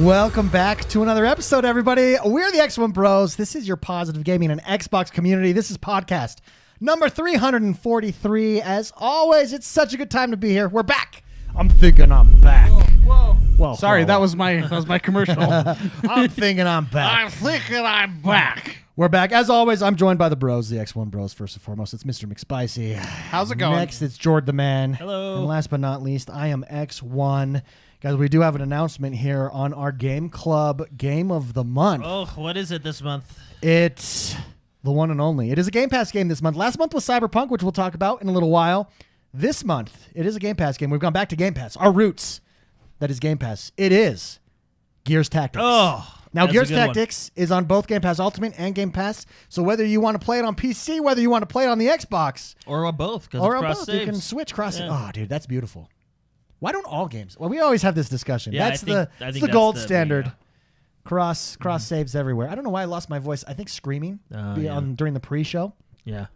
Welcome back to another episode, everybody. We're the XoneBros. This is your positive gaming and Xbox community. This is podcast number 343. As always, it's such a good time to be here. We're back. I'm thinking I'm back. Whoa. Well, sorry, that was my commercial. I'm thinking I'm back. I'm thinking I'm back. We're back. As always, I'm joined by the bros, the XoneBros. First and foremost, it's Mr. McSpicy. How's it going? Next, it's Jord the Man. Hello. And last but not least, I am X1. Guys, we do have an announcement here on our Game Club Game of the Month. Oh, what is it this month? It's the one and only. It is a Game Pass game this month. Last month was Cyberpunk, which we'll talk about in a little while. This month, it is a Game Pass game. We've gone back to Game Pass. Our roots, that is Game Pass. It is Gears Tactics. Oh, now, that's Gears a good Tactics is on both Game Pass Ultimate and Game Pass. So whether you want to play it on PC, whether you want to play it on the Xbox, or on both, because or it's on cross both, saves. you can switch cross. Yeah. Oh, dude, that's beautiful. Why don't all games? Well, we always have this discussion. Yeah, That's I the think that's gold the- standard. yeah. Cross saves everywhere. I don't know why I lost my voice. I think screaming during the pre-show. Yeah.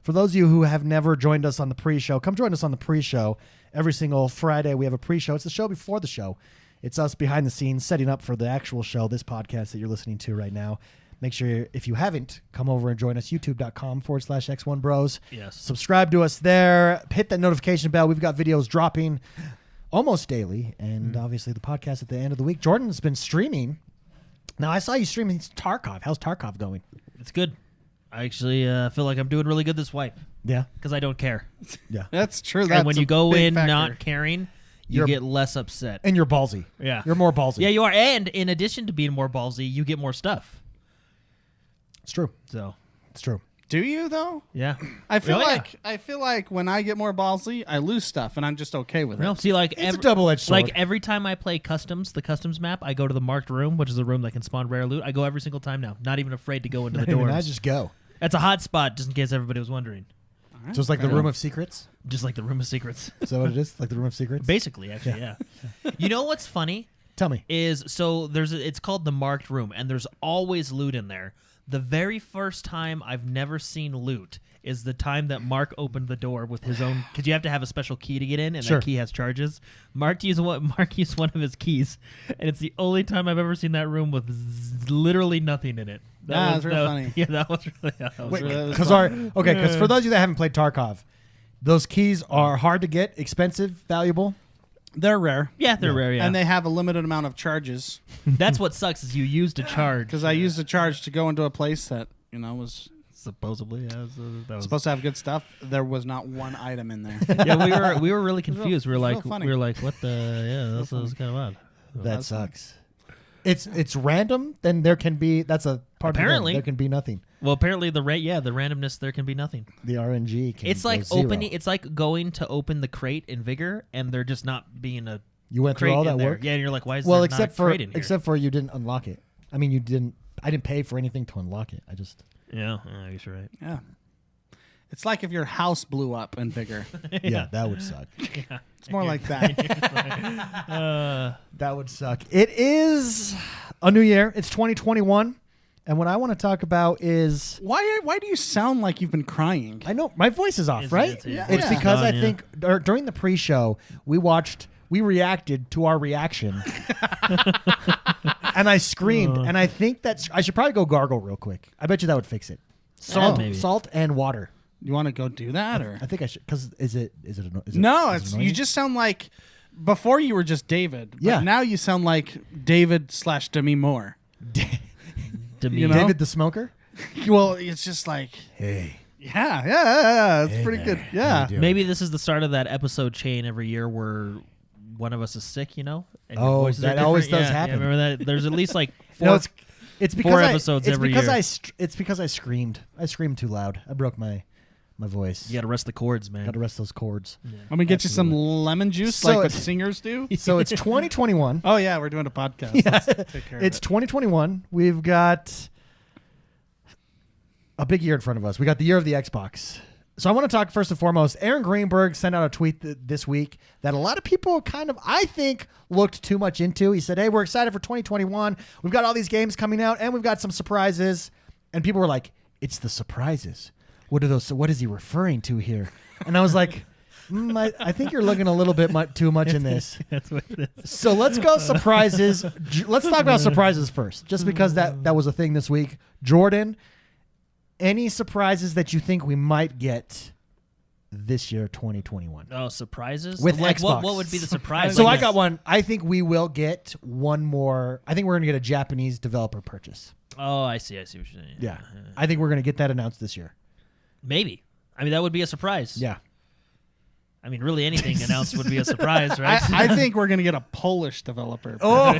For those of you who have never joined us on the pre-show, come join us on the pre-show. Every single Friday we have a pre-show. It's the show before the show. It's us behind the scenes setting up for the actual show, this podcast that you're listening to right now. Make sure, if you haven't, come over and join us, youtube.com/X1Bros. Yes. Subscribe to us there. Hit that notification bell. We've got videos dropping almost daily. And obviously the podcast at the end of the week. Jordan's been streaming. Now, I saw you streaming Tarkov. How's Tarkov going? It's good. I actually feel like I'm doing really good this wipe Yeah. because I don't care. Yeah. That's true. And That's when a you go big in factor. not caring, you You're- get less upset. And you're ballsy. Yeah. You're more ballsy. Yeah, you are. And in addition to being more ballsy, you get more stuff. It's true. So, It's true. Do you though? yeah. I feel Oh, yeah. like when I get more ballsy, I lose stuff, and I'm just okay with No, it. see, like It's a double-edged sword. Like every time I play the customs map, I go to the marked room, which is a room that can spawn rare loot. I go every single time now, not even afraid to go into the doors. I just go. That's a hot spot, just in case everybody was wondering. All right. So it's like the Room of Secrets? Just like the room of secrets. Is that what it is? Like the Room of Secrets? Basically, actually, yeah. You know what's funny Tell me. is it's called the marked room, and there's always loot in there. The very first time I've never seen loot is the time that Mark opened the door with his own, because you have to have a special key to get in, and Sure. that key has charges. Mark used one of his keys, and it's the only time I've ever seen that room with literally nothing in it. That's real funny. Yeah, that was really. That was Wait, really because for those of you that haven't played Tarkov, those keys are hard to get, expensive, valuable. They're rare, yeah, they're rare. Yeah, and they have a limited amount of charges. that's what sucks is you used a charge Because I used a charge to go into a place that was supposedly. Yeah, that was supposed to have good stuff. There was not one item in there. yeah, we were really confused. real We funny. were like, what the? Yeah, that was kind of odd. That sucks. It's random, then there can be, that's a part Apparently. of it. There can be nothing. Well, apparently the randomness there can be nothing. The RNG can It's like go zero. opening. It's like going to open the crate in Vigor, and there just not being a You went through crate all in that there. work? Yeah, and you're like, why is Well, there except not a for crate in here? except for you didn't unlock it. I mean, I didn't pay for anything to unlock it. I just yeah, I guess you're right. Yeah, it's like if your house blew up in Vigor. yeah, that would suck. It's more like that. That would suck. It is a new year. It's 2021. And what I want to talk about is, Why do you sound like you've been crying? I know my voice is off, right? It's It's Yeah. because I Yeah. think during the pre-show, we reacted to our reaction. And I screamed. And I think I should probably go gargle real quick. I bet you that would fix it. Maybe. Salt and water. You want to go do that, or I think I should, because is it no? is it It's annoying? you just sound like before you were just David. But Yeah. now you sound like David/Demi Moore. You know? David the Smoker. Well, it's just like Hey, yeah. It's Hey pretty there. good. How Yeah. you doing? Maybe this is the start of that episode chain every year where one of us is sick, and your Oh, voices are that always different. does Yeah, happen. Yeah, remember that? There's at least like four. No, it's because episodes it's every because year. it's because I screamed. I screamed too loud. I broke my voice. you got to rest the chords, man. Got to rest those chords. I'm gonna get you some lemon juice, So like what it's- singers do. So it's 2021. Oh yeah, we're doing a podcast. Let's take care of It's it. 2021. We've got a big year in front of us. We got the year of the Xbox. So I want to talk first and foremost. Aaron Greenberg sent out a tweet this week that a lot of people kind of, I think, looked too much into. He said, hey, we're excited for 2021. We've got all these games coming out, and we've got some surprises. And people were like, it's the surprises. What are those? What is he referring to here? And I was like, I think you're looking a little bit too much in this. That's what it is. So let's go surprises. Let's talk about surprises first, just because that was a thing this week. Jordan, any surprises that you think we might get this year, 2021? Oh, surprises With like Xbox. what would be the surprise? So Like I got one. I think we will get one more. I think we're going to get a Japanese developer purchase. Oh, I see what you're saying. Yeah. I think we're going to get that announced this year. Maybe. I mean, that would be a surprise. Yeah. I mean, really anything announced would be a surprise, right? I think we're going to get a Polish developer. Oh.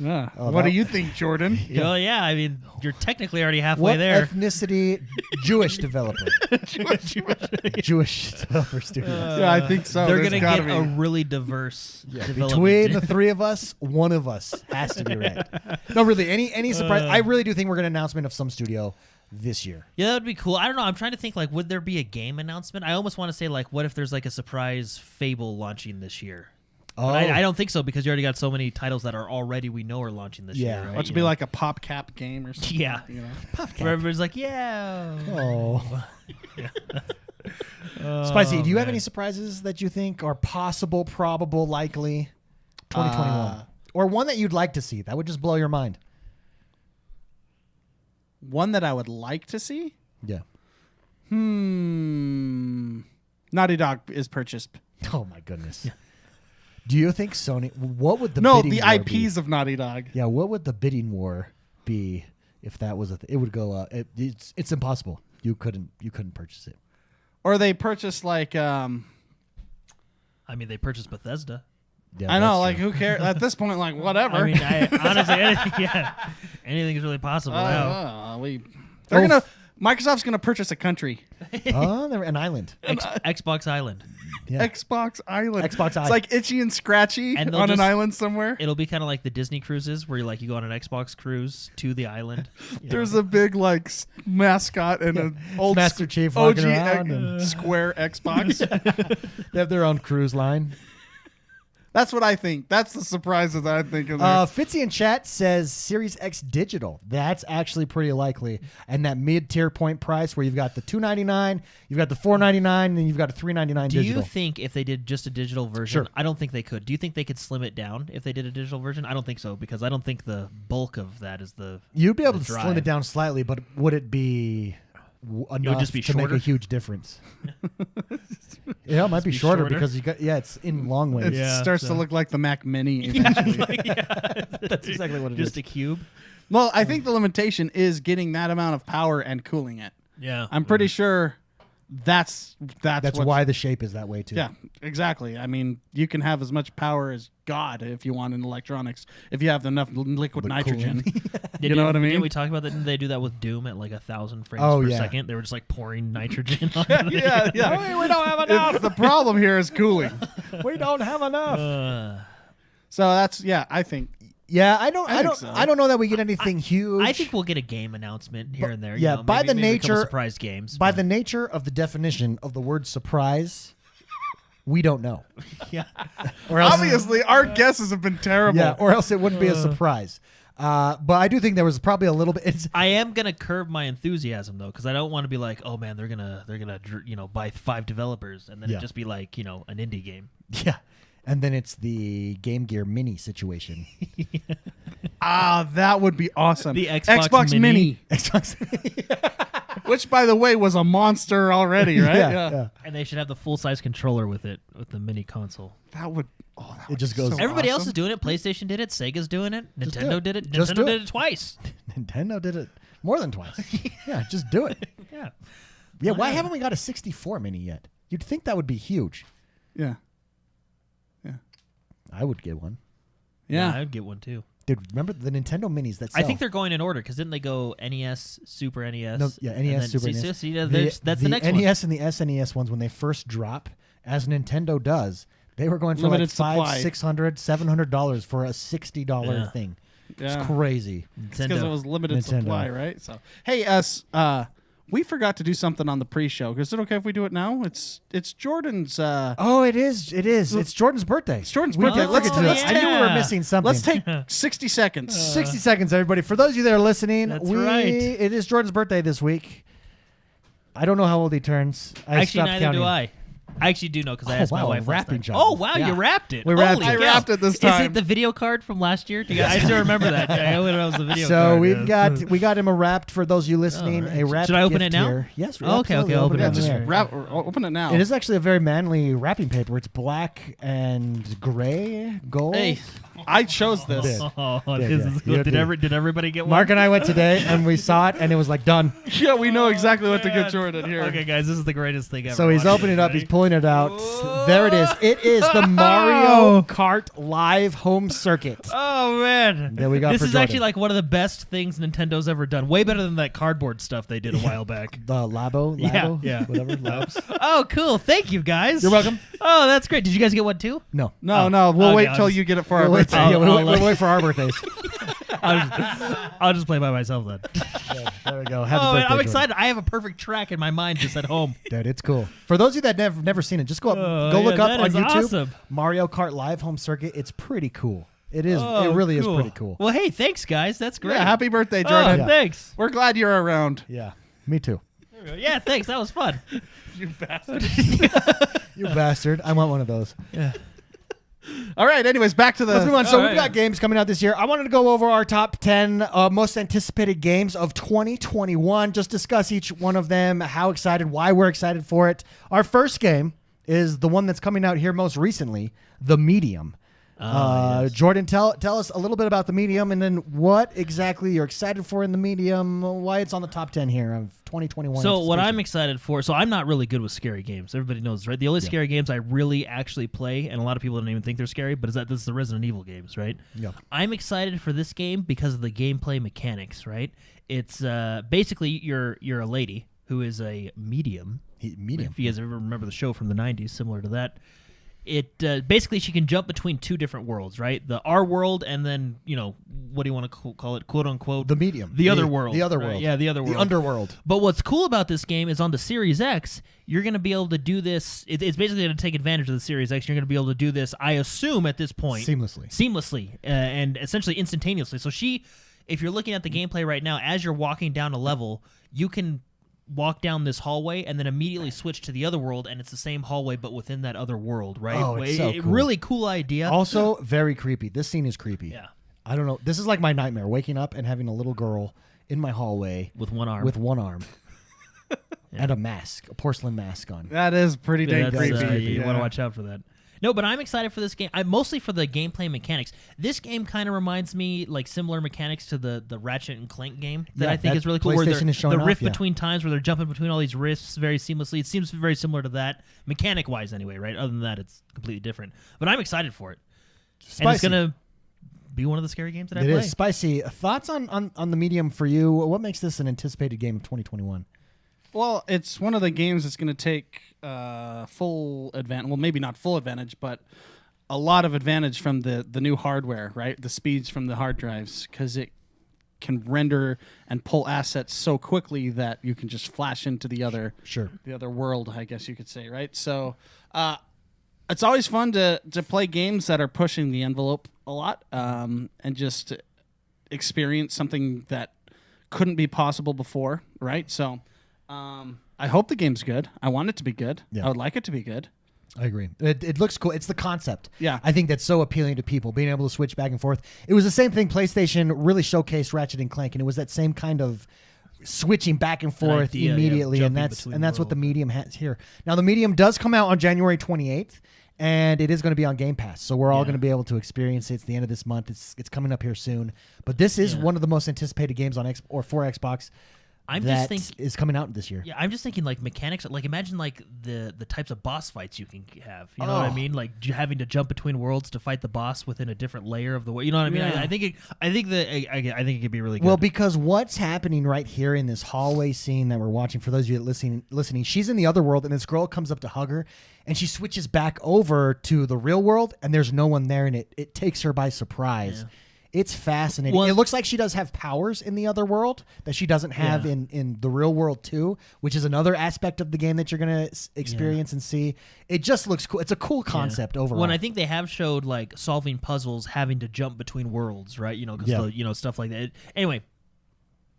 Yeah. Oh, What do that- you think, Jordan? Oh, yeah. I mean, you're technically already halfway What there. ethnicity? Jewish developer. Jewish developer studio. Yeah, I think so. They're There's going to gotta get a be. really diverse development. Between the three of us, one of us has to be right. No, really, any surprise? I really do think we're going to announcement of some studio this year. Yeah, that would be cool. I don't know. I'm trying to think, like, would there be a game announcement? I almost want to say, like, what if there's, like, a surprise Fable launching this year? Oh, But I don't think so because you already got so many titles that are already we know are launching this Yeah. year. Right? Why don't you be like a PopCap game or something? Yeah. You know? Where everybody's like, yeah. Oh. Spicy, do you have any surprises that you think are possible, probable, likely 2021? Or one that you'd like to see? That would just blow your mind. One that I would like to see? Yeah. Naughty Dog is purchased. Oh, my goodness. Do you think Sony... What would the No, bidding the war IPs be? of Naughty Dog. Yeah, what would the bidding war be if that was a... it would go... it's impossible. You couldn't purchase it. Or they purchased like... I mean, they purchased Bethesda. Yeah, I know, that's like true. who cares? At this point, like whatever. I mean, honestly, anything is really possible now. They're gonna... Microsoft's gonna purchase a country. Oh, they're an island. Xbox Island. Yeah. Xbox Island. Xbox It's Island. like Itchy and Scratchy And on they'll an just- island somewhere. It'll be kind of like the Disney cruises where you go on an Xbox cruise to the island. There's a big like mascot and an old Master Chief OG walking around and square Xbox. they have their own cruise line. That's what I think. That's the surprises I think of there. Fitzy in chat says Series X digital. That's actually pretty likely. And that mid-tier point price where you've got the $299, you've got the $499, and then you've got a $399 Do digital. you think if they did just a digital version, Sure. I don't think they could. Do you think they could slim it down if they did a digital version? I don't think so because I don't think the bulk of that is the You'd be able the to slim drive. it down slightly, but would it be enough just be to make shorter? a huge difference? Yeah, it might be be shorter shorter? because it's in long ways. It Yeah, starts to so- look like the Mac Mini eventually. That's exactly what it just is. a cube. Well, I think the limitation is getting that amount of power and cooling it. Yeah, I'm pretty sure that's That's what's- why the shape is that way too. Yeah, exactly. I mean, you can have as much power as God if you want in electronics if you have enough liquid The nitrogen. cooling. You know what I mean? Didn't we talk about that? Didn't they do that with Doom at like 1,000 frames Oh, per yeah. second? They were just like pouring nitrogen on it. yeah. We don't have enough. The problem here is cooling. We don't have enough. So that's I think Yeah, I think so. I don't know that we get anything huge. I think we'll get a game announcement here and there. yeah, by the maybe a couple nature- surprise games. by the nature of the definition of the word surprise, we don't know. yeah, Or else, obviously our guesses have been terrible. yeah, or else it wouldn't be a surprise. But I do think there was probably a little bit. It's, I am gonna curb my enthusiasm though, because I don't want to be like, oh man, they're gonna buy 5 developers and then Yeah. it just be like an indie game. yeah, and then it's the Game Gear Mini situation. That would be awesome. The Xbox Mini, Xbox. which by the way was a monster already, right? yeah. And they should have the full size controller with it with the mini console. That would. It just goes. Everybody else awesome. is doing it. PlayStation did it. Sega's doing it. Just do Nintendo it. did it. Just Nintendo do it. did it twice. Nintendo did it more than twice. Yeah, just do it. Yeah. Yeah, why haven't we got a 64 Mini yet? You'd think that would be huge. Yeah. I would get one. Yeah. I would get one too. Dude, remember the Nintendo Minis that I sell? think they're going in order because didn't they go NES, Super NES? No, yeah, and NES, then, Super see, NES. see, that's the next NES and the SNES ones, when they first drop, as Nintendo does, they were going for Limited like supply. $500, $600, $700 for a $60 Yeah. thing. Yeah. It's crazy. one. Because it Nintendo. was limited Nintendo. supply, right? So, hey, we forgot to do something on the pre-show. Is it okay if we do it now? It's Jordan's. Oh, it is. It is. It's Jordan's birthday. It's Jordan's we birthday. did Let's forget to do do that. I knew we were yeah. missing something. Let's take 60 seconds. 60 seconds, everybody. For those of you that are listening, That's right. it is Jordan's birthday this week. I don't know how old he turns. I Actually, stopped neither counting. do I. I actually do know because I asked my wow, wife last wrapping night. job. Oh, wow, Yeah. you wrapped it. We wrapped Holy it. cow. I wrapped it this Is time. it the video card from last year? I still remember that. I know it was the video So card. we got him a wrapped for those of you listening. All right. A wrapped. Should I open gift it now? here. Yes. Oh, okay, absolutely. I'll open it it up Just there. wrap. Open it now. It is actually a very manly wrapping paper. It's black and gray, gold. Hey, I chose this. Oh, Yeah, this yeah. is You good. did. Did everybody get one? Mark and I went today and we saw it and it was like done. Yeah, we know exactly what to man. get Jordan here. Okay, guys, this is the greatest thing ever. So he's Watch opening it this, up. He's ready? pulling it out. There it is. It is the Mario Kart Live Home Circuit. Oh man, That we got this for is Jordan. actually like one of the best things Nintendo's ever done. Way better than that cardboard stuff they did a while back. The Labo, Yeah. whatever. Labs. Oh, cool. Thank you, guys. You're welcome. Oh, that's great. Did you guys get one too? No. No, Oh, no, we'll okay, wait I'll till just- you get it for our We'll wait, birthday. yeah, I'll we'll wait for our birthdays. I'll just play by myself then. Yeah, there we go. Happy Oh, birthday, man, I'm Jordan. excited. I have a perfect track in my mind just at home. Dude, it's cool. For those of you that never seen it, just go up, Oh, go yeah, look up that on is YouTube. awesome. Mario Kart Live Home Circuit. It's pretty cool. It is. Oh, it really cool. is pretty cool. Well, hey, thanks, guys. That's great. Yeah, happy birthday, Oh, Jordan. Yeah. thanks. We're glad you're around. Yeah, me too. There we go. Yeah, thanks. That was fun. You bastard. You bastard. I want one of those. Yeah. All right, anyways, back to the. Let's move on. So All we've right. got games coming out this year. I wanted to go over our top 10 most anticipated games of 2021. Just discuss each one of them, how excited, why we're excited for it. Our first game is the one that's coming out here most recently, The Medium. Yes. Jordan, tell us a little bit about The Medium and then what exactly you're excited for in The Medium, why it's on the top 10 here of 2021. So what I'm anticipation. excited for, so I'm not really good with scary games. Everybody knows, right? The only scary games I really actually play, and a lot of people don't even think they're scary, but this is the Resident Evil games, right? Yep. I'm excited for this game because of the gameplay mechanics, right? It's basically you're a lady who is a medium. Medium. If you guys ever remember the show from the 90s, similar to that. It basically she can jump between two different worlds, right? The our world and then, what do you want to call it, quote unquote? The Medium. The other world. The other right? world. Yeah, the other world. The underworld. But what's cool about this game is on the Series X, you're going to be able to do this. It's basically going to take advantage of the Series X. You're going to be able to do this, I assume, at this point. Seamlessly. And essentially instantaneously. So if you're looking at the gameplay right now, as you're walking down a level, you can walk down this hallway and then immediately switch to the other world, and it's the same hallway but within that other world, right? Oh, it's so cool. Really cool idea. Also, very creepy. This scene is creepy. Yeah. I don't know. This is like my nightmare, waking up and having a little girl in my hallway With one arm. with one arm and a mask, a porcelain mask on. That is pretty dang That's, creepy. you Yeah. want to watch out for that. No, but I'm excited for this game. I'm mostly for the gameplay mechanics. This game kind of reminds me like similar mechanics to the Ratchet and Clank game that Yeah, I think that is really cool. Where PlayStation is showing the off, rift yeah. between times where they're jumping between all these rifts very seamlessly. It seems very similar to that, mechanic wise anyway, right? Other than that, it's completely different. But I'm excited for it. And it's Spicy. gonna be one of the scary games that I It play. is spicy. Thoughts on the Medium for you? What makes this an anticipated game of 2021? Well, it's one of the games that's going to take full advantage. Well, maybe not full advantage, but a lot of advantage from the new hardware, right? The speeds from the hard drives, because it can render and pull assets so quickly that you can just flash into the other world, I guess you could say, right? So it's always fun to play games that are pushing the envelope a lot and just experience something that couldn't be possible before, right? So I hope the game's good. I want it to be good. Yeah. I would like it to be good. I agree. It looks cool. It's the concept. Yeah. I think that's so appealing to people, being able to switch back and forth. It was the same thing PlayStation really showcased Ratchet and Clank, and it was that same kind of switching back and forth idea, yeah, immediately, and jumping that's between what the worlds. Medium has here. Now, the Medium does come out on January 28th, and it is going to be on Game Pass, so we're all Yeah. going to be able to experience it. It's the end of this month. It's coming up here soon. But this is one of the most anticipated games on for Xbox. I'm that just thinking is coming out this year. Yeah, I'm just thinking like mechanics. Like imagine like the types of boss fights you can have. You know what I mean? Like having to jump between worlds to fight the boss within a different layer of the way. You know what I mean? Yeah. I think it could be really good. Well, because what's happening right here in this hallway scene that we're watching, for those of you that listening, she's in the other world, and this girl comes up to hug her, and she switches back over to the real world, and there's no one there, and it takes her by surprise. Yeah. It's fascinating. Well, it looks like she does have powers in the other world that she doesn't have Yeah. in the real world too, which is another aspect of the game that you're going to experience and see. It just looks cool. It's a cool concept overall. When I think they have showed like solving puzzles, having to jump between worlds, right? You know, because Yeah. stuff like that. Anyway,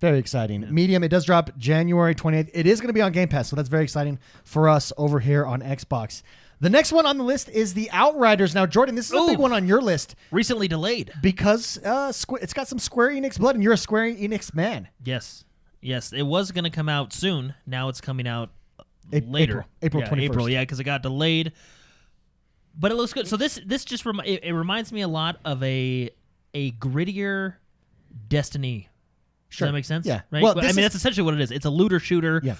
Very exciting. Medium, it does drop January 28th. It is going to be on Game Pass, so that's very exciting for us over here on Xbox. The next one on the list is the Outriders. Now, Jordan, this is a big one on your list. Recently delayed. Because it's got some Square Enix blood, and you're a Square Enix man. Yes. Yes, it was going to come out soon. Now it's coming out later. April 21st. April, yeah, because it got delayed. But it looks good. So this just it reminds me a lot of a grittier Destiny. Sure. Does that make sense? Yeah. Right? Well, I mean, that's essentially what it is. It's a looter shooter. Yeah.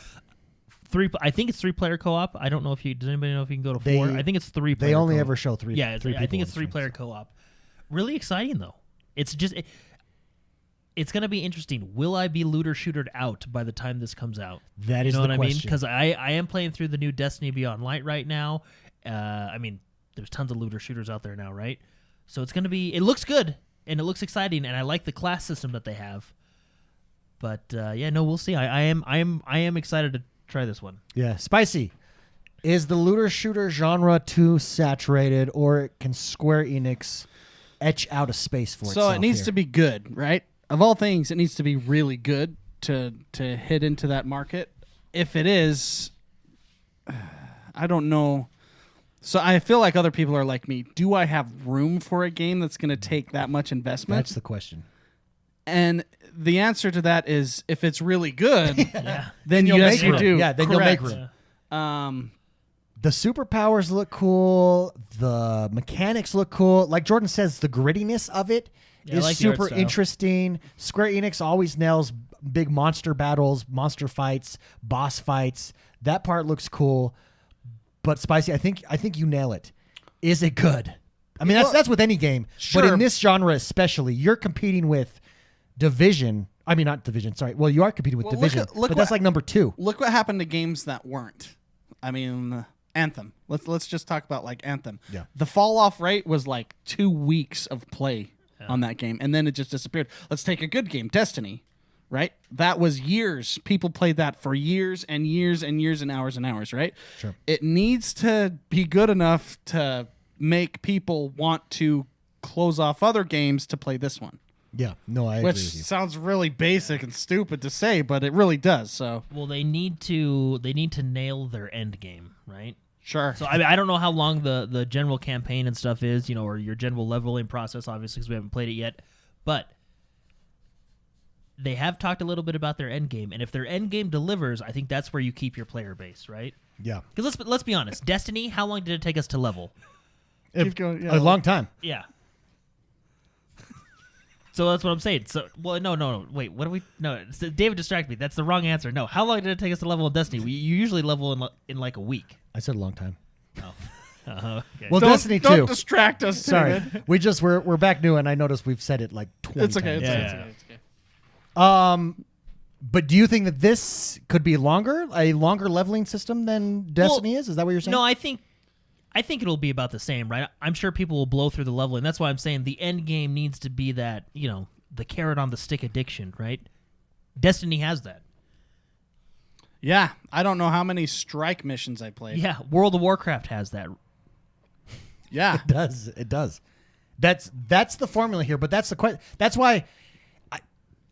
I think it's 3-player co-op. I don't know if does anybody know if you can go to 4? I think it's 3-player. They only co-op. ever show 3. Yeah, three I think people it's on 3-player screen. co-op. Really exciting though. It's just it's going to be interesting. Will I be looter shootered out by the time this comes out? That is you know the what I mean? question. Because I am playing through the new Destiny Beyond Light right now. I mean, there's tons of looter shooters out there now, right? So it's going to be. It looks good and it looks exciting, and I like the class system that they have. But yeah, no, we'll see. I am excited to try this one. Yeah, Spicy. Is the looter shooter genre too saturated, or can Square Enix etch out a space for itself? So it needs here? to be good, right? Of all things, it needs to be really good to hit into that market. If it is, I don't know. So I feel like other people are like me. Do I have room for a game that's going to take that much investment? That's the question. And the answer to that is, if it's really good, Yeah. then you'll yes, make you room. do. Yeah, then you'll make Correct. room. The superpowers look cool. The mechanics look cool. Like Jordan says, the grittiness of it Yeah, I is like the art super style. interesting. Square Enix always nails big monster battles, monster fights, boss fights. That part looks cool. But Spicy, I think you nail it. Is it good? I mean, that's with any game. Sure. But in this genre especially, you're competing with Division. I mean, not Division. Sorry. Well, you are competing with Well, Division, look but that's like number 2. Look what happened to games that weren't. I mean, Anthem. Let's just talk about like Anthem. Yeah. The fall off rate was like 2 weeks of play on that game, and then it just disappeared. Let's take a good game, Destiny. Right? That was years. People played that for years and years and years and hours, right? Sure. It needs to be good enough to make people want to close off other games to play this one. Yeah. No, I agree Which with you. sounds really basic and stupid to say, but it really does. So Well, they need to nail their end game, right? sure. So I mean, I don't know how long the general campaign and stuff is, or your general leveling process, obviously, because we haven't played it yet. But they have talked a little bit about their end game, and if their end game delivers, I think that's where you keep your player base, right? Yeah. Because let's be honest, Destiny, how long did it take us to level? Keep going, yeah. A long time. Yeah. So that's what I'm saying. So, well, no. Wait, what do we? No, David distracted me. That's the wrong answer. No, how long did it take us to level in Destiny? You usually level in like a week. I said a long time. Oh. Okay. Well, Don't- Destiny 2. Don't distract us, Sorry. David. we're back new, and I noticed we've said it like 20 It's okay. times. It's Yeah. okay. It's okay. It's okay. But do you think that this could be a longer leveling system than Destiny is? Is that what you're saying? No, I think it'll be about the same, right? I'm sure people will blow through the leveling. That's why I'm saying the end game needs to be that, the carrot on the stick addiction, right? Destiny has that. Yeah, I don't know how many strike missions I played. Yeah, World of Warcraft has that. Yeah. It does. That's the formula here, but that's the question. That's why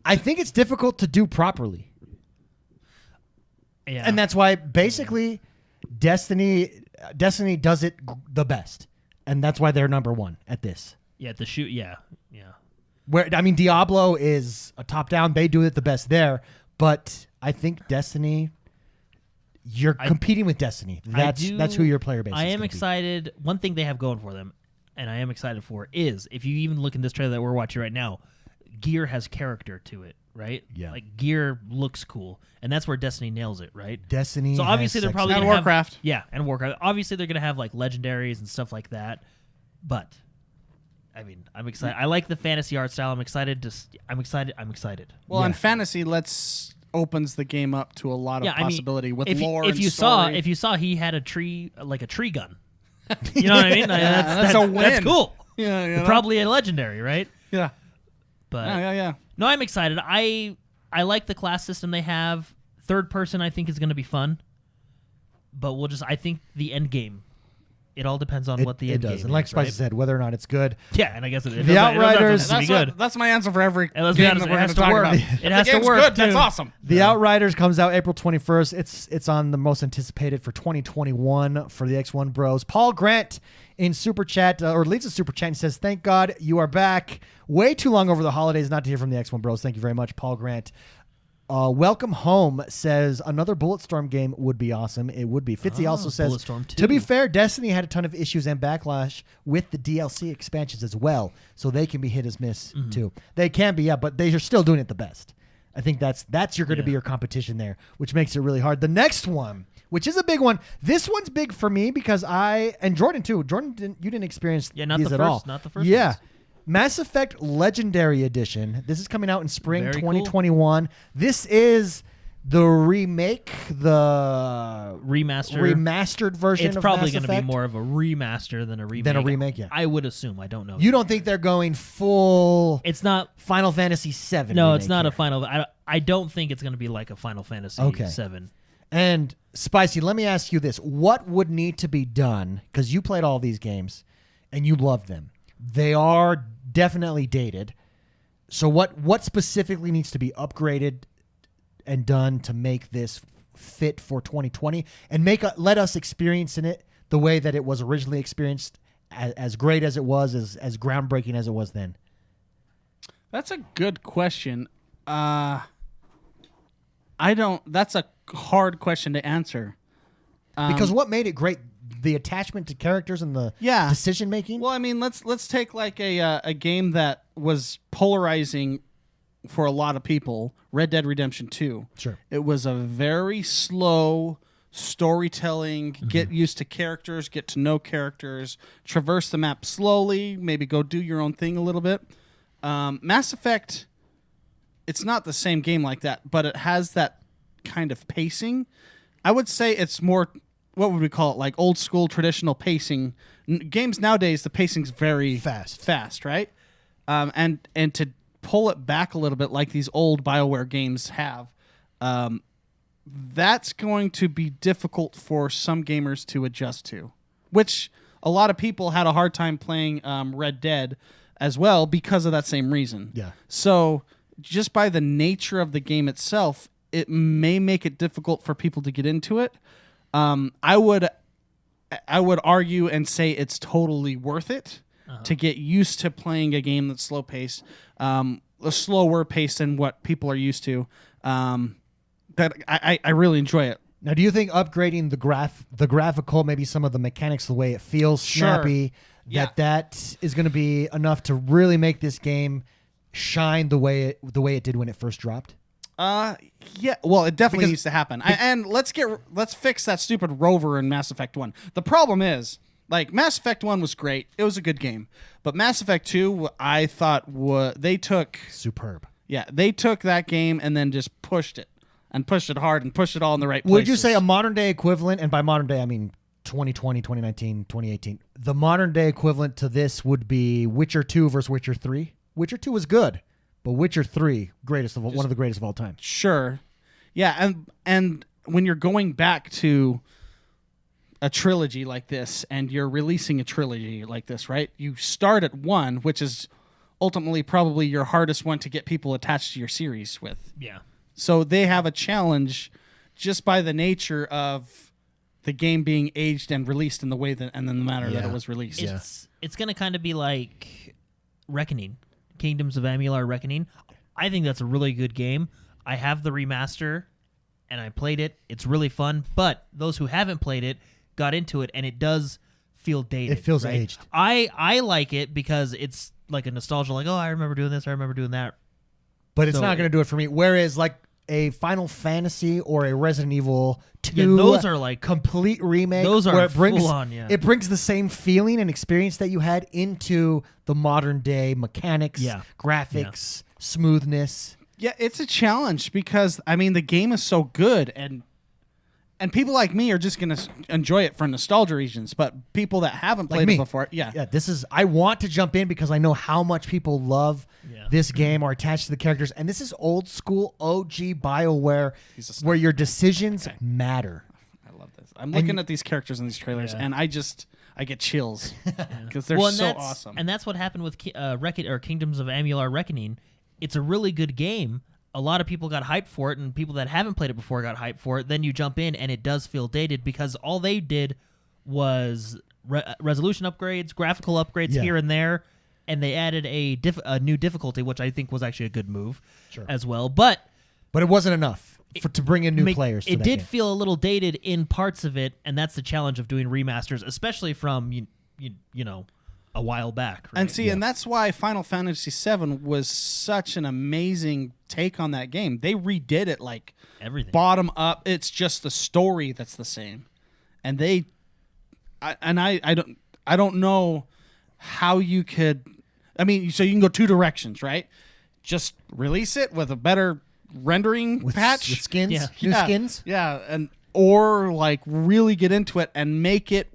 I think it's difficult to do properly. Yeah. And that's why basically Destiny does it the best. And that's why they're number 1 at this. yeah, the shoot. Yeah. Where I mean, Diablo is a top-down. They do it the best there. But I think Destiny, you're competing with Destiny. That's who your player base is. I am gonna be. excited. One thing they have going for them, and I am excited for, is if you even look in this trailer that we're watching right now, gear has character to it, right? Yeah. Like gear looks cool, and that's where Destiny nails it, right? Destiny. So obviously has they're sex probably And gonna have- Warcraft. yeah, and Warcraft. Obviously they're gonna have like legendaries and stuff like that, but I mean, I'm excited. I like the fantasy art style. I'm excited. I'm excited. Well, Yeah. and fantasy opens the game up to a lot of Yeah, I mean, possibility with if lore if and you story. saw he had a tree gun. You know what I mean? Like, that's a win. That's cool. Yeah, you know? Probably a legendary, right? Yeah. But Yeah. no, I'm excited. I like the class system they have. Third person, I think, is going to be fun. But I think the end game It all depends on what the it end does. game And like is, Spicy right? said, whether or not it's good. Yeah, and I guess it The Outriders- be good. That's my answer for every And let's game be honest, that it we're going has to to talk work. about. It If has the to game's work, good, that's too. awesome. The Outriders comes out April 21st. It's on the most anticipated for 2021 for the XoneBros. Paul Grant in Super Chat, or leaves a Super Chat and says, thank God you are back. Way too long over the holidays not to hear from the XoneBros. Thank you very much, Paul Grant. Welcome Home says another Bulletstorm game would be awesome. It would be. Fitzy also says, Bulletstorm 2. to be fair, Destiny had a ton of issues and backlash with the DLC expansions as well, so they can be hit as miss too. They can be, yeah, but they are still doing it the best. I think that's you're going to be your competition there, which makes it really hard. The next one, which is a big one. This one's big for me because and Jordan too. Jordan, you didn't experience not these the at first, all. not the first Yeah. ones. Mass Effect Legendary Edition. This is coming out in spring Very cool. 2021. This is the remake, the remastered version It's of probably Mass going to be Effect. more of a remaster than a remake. Than a remake, yeah. I would assume. I don't know. You don't think they're going full It's not. Final Fantasy VII? No, remake it's not here. a Final. I don't think it's going to be like a Final Fantasy Okay. 7. And Spicy, let me ask you this: what would need to be done? Because you played all these games and you love them. They are definitely dated. So what specifically needs to be upgraded and done to make this fit for 2020 and let us experience in it the way that it was originally experienced, as great as it was, as groundbreaking as it was then? That's a good question. That's a hard question to answer. Because what made it great? The attachment to characters and the decision making. Well, I mean, let's take like a game that was polarizing for a lot of people, Red Dead Redemption 2. Sure. It was a very slow storytelling, get used to characters, get to know characters, traverse the map slowly, maybe go do your own thing a little bit. Mass Effect, it's not the same game like that, but it has that kind of pacing. I would say it's more, what would we call it, like old school traditional pacing. Games nowadays, the pacing's very fast, right? And to pull it back a little bit like these old BioWare games have, that's going to be difficult for some gamers to adjust to, which a lot of people had a hard time playing Red Dead as well because of that same reason. Yeah. So just by the nature of the game itself, it may make it difficult for people to get into it. I would argue and say it's totally worth it to get used to playing a game that's slow paced, a slower pace than what people are used to. But I really enjoy it. Now, do you think upgrading the graphical, maybe some of the mechanics, the way it feels snappy, that is going to be enough to really make this game shine the way it did when it first dropped? Yeah. Well, it definitely needs to happen. And let's fix that stupid rover in Mass Effect 1. The problem is, like, Mass Effect 1 was great. It was a good game. But Mass Effect 2, I thought they took superb. Yeah, they took that game and then just pushed it hard and pushed it all in the right places. Would you say a modern day equivalent, and by modern day I mean 2020, 2019, 2018, the modern day equivalent to this would be Witcher 2 versus Witcher 3? Witcher 2 was good, but Witcher 3, one of the greatest of all time. Sure. Yeah, and when you're going back to a trilogy like this and you're releasing a trilogy like this, right? You start at 1, which is ultimately probably your hardest one to get people attached to your series with. Yeah. So they have a challenge just by the nature of the game being aged and released in the way that, and in the manner that it was released. It's going to kind of be like Reckoning, Kingdoms of Amalur Reckoning. I think that's a really good game. I have the remaster, and I played it. It's really fun, but those who haven't played it got into it, and it does feel dated. It feels aged. I like it because it's like a nostalgia, like, oh, I remember doing this, I remember doing that. But it's not going to do it for me. Whereas, like, a Final Fantasy or a Resident Evil 2, those are like complete remake. Those are where it brings, full on, yeah. It brings the same feeling and experience that you had into the modern day mechanics, graphics, smoothness. Yeah, it's a challenge because, I mean, the game is so good, and people like me are just going to enjoy it for nostalgia reasons, but people that haven't played it before, I want to jump in because I know how much people love this game, are attached to the characters, and this is old school OG BioWare where your decisions matter. I love this. I'm looking at these characters in these trailers, and I get chills because they're and so that's, awesome. And that's what happened with Kingdoms of Amalur Reckoning. It's a really good game. A lot of people got hyped for it, and people that haven't played it before got hyped for it. Then you jump in, and it does feel dated because all they did was resolution upgrades, graphical upgrades here and there, and they added a new difficulty, which I think was actually a good move as well. But it wasn't enough to bring in new players. It did feel a little dated in parts of it, and that's the challenge of doing remasters, especially from you know a while back. Right? And see, and that's why Final Fantasy VII was such an amazing take on that game. They redid it like everything bottom up. It's just the story that's the same, and I don't know how you could. I mean, so you can go two directions, right? Just release it with a better rendering patch, with skins, new skins, and or like really get into it and make it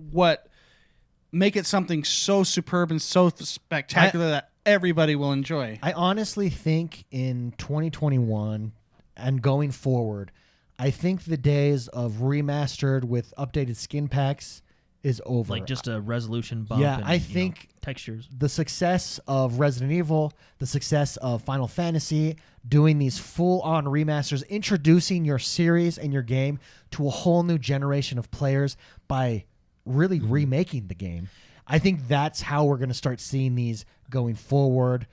something so superb and so spectacular that everybody will enjoy. I honestly think in 2021 and going forward, I think the days of remastered with updated skin packs is over. Like just a resolution bump. Yeah, and, I think textures. The success of Resident Evil, the success of Final Fantasy, doing these full-on remasters, introducing your series and your game to a whole new generation of players by really remaking the game. I think that's how we're going to start seeing these going forward.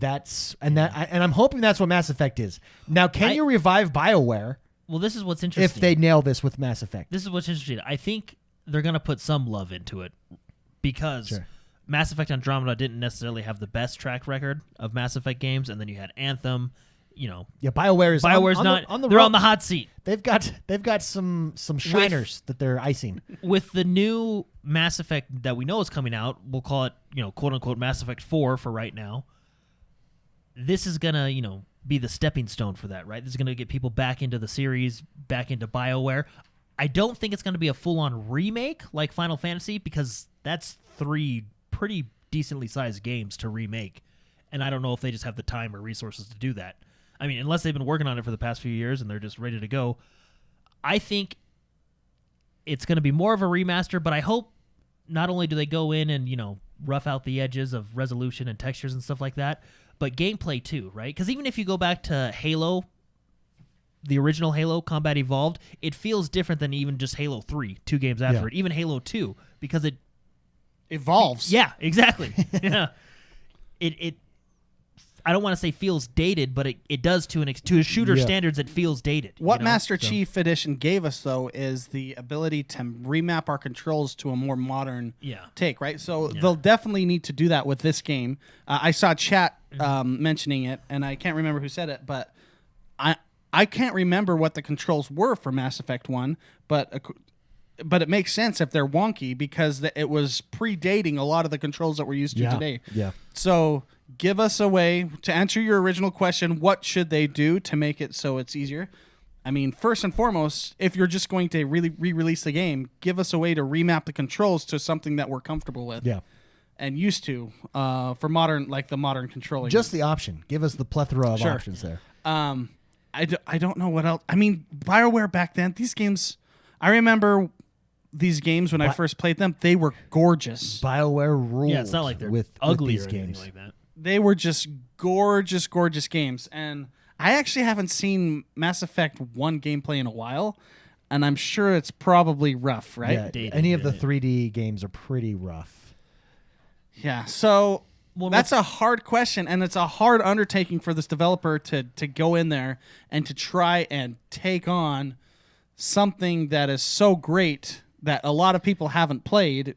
And I'm hoping that's what Mass Effect is. Now, can you revive BioWare? Well, this is what's interesting. If they nail this with Mass Effect. This is what's interesting. I think they're going to put some love into it because Mass Effect Andromeda didn't necessarily have the best track record of Mass Effect games, and then you had Anthem. BioWare's not on the they're ropes. on the hot seat. They've got some shiners that they're icing. With the new Mass Effect that we know is coming out, we'll call it, quote unquote Mass Effect 4 for right now. This is gonna, be the stepping stone for that, right? This is gonna get people back into the series, back into BioWare. I don't think it's gonna be a full-on remake like Final Fantasy because that's 3 pretty decently sized games to remake, and I don't know if they just have the time or resources to do that. I mean, unless they've been working on it for the past few years and they're just ready to go. I think it's going to be more of a remaster, but I hope not only do they go in and, rough out the edges of resolution and textures and stuff like that, but gameplay too, right? Because even if you go back to Halo, the original Halo, Combat Evolved, it feels different than even just Halo 3, 2 games after it. Even Halo 2, because it evolves. Yeah, exactly. Yeah. It I don't want to say feels dated, but it does to a shooter standards. It feels dated. What Master Chief Edition gave us, though, is the ability to remap our controls to a more modern take, right? So they'll definitely need to do that with this game. I saw chat mentioning it, and I can't remember who said it, but I can't remember what the controls were for Mass Effect 1, but it makes sense if they're wonky because it was predating a lot of the controls that we're used to today. Yeah. So give us a way to answer your original question. What should they do to make it so it's easier? I mean, first and foremost, if you're just going to really re-release the game, give us a way to remap the controls to something that we're comfortable with. Yeah. And used to for the modern controlling. Just the option. Give us the plethora of options there. I don't know what else. I mean, BioWare back then, these games, I remember these games when I first played them, they were gorgeous. BioWare ruled. Yeah, it's not like they're ugly or anything like that. They were just gorgeous, gorgeous games. And I actually haven't seen Mass Effect 1 gameplay in a while, and I'm sure it's probably rough, right? Yeah, any of the 3D games are pretty rough. Yeah, so that's a hard question, and it's a hard undertaking for this developer to go in there and to try and take on something that is so great that a lot of people haven't played.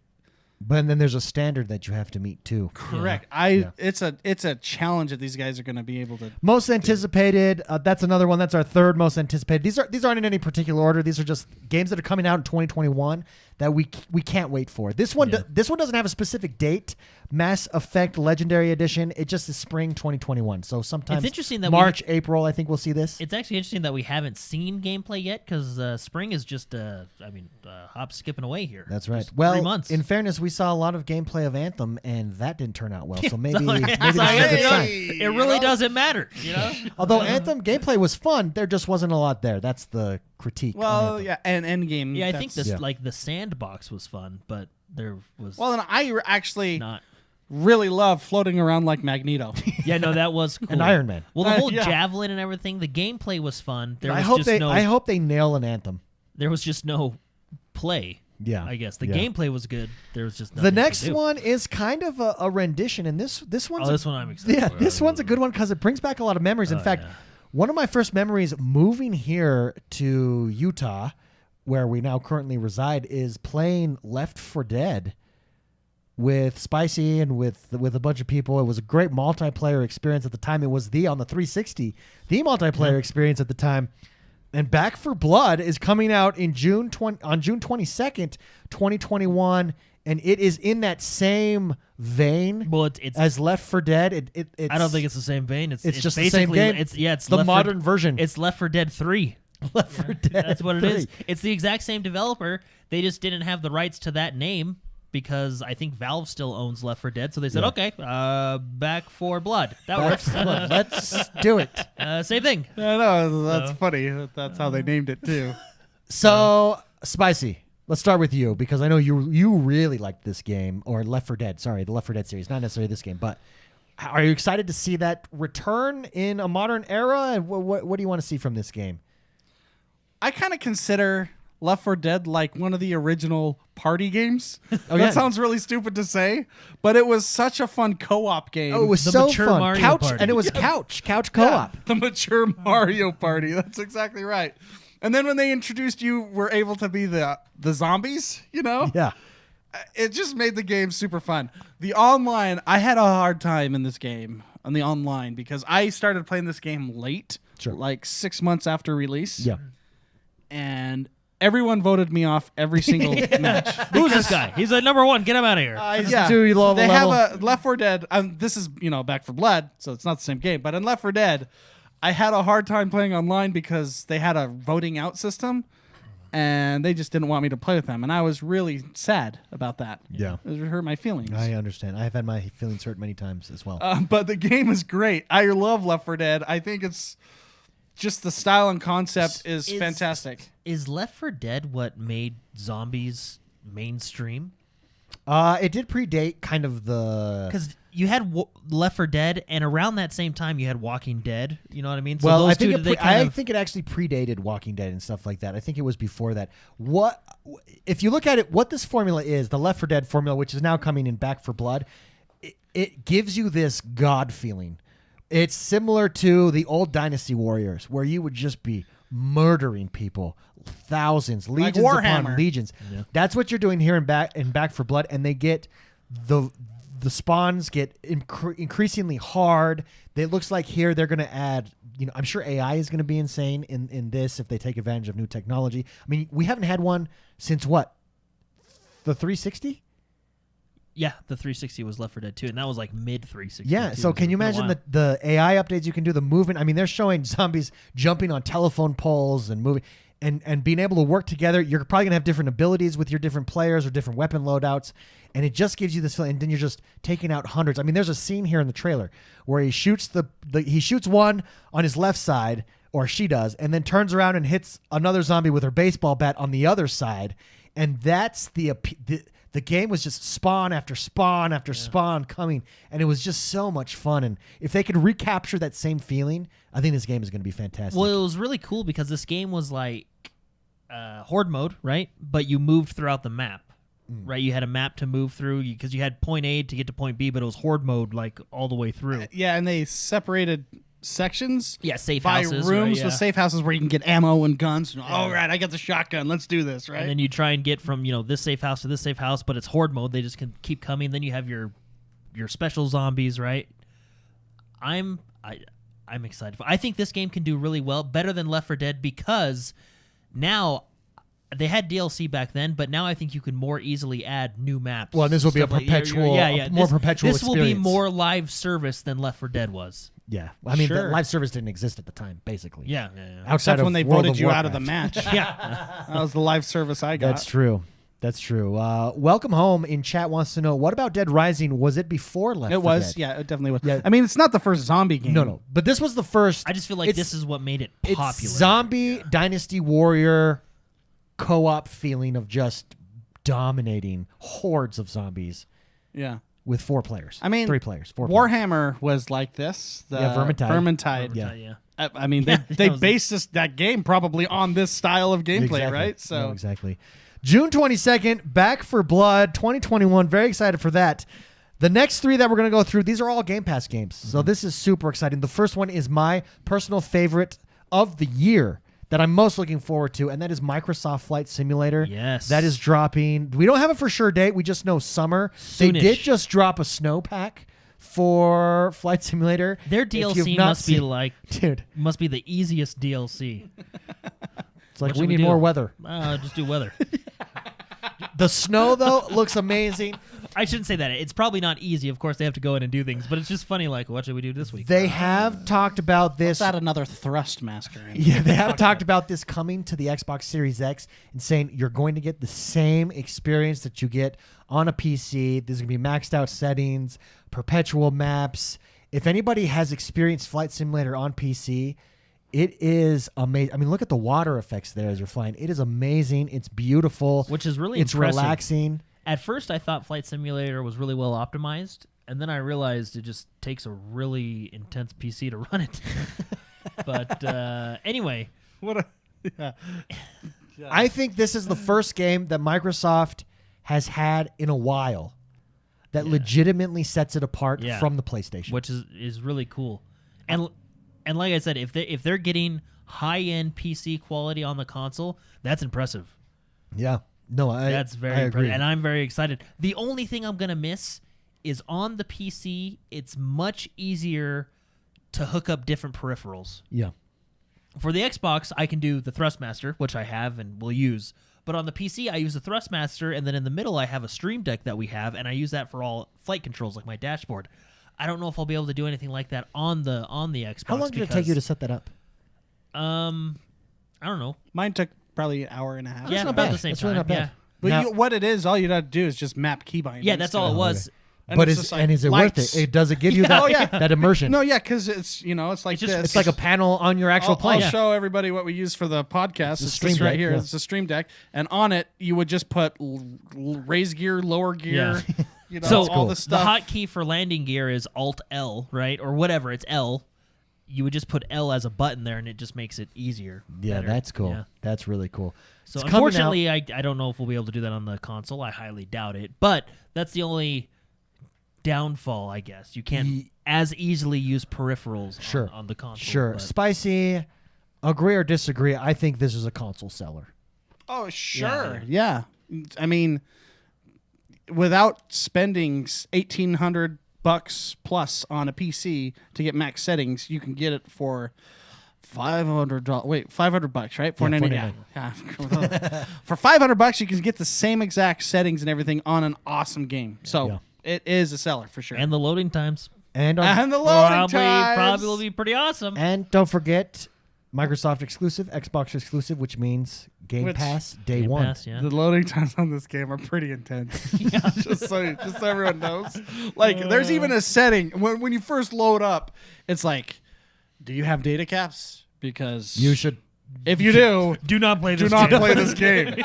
But then there's a standard that you have to meet too. Correct. It's a challenge that these guys are going to be able to. Most anticipated. That's another one. That's our third most anticipated. These aren't in any particular order. These are just games that are coming out in 2021 that we can't wait for. This one doesn't have a specific date. Mass Effect Legendary Edition. It just is spring 2021. So sometime it's interesting that March, April. I think we'll see this. It's actually interesting that we haven't seen gameplay yet because spring is just hop skipping away here. That's right. Just well, 3 months. In fairness, we saw a lot of gameplay of Anthem, and that didn't turn out well. So maybe So this is a good sign. It really doesn't matter, Although Anthem gameplay was fun, there just wasn't a lot there. That's the critique. Well, yeah, and Endgame. Yeah, I think this the sandbox was fun, but there was Well, and I actually not. really love floating around like Magneto. Yeah, no, that was cool. And Iron Man. Well, the whole Yeah. javelin and everything, the gameplay was fun. I hope they nail an Anthem. There was just no play. Yeah, I guess the yeah. gameplay was good. There was just The nothing to next do. one is kind of a rendition, and this one's This one I'm excited. yeah, for. this one's a good one because it brings back a lot of memories. In fact, yeah. one of my first memories moving here to Utah, where we now currently reside, is playing Left 4 Dead with Spicy and with a bunch of people. It was a great multiplayer experience at the time. It was on the 360, the multiplayer experience at the time. And Back 4 Blood is coming out in June 22nd, 2021, and it is in that same vein Well, it's as Left 4 Dead. It's, I don't think it's the same vein. It's just the same basically game. It's the Left 4 modern version. It's Left 4 Dead 3. Left 4 Dead. That's what it 3. is. It's the exact same developer. They just didn't have the rights to that name because I think Valve still owns Left 4 Dead. So they said, Yeah. okay, Back 4 Blood. That Back works. 4 Blood. Let's do it. Same thing. I know, that's funny. That's how they named it, too. So, Spicy, let's start with you because I know you really liked this game, or Left 4 Dead. Sorry, the Left 4 Dead series, not necessarily this game, but are you excited to see that return in a modern era? And what do you want to see from this game? I kind of consider Left 4 Dead like one of the original party games. Oh, That yeah. sounds really stupid to say, but it was such a fun co-op game. Oh, it was The so mature fun. Mario couch, Party. and it was couch Yeah, co-op. the mature Mario Party. That's exactly right. And then when they introduced you were able to be the zombies, Yeah. it just made the game super fun. The online, I had a hard time in this game on the online because I started playing this game late, Sure. like 6 months after release. Yeah. And everyone voted me off every single match. Who's this guy? He's like number 1. Get him out of here. Yeah. Too low of a They level. have a Left 4 Dead. This is Back 4 Blood, so it's not the same game. But in Left 4 Dead, I had a hard time playing online because they had a voting out system, and they just didn't want me to play with them, and I was really sad about that. Yeah. It hurt my feelings. I understand. I have had my feelings hurt many times as well. But the game is great. I love Left 4 Dead. I think it's just the style and concept is fantastic. Is Left 4 Dead what made zombies mainstream? It did predate kind of the... Because you had Left 4 Dead, and around that same time you had Walking Dead. You know what I mean? So Well, those I think two, they kind I of, think it actually predated Walking Dead and stuff like that. I think it was before that. If you look at it, what this formula is, the Left 4 Dead formula, which is now coming in Back 4 Blood, it gives you this God feeling. It's similar to the old Dynasty Warriors, where you would just be murdering people, thousands, legions upon Warhammer. legions. Yeah. That's what you're doing here in Back 4 Blood, and they get the spawns get increasingly hard. It looks like here they're going to add, I'm sure AI is going to be insane in this if they take advantage of new technology. I mean, we haven't had one since what? The 360? yeah, the 360 was Left 4 Dead 2, and that was like mid 360. Yeah, too, so can you it's been a imagine while. the AI updates you can do, the movement? I mean, they're showing zombies jumping on telephone poles and moving and being able to work together. You're probably going to have different abilities with your different players or different weapon loadouts, and it just gives you this feeling, and then you're just taking out hundreds. I mean, there's a scene here in the trailer where he shoots he shoots one on his left side, or she does, and then turns around and hits another zombie with her baseball bat on the other side, and that's the game was just spawn after spawn after spawn coming, and it was just so much fun. And if they could recapture that same feeling, I think this game is going to be fantastic. Well, it was really cool because this game was like horde mode, right? But you moved throughout the map, right? You had a map to move through because you had point A to get to point B, but it was horde mode like all the way through. Yeah, and they separated sections. Yeah, safe by houses, rooms right, with yeah. safe houses where you can get ammo and guns. All right, I got the shotgun. Let's do this, right? And then you try and get from this safe house to this safe house, but it's horde mode. They just can keep coming. Then you have your special zombies, right? I'm excited. I think this game can do really well, better than Left 4 Dead, because now they had DLC back then, but now I think you can more easily add new maps. Well, and this will be a Stuff like- perpetual, more perpetual This will be experience. more live service than Left 4 Dead was. yeah, I mean, the Sure. live service didn't exist at the time, basically. Yeah. Outside Except of when they World voted of you out of the Warcraft. match. Yeah. That was the live service I got. That's true. That's true. Welcome Home in chat wants to know, what about Dead Rising? Was it before Left 4 It was, Dead? yeah, it definitely was. Yeah. I mean, it's not the first zombie game. No. But this was the first. I just feel like It's- this is what made it It's popular. zombie Dynasty Warrior co-op feeling of just dominating hordes of zombies Yeah. with 4 players. I mean, 3 players. 4 players. Warhammer was like this. The Vermintide. Vermintide. Yeah. I mean, Yeah, they that was based that game probably on this style of gameplay, Exactly. right? So No, exactly. June 22nd, Back for Blood 2021. Very excited for that. The next 3 that we're going to go through, these are all Game Pass games. So this is super exciting. The first one is my personal favorite of the year that I'm most looking forward to, and that is Microsoft Flight Simulator. Yes. That is dropping. We don't have a for sure date. We just know summer. They Soonish. did just drop a snow pack for Flight Simulator. Their If you've DLC not must be seen- like Dude, must be the easiest DLC. it's like What we should we need do? more weather. Just do weather. The snow, though, looks amazing. I shouldn't say that. It's probably not easy. Of course, they have to go in and do things, but it's just funny. Like, what should we do this week? They have talked about this. let's add another Thrustmaster in. Yeah, they have talked about this coming to the Xbox Series X and saying you're going to get the same experience that you get on a PC. There's going to be maxed out settings, perpetual maps. If anybody has experienced Flight Simulator on PC, it is amazing. I mean, look at the water effects there as you're flying. It is amazing. It's beautiful. Which is really it's impressive. relaxing. At first, I thought Flight Simulator was really well optimized, and then I realized it just takes a really intense PC to run it. But anyway, What a yeah. I think this is the first game that Microsoft has had in a while that legitimately sets it apart Yeah. from the PlayStation. which is really cool. And like I said, if they're getting high-end PC quality on the console, that's impressive. Yeah. No, That's very I agree. impressive, and I'm very excited. The only thing I'm gonna miss is on the PC. It's much easier to hook up different peripherals. Yeah. For the Xbox, I can do the Thrustmaster, which I have and will use. But on the PC, I use the Thrustmaster, and then in the middle, I have a Stream Deck that we have, and I use that for all flight controls, like my dashboard. I don't know if I'll be able to do anything like that on the Xbox. How long did it take you to set that up? I don't know. Mine took probably an hour and a half. Yeah, not about bad. the same That's time. really not bad. Yeah, But Now- what it is, all you got to do is just map keybindings. yeah, that's all it to was. And But it's is just like it lights. worth it? Does it give you Yeah, that, oh, yeah. that immersion? No, yeah, because it's it's like It's just- this. It's like a panel on your actual I'll plane. show everybody what we use for the podcast. a It's Stream this right Deck, here. yeah. It's a Stream Deck, and on it you would just put raise gear, lower gear. Yeah. You know, So all cool. the the stuff. hotkey for landing gear is Alt L, right, or whatever. It's L. You would just put L as a button there, and it just makes it easier. Yeah, better. that's cool. Yeah. That's really cool. So It's coming out- unfortunately, I don't know if we'll be able to do that on the console. I highly doubt it. But that's the only downfall, I guess. You can't Ye- as easily use peripherals Sure. on the console. Sure. but- Spicy, agree or disagree, I think this is a console seller. Oh, sure. Yeah. I mean, without spending $1,800 plus on a PC to get max settings, you can get it for $500. Wait, $500, right? $499. Yeah. For $500, you can get the same exact settings and everything on an awesome game. So Yeah. it is a seller for sure. And the loading times And the loading times. probably will be pretty awesome. and don't forget Microsoft exclusive, Xbox exclusive, which means Game Which- Pass day Game one. Pass, yeah. The loading times on this game are pretty intense. just so everyone knows. Like, there's even a setting when you first load up. It's like, do you have data caps? Because You should. if you do, Do not play do this not game. play this game.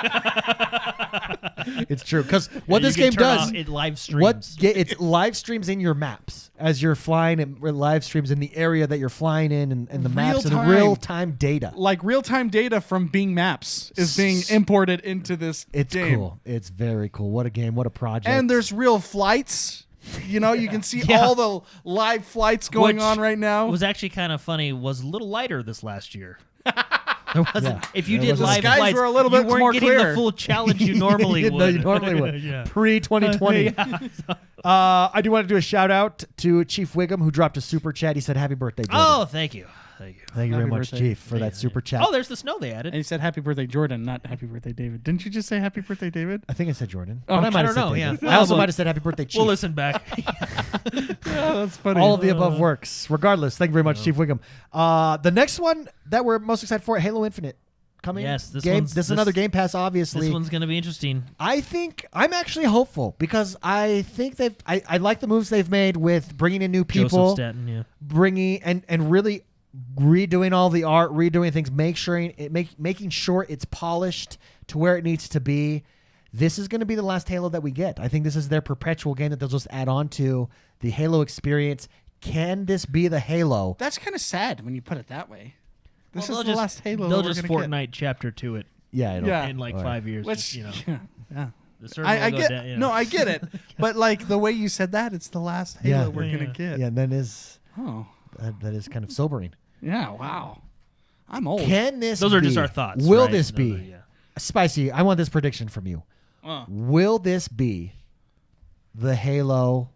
It's true because what Yeah, this you can game turn does, off- it live streams. it's live streams in your maps as you're flying, and live streams in the area that you're flying in, and the maps and the Real-time. real time data. Like real time data from Bing Maps is being imported into this It's game. cool. It's very cool. What a game. What a project. And there's real flights. You know, you can see Yeah. all the live flights going Which on right now. What was actually kind of funny was a little lighter this last year. There wasn't. Yeah. If you There did wasn't. live The skies flights, were a little you bit weren't more getting clear. the full challenge you normally would. No, you normally would. Yeah. Pre 2020. I do want to do a shout out to Chief Wiggum, who dropped a super chat. He said, "Happy birthday, Jordan." Oh, thank you. Thank you. Thank you very Happy much, birthday. Chief, for that super chat. Oh, there's the snow they added. And he said happy birthday, Jordan, not happy birthday, David. Didn't you just say happy birthday, David? I think I said Jordan. Oh, But I might I have don't said know, David. yeah. I also Well, might have said happy birthday, Chief. We'll listen back. Yeah, that's funny. All of the above works. Regardless, thank you very much, Chief Wiggum. The next one that we're most excited for, Halo Infinite. Coming. Yes, this game. one's- This is this- another Game Pass, obviously. This one's going to be interesting. I think I'm actually hopeful because I think I like the moves they've made with bringing in new people, Joseph Staten, yeah. bringing and really redoing all the art, redoing things, making sure it's polished to where it needs to be. this is going to be the last Halo that we get. I think this is their perpetual game that they'll just add on to the Halo experience. Can this be the Halo? That's kind of sad when you put it that way. This Well, is the last Halo. They'll that we're just gonna Fortnite chapter 2 it Yeah, I don't. Yeah. in like All right. 5 years. Which, you know, yeah. the server I will go get. down, you know. No, I get it. But like the way you said that, it's the last Halo Yeah. we're Yeah. gonna get. Yeah, that is Oh, that is kind of sobering. yeah. Wow. I'm old. Can this? Those are just be- our thoughts. Will right? this Those be are- yeah. Spicy? I want this prediction from you. Will this be the Halo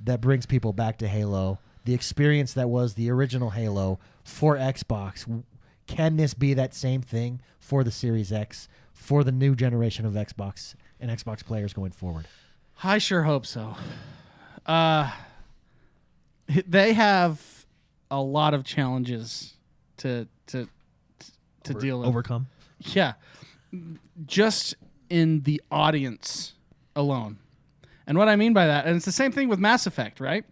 that brings people back to Halo? The experience that was the original Halo for Xbox. Can this be that same thing for the Series X, for the new generation of Xbox and Xbox players going forward? I sure hope so. They have a lot of challenges to deal with. Overcome. Yeah. Just in the audience alone. And what I mean by that, and it's the same thing with Mass Effect, right?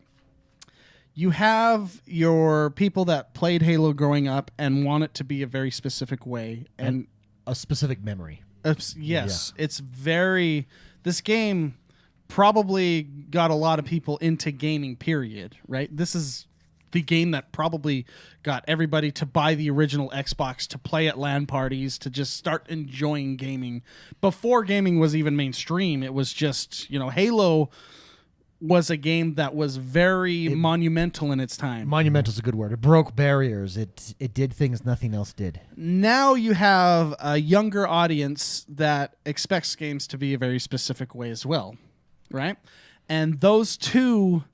You have your people that played Halo growing up and want it to be a very specific way. And A specific memory. yes, it's very. This game probably got a lot of people into gaming, period, right? This is the game that probably got everybody to buy the original Xbox, to play at LAN parties, to just start enjoying gaming. Before gaming was even mainstream, it was just, Halo was a game that was very monumental in its time. Monumental is a good word. It broke barriers. It did things nothing else did. Now you have a younger audience that expects games to be a very specific way as well, right? And those two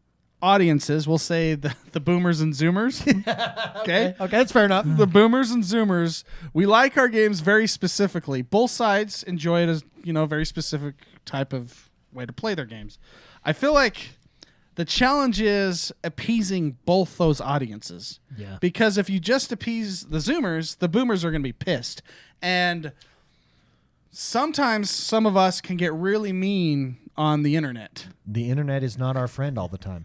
audiences, we'll say the boomers and zoomers, okay? Okay, that's fair enough. The boomers and zoomers, we like our games very specifically. Both sides enjoy it as, a very specific type of way to play their games. I feel like the challenge is appeasing both those audiences. Yeah. Because if you just appease the zoomers, the boomers are going to be pissed. And sometimes some of us can get really mean on the internet. The internet is not our friend all the time.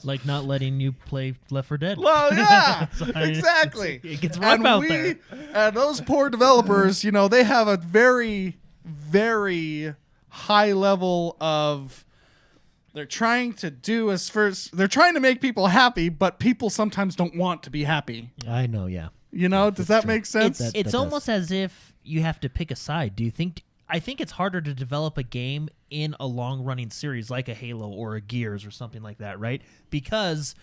Like not letting you play Left 4 Dead. Well, yeah, Sorry. exactly. It gets rough out there. And those poor developers, they have a very, very high level of. They're trying to they're trying to make people happy, but people sometimes don't want to be happy. I know, yeah. Does that make sense? It's that almost as if you have to pick a side. Do you think? I think it's harder to develop a game in a long-running series like a Halo or a Gears or something like that, right? Because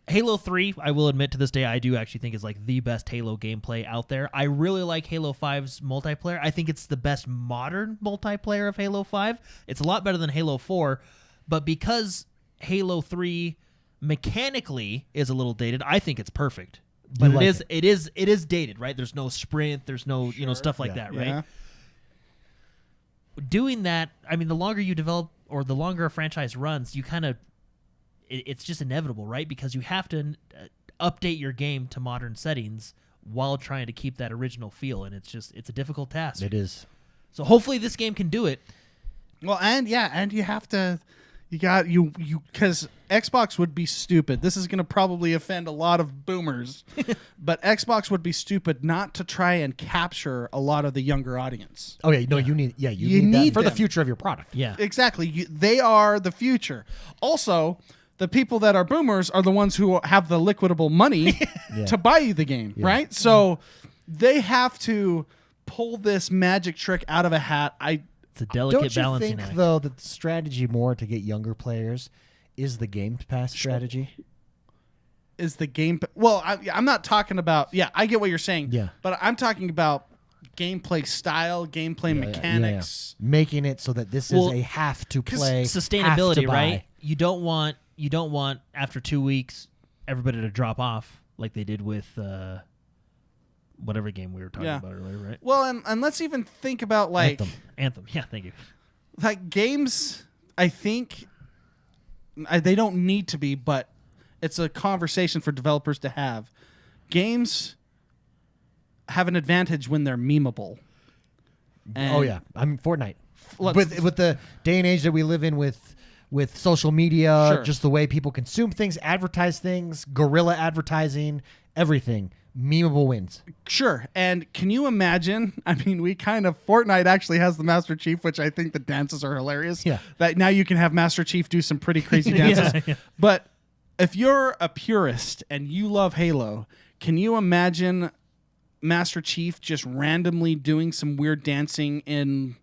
Halo 3, I will admit to this day, I do actually think is like the best Halo gameplay out there. I really like Halo 5's multiplayer. I think it's the best modern multiplayer of Halo 5. It's a lot better than Halo 4, but because Halo 3 mechanically is a little dated, I think it's perfect. But like it is dated, right? There's no sprint, there's no stuff like that, right? Yeah. Doing that, I mean, the longer you develop or the longer a franchise runs, you kind of it's just inevitable, right? Because you have to update your game to modern settings while trying to keep that original feel, and it's a difficult task. It is. So hopefully this game can do it. Well, and you have to. Because Xbox would be stupid. This is going to probably offend a lot of boomers, but Xbox would be stupid not to try and capture a lot of the younger audience. Oh yeah, no, you need You need that need for the them. future of your product. Yeah. Exactly. They are the future. Also, the people that are boomers are the ones who have the liquidable money Yeah. to buy you the game, right? So they have to pull this magic trick out of a hat. It's a delicate Don't you balancing think act. though that the strategy more to get younger players is the Game Pass strategy? Is the game. Well, I'm not talking about. Yeah, I get what you're saying. Yeah. But I'm talking about gameplay style, gameplay mechanics. Making it so that this Well, is a have to play, Sustainability, have to buy. right? You don't want after 2 weeks everybody to drop off like they did with whatever game we were talking about earlier, right? Well, and let's even think about like Anthem. Yeah, thank you. like games. I think they don't need to be, but it's a conversation for developers to have. Games have an advantage when they're memeable. And Oh yeah, I mean Fortnite. let's- With the day and age that we live in with social media, Sure. just the way people consume things, advertise things, guerrilla advertising, everything. memeable wins. Sure. And can you imagine? I mean, Fortnite actually has the Master Chief, which I think the dances are hilarious. Yeah. That now you can have Master Chief do some pretty crazy dances. Yeah. But if you're a purist and you love Halo, can you imagine Master Chief just randomly doing some weird dancing in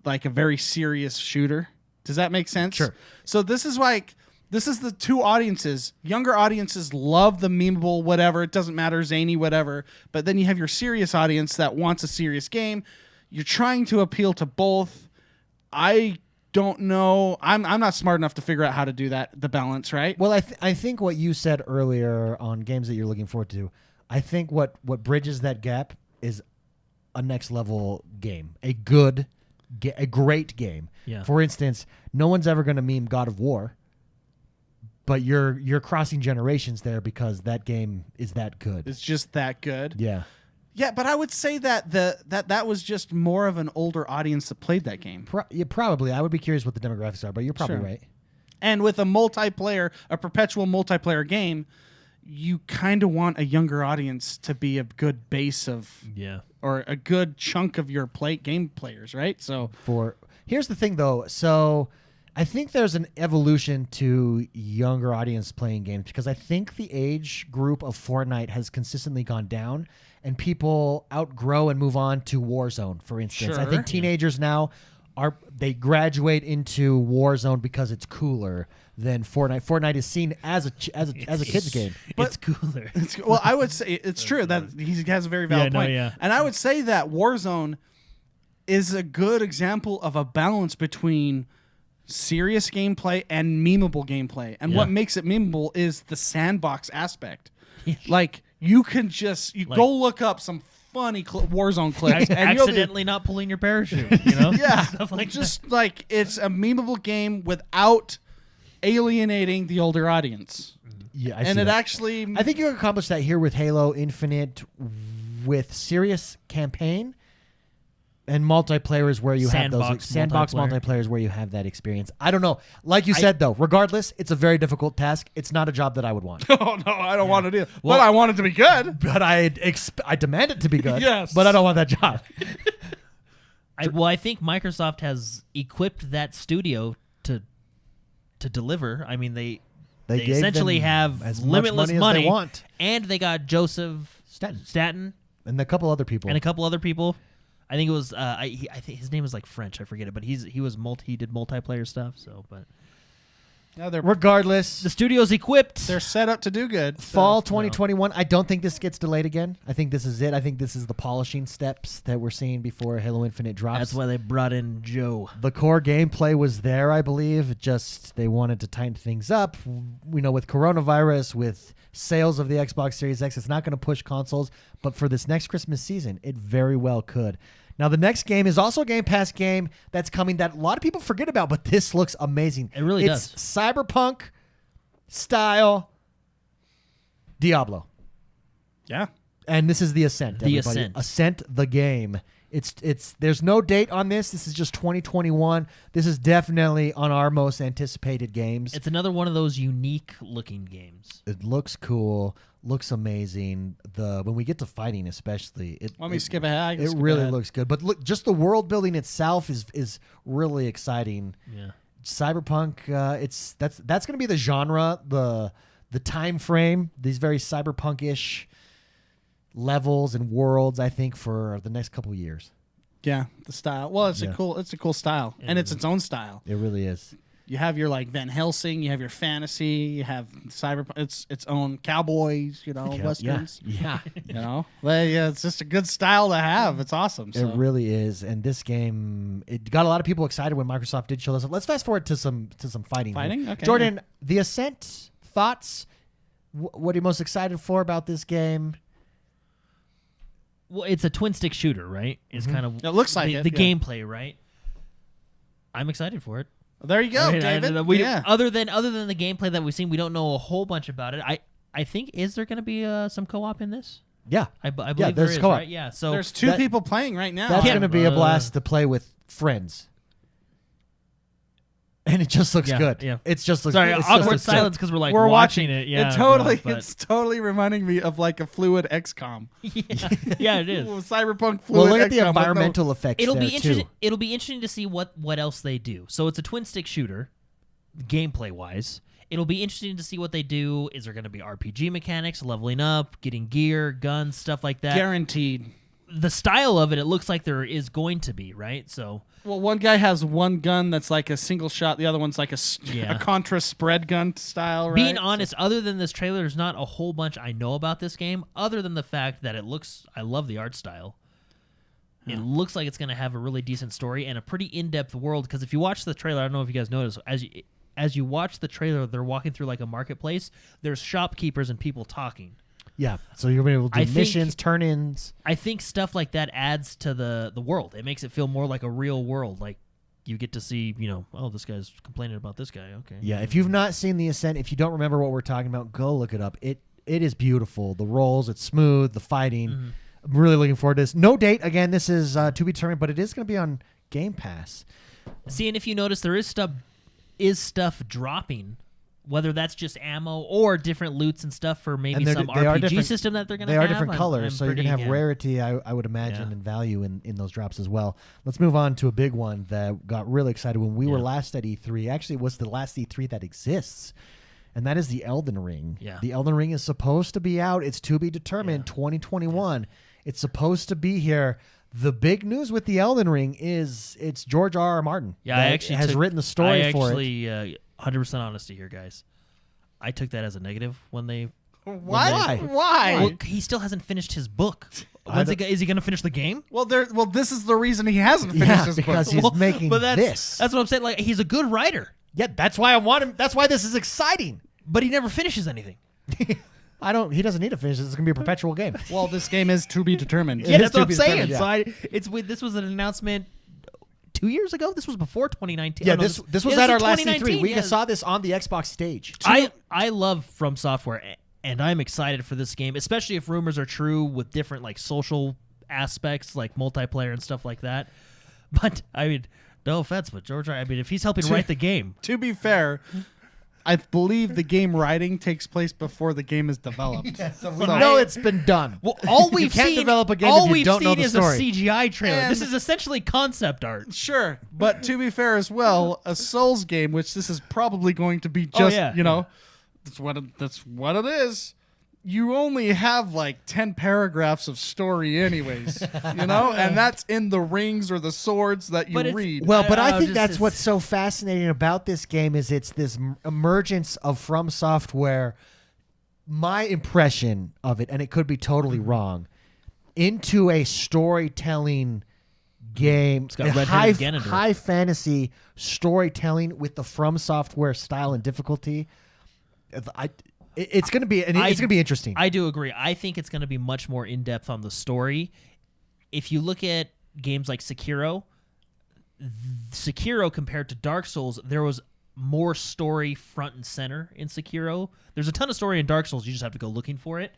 like a very serious shooter? Does that make sense? Sure. So this is the two audiences. Younger audiences love the memeable whatever. It doesn't matter, zany whatever. But then you have your serious audience that wants a serious game. You're trying to appeal to both. I don't know. I'm not smart enough to figure out how to do that, the balance, right? Well, I think what you said earlier on games that you're looking forward to, I think what bridges that gap is a next level game, a great game. Yeah. For instance, no one's ever going to meme God of War, but you're crossing generations there because that game is that good. It's just that good. Yeah. Yeah, but I would say that that was just more of an older audience that played that game. Yeah, probably. I would be curious what the demographics are, but you're probably Sure. right. And with a perpetual multiplayer game, you kind of want a younger audience to be a good base of Yeah. or a good chunk of your game players, right? So Here's the thing, though. So I think there's an evolution to younger audience playing games because I think the age group of Fortnite has consistently gone down, and people outgrow and move on to Warzone, for instance. I Sure. think teenagers now they graduate into Warzone because it's cooler than Fortnite. Fortnite is seen as a kid's game. It's cooler. well, I would say it's true that he has a very valid point. Yeah. And I would say that Warzone is a good example of a balance between serious gameplay and memeable gameplay. And what makes it memeable is the sandbox aspect. Like you can just go look up some funny Warzone clips and accidentally not pulling your parachute, you know? yeah, Stuff like just like it's a memeable game without alienating the older audience. Yeah, and it actually, I think you accomplished that here with Halo Infinite, with serious campaign. And multiplayer is where you have those sandbox multiplayer is where you have that experience. I don't know. Like you said, though, regardless, it's a very difficult task. It's not a job that I would want. oh no, I don't want to do it. Well, but I want it to be good. But I demand it to be good. Yes. But I don't want that job. I think Microsoft has equipped that studio to deliver. I mean, they gave essentially them have as much limitless money as money, they want. and they got Joseph Staten And a couple other people. and a couple other people. I think it was I think his name is like French. I forget it, but he did multiplayer stuff. So, but regardless, the studio's equipped. They're set up to do good. Fall 2021. I don't think this gets delayed again. I think this is it. I think this is the polishing steps that we're seeing before Halo Infinite drops. That's why they brought in Joe. The core gameplay was there, I believe. Just they wanted to tighten things up. We know with coronavirus, with sales of the Xbox Series X, it's not going to push consoles. But for this next Christmas season, it very well could. Now, the next game is also a Game Pass game that's coming that a lot of people forget about, but this looks amazing. It really does. It's Cyberpunk style Diablo. Yeah. And this is the Ascent. The everybody. Ascent. Ascent, the game. It's there's no date on this. This is just 2021. This is definitely on our most anticipated games. It's another one of those unique looking games. It looks cool, looks amazing. When we get to fighting, especially, Want me to skip ahead? It really looks good. But look, just the world building itself is really exciting. Yeah. Cyberpunk, that's going to be the genre, the time frame. These very cyberpunk-ish levels and worlds, I think, for the next couple of years. Yeah, the style. Well, it's a cool style, and it's its own style. It really is. You have your like Van Helsing, you have your fantasy, you have Cyberpunk. It's its own cowboys, westerns. Yeah. Well, yeah, it's just a good style to have. It's awesome. So. It really is. And this game, it got a lot of people excited when Microsoft did show this. Let's fast forward to some fighting. Fighting? Okay. Jordan, The Ascent, thoughts? What are you most excited for about this game? Well, it's a twin stick shooter, right? It's kind of It looks like the it, yeah. gameplay, right? I'm excited for it. There you go, Right, David. Other than the gameplay that we've seen, we don't know a whole bunch about it. I think is there going to be some co-op in this? Yeah. I believe there's there is, co-op. right? Yeah. So There's two people playing right now. That's going to be a Uh, blast to play with friends. and it just looks Yeah, good. yeah. It just looks. Sorry, it's just awkward looks good. silence because we're like We're watching it. Yeah, it's totally reminding me of like a fluid XCOM. yeah, it is. Cyberpunk fluid. Well, look at the XCOM with environmental effects. It'll there be interesting. too. It'll be interesting to see what else they do. So it's a twin stick shooter, gameplay wise. It'll be interesting to see what they do. Is there going to be RPG mechanics, leveling up, getting gear, guns, stuff like that? Guaranteed. The style of it looks like there is going to be, right? So Well, one guy has one gun that's like a single shot. The other one's like a Contra spread gun style, right? being honest, other than this trailer, there's not a whole bunch I know about this game, other than the fact that it looks. I love the art style. It looks like it's going to have a really decent story and a pretty in-depth world. Because if you watch the trailer, I don't know if you guys noticed, as you watch the trailer, they're walking through like a marketplace. There's shopkeepers and people talking. Yeah, so you'll be able to I do think- missions, turn-ins. I think stuff like that adds to the world. It makes it feel more like a real world. Like you get to see, oh, this guy's complaining about this guy. Okay. Yeah, if you've not seen The Ascent, if you don't remember what we're talking about, go look it up. It is beautiful. The rolls, it's smooth, the fighting. Mm-hmm. I'm really looking forward to this. No date. Again, this is to be determined, but it is going to be on Game Pass. See, and if you notice, there is stuff dropping, whether that's just ammo or different loots and stuff for maybe And some they are RPG different- system that they're going to They have. are different colors, so you're going to have yeah. rarity, I would imagine, Yeah. and value in those drops as well. Let's move on to a big one that got really excited when we were last at E3. Actually, it was the last E3 that exists, and that is the Elden Ring. Yeah. The Elden Ring is supposed to be out. It's to be determined, 2021. It's supposed to be here. The big news with the Elden Ring is it's George R.R. Martin. Yeah, that I actually has written the story for it. 100% honesty here, guys. I took that as a negative when they. What? Why? Why? Well, he still hasn't finished his book. Is he going to finish the game? Well, this is the reason he hasn't finished his book. because he's making but that's, this. That's what I'm saying. Like he's a good writer, Yeah, that's why I want him. That's why this is exciting. but he never finishes anything. He doesn't need to finish. This is gonna be a perpetual game. Well, this game is to be determined. It Yeah, is that's to what I'm be saying. determined, This was an announcement 2 years ago. This was before 2019. Yeah, Oh, no, this was at our last E3. 2019, We yeah. saw this on the Xbox stage. I love From Software, and I'm excited for this game, especially if rumors are true with different like social aspects, like multiplayer and stuff like that. But I mean, no offense, but George, I mean, if he's helping write the game, To be fair, I believe the game writing takes place before the game is developed. So we know it's been done. well, all You we've can't seen, develop a game all if you we've don't know seen the is story. a CGI trailer. And- This is essentially concept art. Sure, but to be fair as well, a Souls game, which this is probably going to be, just Oh, yeah, that's what it is. You only have like 10 paragraphs of story, anyways, and that's in the rings or the swords that you But it's- read. Well, but I don't know, think just- that's it's- what's so fascinating about this game is it's this emergence of From Software. My impression of it, and it could be totally wrong, into a storytelling game, got a Red high, Hooded Ganondorf. high fantasy storytelling with the From Software style and difficulty. It's going to be interesting. I do agree. I think it's going to be much more in depth on the story. If you look at games like Sekiro compared to Dark Souls, there was more story front and center in Sekiro. There's a ton of story in Dark Souls. You just have to go looking for it.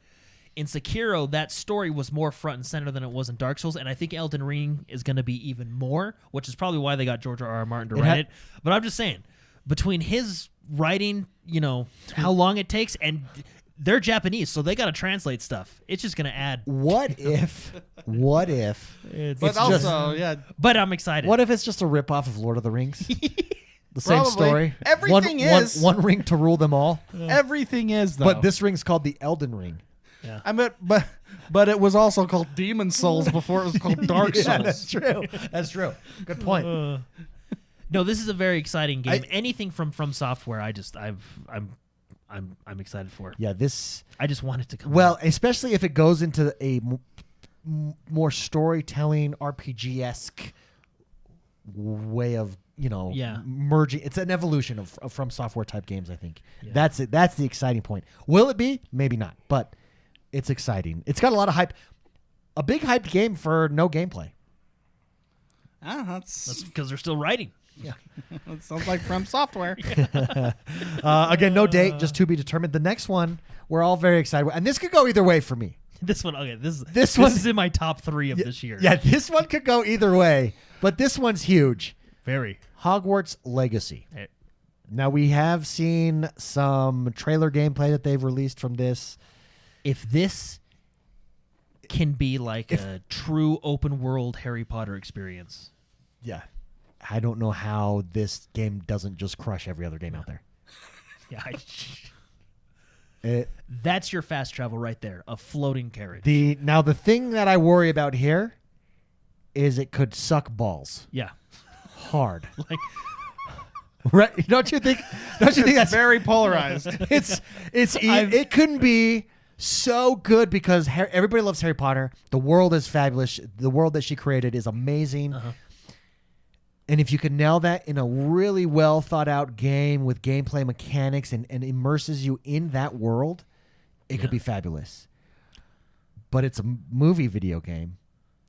In Sekiro, that story was more front and center than it was in Dark Souls, and I think Elden Ring is going to be even more, which is probably why they got George R.R. Martin to write it. But I'm just saying, between his writing, how long it takes, and they're Japanese, so they got to translate stuff. It's just going to add. What if? but it's also, But I'm excited. What if it's just a ripoff of Lord of the Rings? The same Probably. story. Everything is. one ring to rule them all. everything is though. But this ring's called the Elden Ring. I mean, but it was also called Demon Souls before it was called Dark Souls. Yeah, that's true. That's true. Good point. No, this is a very exciting game. Anything from Software, I'm excited for. Yeah, this. I just want it to come. Well, out. especially if it goes into a more storytelling RPG-esque way of merging. It's an evolution of From Software type games. I think that's it. That's the exciting point. Will it be? Maybe not, but it's exciting. It's got a lot of hype. A big hyped game for no gameplay. That's because they're still writing. Yeah. that sounds like From Software. Again, no date, just to be determined. The next one, we're all very excited, and this could go either way for me. This one, okay. This one- is in my top 3 of this year. Yeah, this one could go either way, but this one's huge. Very. Hogwarts Legacy. Now, we have seen some trailer gameplay that they've released from this. If this can be like a true open world Harry Potter experience. Yeah. I don't know how this game doesn't just crush every other game out there. Yeah, that's your fast travel right there, a floating carriage. Now, the thing that I worry about here is it could suck balls. Yeah. Hard. Like, right? Don't you think that's very polarized? It couldn't be so good because everybody loves Harry Potter. The world is fabulous. The world that she created is amazing. Uh-huh. And if you can nail that in a really well thought out game with gameplay mechanics and immerses you in that world, it could be fabulous. But it's a movie video game,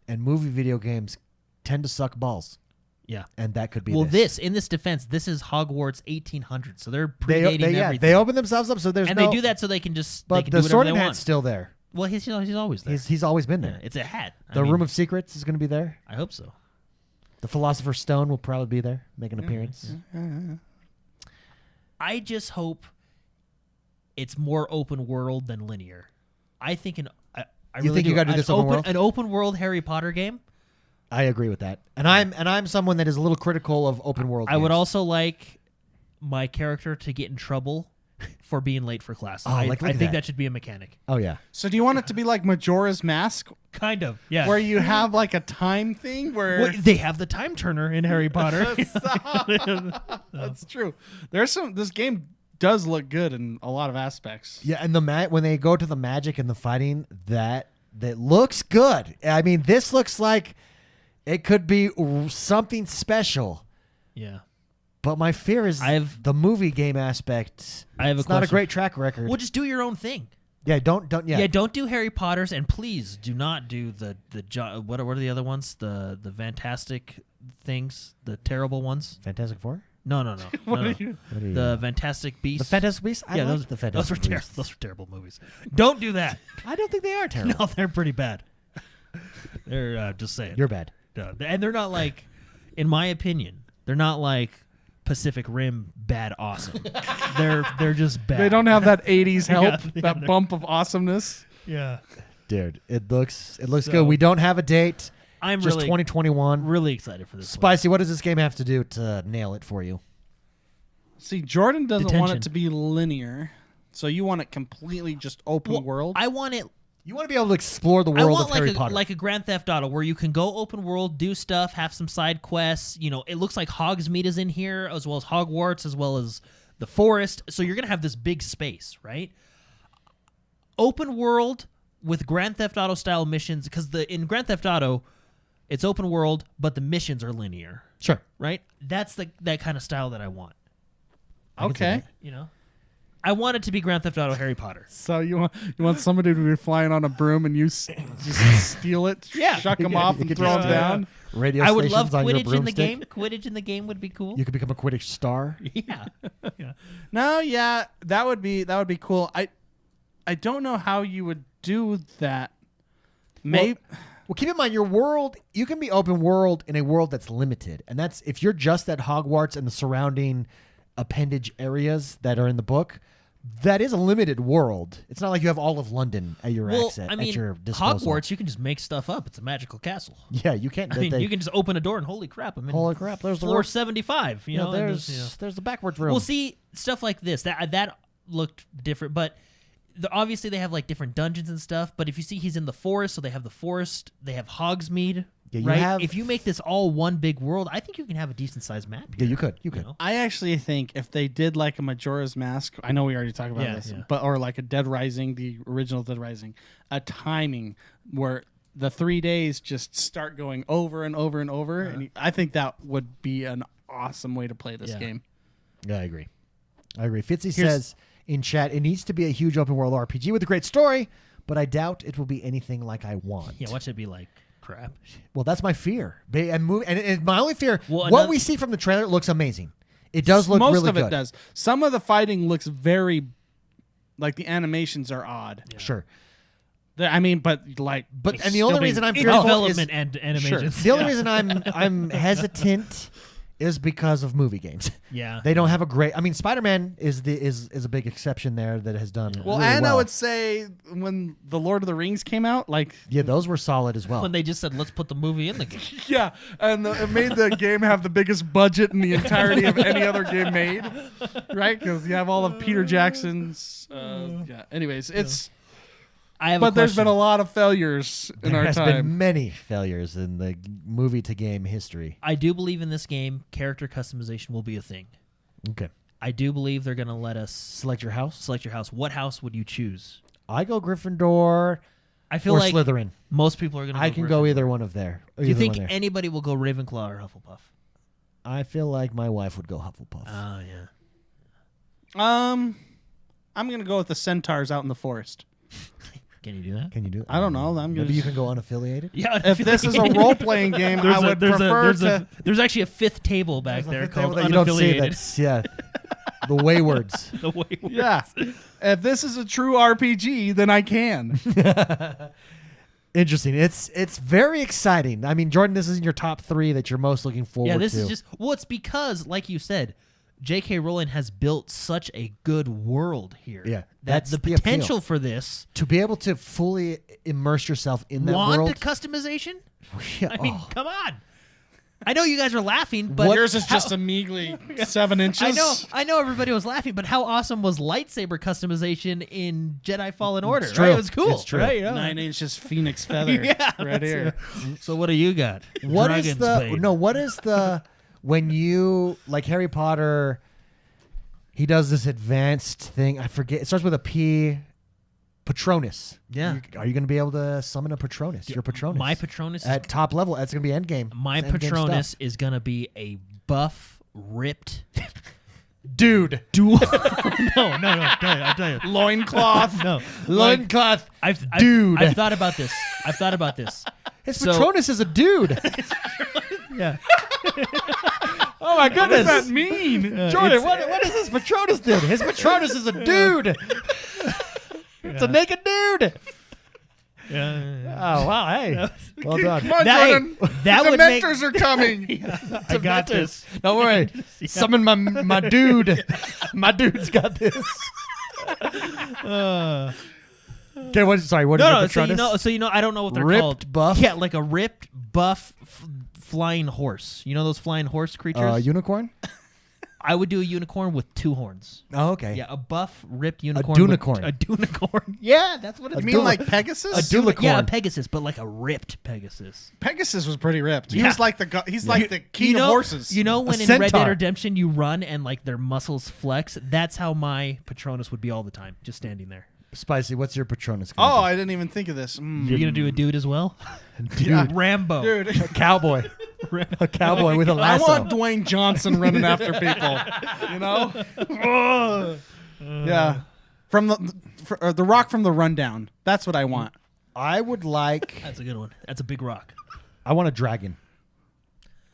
and movie video games tend to suck balls. yeah. And that could be in this defense, this is Hogwarts 1800, so they're predating everything. They open themselves up, so there's and they do that so they can just But they can the do Sword whatever and they Hat's want. still there. Well, he's always there. He's always been Yeah, there. it's a hat. The Room of Secrets is going to be there. I hope so. The Philosopher's Stone will probably be there, make an appearance. I just hope it's more open world than linear. I think I You really think you gotta do this open world? An open world Harry Potter game. I agree with that, and I'm someone that is a little critical of open world. I would games. also like my character to get in trouble for being late for class. Oh, I look at think that. that should be a mechanic. Oh yeah, So do you want it to be like Majora's Mask, Kind of. Yeah. where you have like a time thing where Well, they have the time turner in Harry Potter. that's true. There's some. This game does look good in a lot of aspects. yeah, and when they go to the magic and the fighting, that looks good. I mean, this looks like it could be something special. Yeah. But my fear is the movie game aspect. I have a it's not a question. great track record. Well, just do your own thing. Yeah, don't. Yeah, don't do Harry Potter's, and please do not do the what are the other ones? The fantastic things, the terrible ones. Fantastic Four. No. What no. are you? What are you- The Fantastic Beasts. The Fantastic Beasts. I Yeah, like those the Fantastic those were Beasts. those were terrible movies. Don't do that. I don't think they are terrible. No, they're pretty bad. They're just saying. You're bad. No, and they're not like, in my opinion, they're not like Pacific Rim bad awesome. they're just bad. They don't have that '80s help, Yeah, that bump of awesomeness. Yeah. Dude, it looks So- good. We don't have a date. I'm Just really 2021. really excited for this. one. Spicy, what does this game have to do to nail it for you? See, Jordan doesn't want Detention. it to be linear, so you want it completely just open Well, world. I want it. You want to be able to explore the I world want of Harry like Potter. like a Grand Theft Auto where you can go open world, do stuff, have some side quests. You know, it looks like Hogsmeade is in here, as well as Hogwarts, as well as the forest. So you're gonna have this big space, right? Open world with Grand Theft Auto style missions, because in Grand Theft Auto, it's open world, but the missions are linear, Sure. right? That's that kind of style that I want. okay. You know, I want it to be Grand Theft Auto Harry Potter. So you want somebody to be flying on a broom and you just steal it, Yeah. shuck them You off, could and throw just, them down. Radio I would stations love on your Quidditch in the broomstick. game. Quidditch in the game would be cool. You could become a Quidditch star. Yeah. Yeah. No, yeah, that would be cool. I don't know how you would do that. Maybe Well, keep in mind, your world, you can be open world in a world that's limited. And that's if you're just at Hogwarts and the surrounding appendage areas that are in the book, that is a limited world. It's not like you have all of London at your Well, access, I mean, at your disposal. Hogwarts, you can just make stuff up. It's a magical castle. Yeah, you can't. I mean, you can just open a door and holy crap, I'm in Holy crap, there's the floor room. 75. You know, and there's just, there's the backwards room. We'll see stuff like this. That looked different, but obviously they have like different dungeons and stuff. But if you see, he's in the forest, so they have the forest. They have Hogsmeade. Yeah, you right? have- If you make this all one big world, I think you can have a decent sized map. Yeah, here, you could. You could. know? I actually think if they did like a Majora's Mask, I know we already talked about Yeah, this, yeah. but or like a Dead Rising, the original Dead Rising, a timing where the 3 days just start going over and over and over, and I think that would be an awesome way to play this Yeah. game. Yeah, I agree. Fitzy says in chat, it needs to be a huge open world RPG with a great story, but I doubt it will be anything like I want. Yeah, watch it be like crap. Well, that's my fear. And my only fear, Well, what another- we see from the trailer looks amazing. It does look Most really of good. it does. Some of the fighting looks very, like the animations are odd. Sure. I mean, but like, But it's and the still only being- reason I'm In fearful development is and animations. the only reason I'm hesitant is because of movie games. Yeah. They don't have a great. I mean, Spider-Man is a big exception there that has done. Well, really and well. I would say when the Lord of the Rings came out, like Yeah, those were solid as well. When they just said, let's put the movie in the game. yeah, and it made the game have the biggest budget in the entirety of any other game made, right? Because you have all of Peter Jackson's. Yeah. Anyways, it's. I have But there's been a question. lot of failures in there our has time. been many failures in the movie to game history. I do believe in this game, character customization will be a thing. Okay. I do believe they're going to let us Select your house. select your house. What house would you choose? I go Gryffindor I feel or like Slytherin. most people are going to I can go either one of there. Do you think anybody will go Ravenclaw or Hufflepuff? I feel like my wife would go Hufflepuff. Oh, yeah. I'm gonna go with the centaurs out in the forest. Can you do that? Can you do it? I don't know. I'm gonna. Maybe you can go unaffiliated. Yeah. If this is a role-playing game, I would prefer to. There's actually a fifth table back there called that you don't see. unaffiliated. That's the Waywards. The way it Yeah, if this is a true RPG, then I can. Interesting. It's very exciting. I mean, Jordan, this is in your top 3 that you're most looking forward to. Yeah, this is just it's because, like you said, J.K. Rowling has built such a good world here. Yeah, that that's the the potential appeal. for this. to be able to fully immerse yourself in that Wand world. customization? Yeah, I mean, oh. come on. I know you guys are laughing, but Yours is just a measly 7 inches. I know everybody was laughing, but how awesome was lightsaber customization in Jedi Fallen Order? true. Right? It was cool. It's true. Right? Yeah. 9 inches phoenix feather. Yeah, right here. So what do you got? What is Dragon's Bane. what is the when you like Harry Potter? He does this advanced thing. I forget. It starts with a P. Patronus. Yeah. Are you going to be able to summon a Patronus? Your Patronus. My Patronus at top level. That's going to be endgame. My It's endgame Patronus stuff. is gonna be a buff, ripped dude. dual. no. I'll tell you. Loincloth. No, Loincloth. Dude. Dude. I've thought about this. His So- Patronus is a dude. Yeah. Oh my What does goodness. that mean? Jordan, what is his Patronus dude? His Patronus is a dude. It's a naked dude. Yeah. Oh wow! Hey, well done. Come on, That- Jordan. that the would make- mentors are coming. I got this. Don't worry. Summon my dude. My dude's got this. Okay, what? Sorry, what is your No. Patronus? So I don't know what they're Ripped called. buff? Yeah, like a ripped buff flying horse. You know those flying horse creatures? Unicorn. I would do a unicorn with 2 horns. Oh, okay. Yeah, a buff ripped unicorn. dunicorn. A dunicorn. Yeah, that's what it's You mean like Pegasus? A dulicorn. Yeah, a Pegasus, but like a ripped Pegasus. Pegasus was pretty ripped. He Yeah. was like the king of horses. You know when in Red centaur. Dead Redemption you run and like their muscles flex? That's how my Patronus would be all the time, just standing there. Spicy. What's your Patronus? Oh, I didn't even think of this. You're gonna do a dude as well? Yeah. Rambo. Dude, a cowboy. A cowboy with a I lasso. want Dwayne Johnson running after people. You know? Yeah. From the rock from the rundown. That's what I want. I would like. That's a good one. That's a big rock. I want a dragon.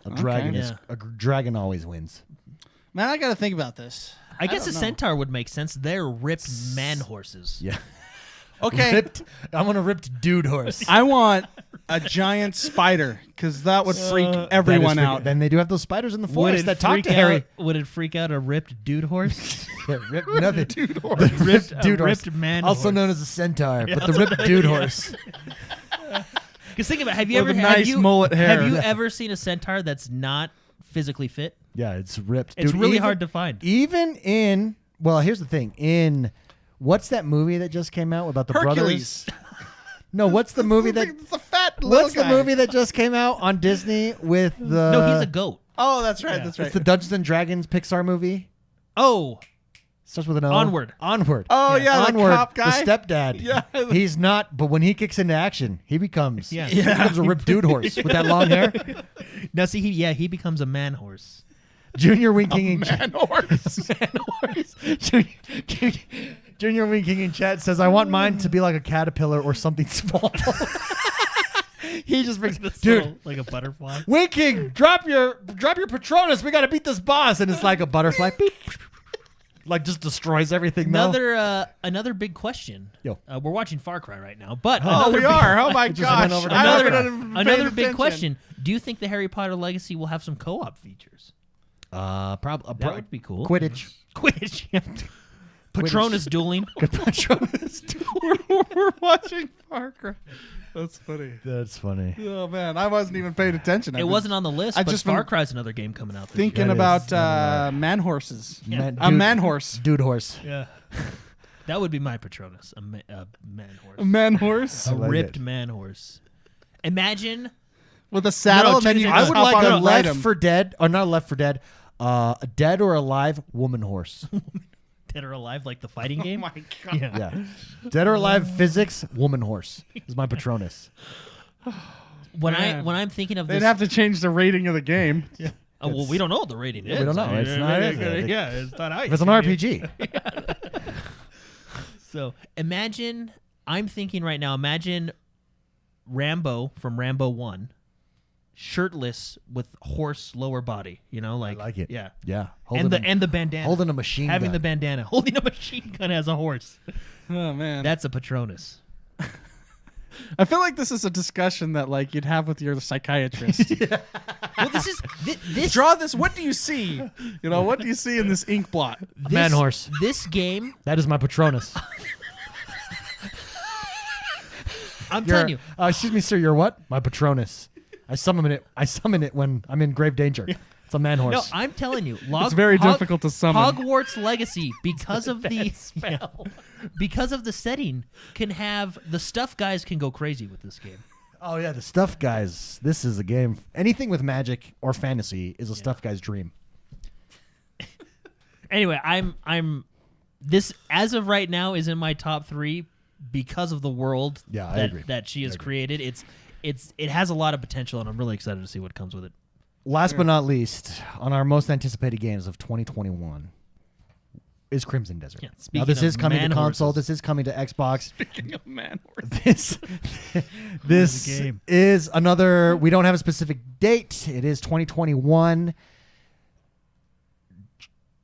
A dragon Yeah. dragon always wins. Man, I got to think about this. I guess a don't know. centaur would make sense. They're ripped man horses. Yeah. Okay. Ripped. I want a ripped dude horse. I want a giant spider because that would freak everyone out. Then they do have those spiders in the Would forest it that talk freak to Harry. Would it freak out a ripped dude horse? Yeah, ripped nothing. Dude horse. The ripped A dude horse. ripped man Also horse. known as a centaur, but the ripped dude horse. Because think about it, have you With ever a nice mullet hair. Have you ever seen a centaur that's not physically fit? Yeah, it's ripped. It's Dude, really even- hard to find. Even in here's the thing. In what's that movie that just came out about the brothers? Hercules. No, what's the movie that It's a fat little what's guy. the movie that just came out on Disney with the No, he's a goat. Oh, that's right. That's right. It's the Dungeons and Dragons Pixar movie. Oh, Starts with an O. Onward. Onward. Oh, yeah, the Onward. cop guy? The stepdad. Yeah. He's not, but when he kicks into action, he becomes Yeah. he becomes a ripped dude horse with that long hair. now see, he becomes a man horse. Junior winking in Man horse. Junior winking in chat says, "I want mine to be like a caterpillar or something small." He just brings, dude. Like a butterfly. Winking, drop your Patronus. We got to beat this boss, and it's like a butterfly, beep, like just destroys everything. though. Another big question. Yo. We're watching Far Cry right now, but Oh, we are. Oh, my just gosh. went over to I Far never Cry. did pay another big attention. question. Do you think the Harry Potter legacy will have some co-op features? That would be cool. Quidditch. Quidditch. Yeah. Patronus dueling. We're watching Far Cry. That's funny. That's funny. Oh man, I wasn't even paying attention. It wasn't on the list, but Far Cry's another game coming out. Thinking about man horses. Yeah. A man horse. Dude horse. Yeah. That would be my Patronus. A man horse. A man horse A like ripped it. man horse. Imagine. with a saddle, No, and then you I I just would hop like on a and ride Left him. for Dead, or not Left for Dead, a dead or alive woman horse. Dead or Alive, like the fighting Oh game. my god! Yeah. Yeah. Dead or alive physics, woman horse is my Patronus. When Man. I'm thinking of They'd this, have to change the rating of the game. Yeah. oh, well, we don't know what the rating is. we don't know. It's not, is it? Yeah, it's not out If it's an yet. RPG. So imagine, I'm thinking right now, imagine Rambo from Rambo 1, shirtless with horse lower body, like. I like it. Yeah. Yeah. And the bandana. holding a machine Having gun. the bandana. Holding a machine gun as a horse. Oh man, That's a Patronus. I feel like this is a discussion that like you'd have with your psychiatrist. Well, this is this Draw this. What do you see? What do you see in this ink blot? this, man horse. This game, That is my Patronus. I'm telling you, Excuse me, sir. You're what? My Patronus. I summon it when I'm in grave danger. It's a man horse. no, I'm telling you, It's very difficult to summon. Hogwarts Legacy, because of the because of the setting, can have the stuff guys can go crazy with this game. Oh yeah, the stuff guys. This is a game. Anything with magic or fantasy is a stuff guy's dream. Anyway, I'm this as of right now is in my top 3 because of the world Yeah, I agree. that she has created. It has a lot of potential, and I'm really excited to see what comes with it. Last but not least, on our most anticipated games of 2021 is Crimson Desert. Yeah, Now speaking this of is coming to man console. horses. This is coming to Xbox. Speaking of man horse. This game. is another. We don't have a specific date. It is 2021.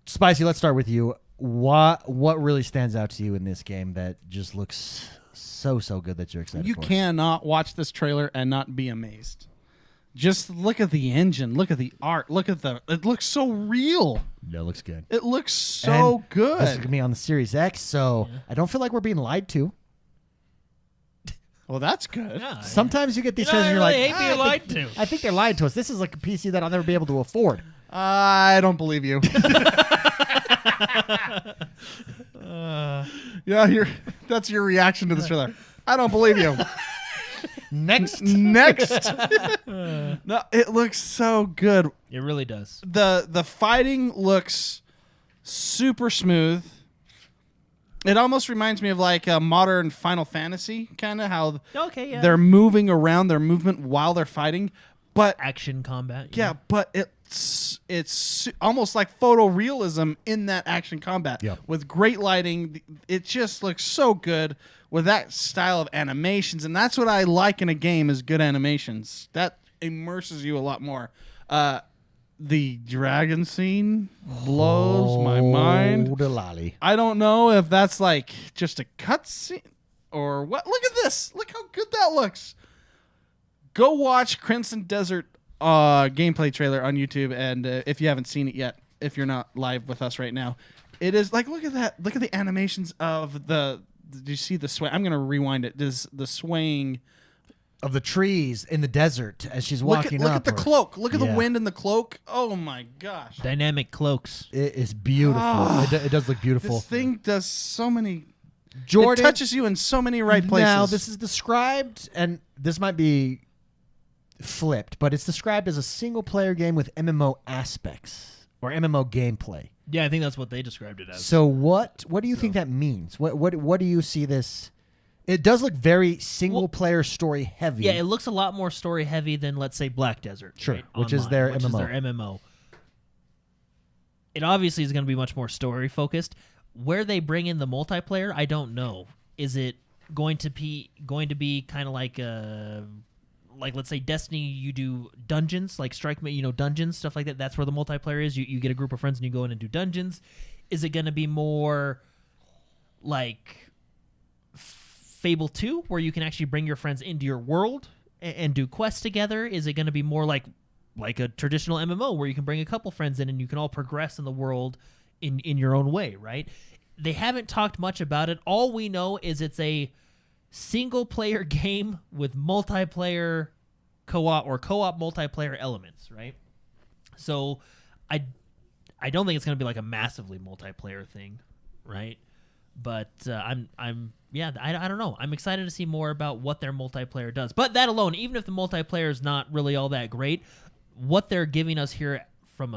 Spicy, let's start with you. What really stands out to you in this game that just looks so good that you're excited You for? cannot watch this trailer and not be amazed. Just look at the engine. Look at the art. It looks so real. Yeah, it looks good. It looks so And good. This is gonna be on the Series X, so I don't feel like we're being lied to. Well, that's good. Yeah, Sometimes you get these You know, trailers and I you're really like, hate being "Ah, lied to." I think they're lying to us. This is like a PC that I'll never be able to afford. I don't believe you. Yeah, that's your reaction to this trailer. I don't believe you. Next. Next. No, it looks so good. it really does. The fighting looks super smooth. It almost reminds me of like a modern Final Fantasy, kind of how Okay, yeah. they're moving around their movement while they're fighting. But Action combat. yeah, but it's almost like photorealism in that action combat. Yeah. With great lighting, it just looks so good with that style of animations, and that's what I like in a game is good animations. That immerses you a lot more. The dragon scene blows my mind. Oh, the lolly. I don't know if that's like just a cutscene or what. Look at this. Look how good that looks. Go watch Crimson Desert gameplay trailer on YouTube, and if you haven't seen it yet, if you're not live with us right now, it is like look at that. Look at the animations of the. Did you see the sway? I'm gonna rewind it. Does the swaying Of the trees in the desert as she's look walking at up. the cloak. Look at Yeah. the wind in the cloak. Oh my gosh. Dynamic cloaks. It is beautiful. It does look beautiful. This thing does so many. Jordan It touches you in so many right places. Now, this is described, and this might be flipped, but it's described as a single-player game with MMO aspects or MMO gameplay. Yeah, I think that's what they described it as. So what do you think that means? What do you see this? It does look very single-player story heavy. Yeah, it looks a lot more story heavy than, let's say, Black Desert. Sure, right? which is Online, their which MMO. Is their MMO. It obviously is going to be much more story focused. Where they bring in the multiplayer, I don't know. Is it going to be kind of like let's say Destiny? You do dungeons, like Strike Me, dungeons, stuff like that. That's where the multiplayer is. You get a group of friends and you go in and do dungeons. Is it going to be more like Fable 2, where you can actually bring your friends into your world and do quests together? Is it going to be more like like a traditional MMO where you can bring a couple friends in and you can all progress in the world in your own way, right? They haven't talked much about it. All we know is it's a single-player game with multiplayer co-op or co-op multiplayer elements, right? So I don't think it's going to be like a massively multiplayer thing, right? But I don't know. I'm excited to see more about what their multiplayer does. But that alone, even if the multiplayer is not really all that great, what they're giving us here from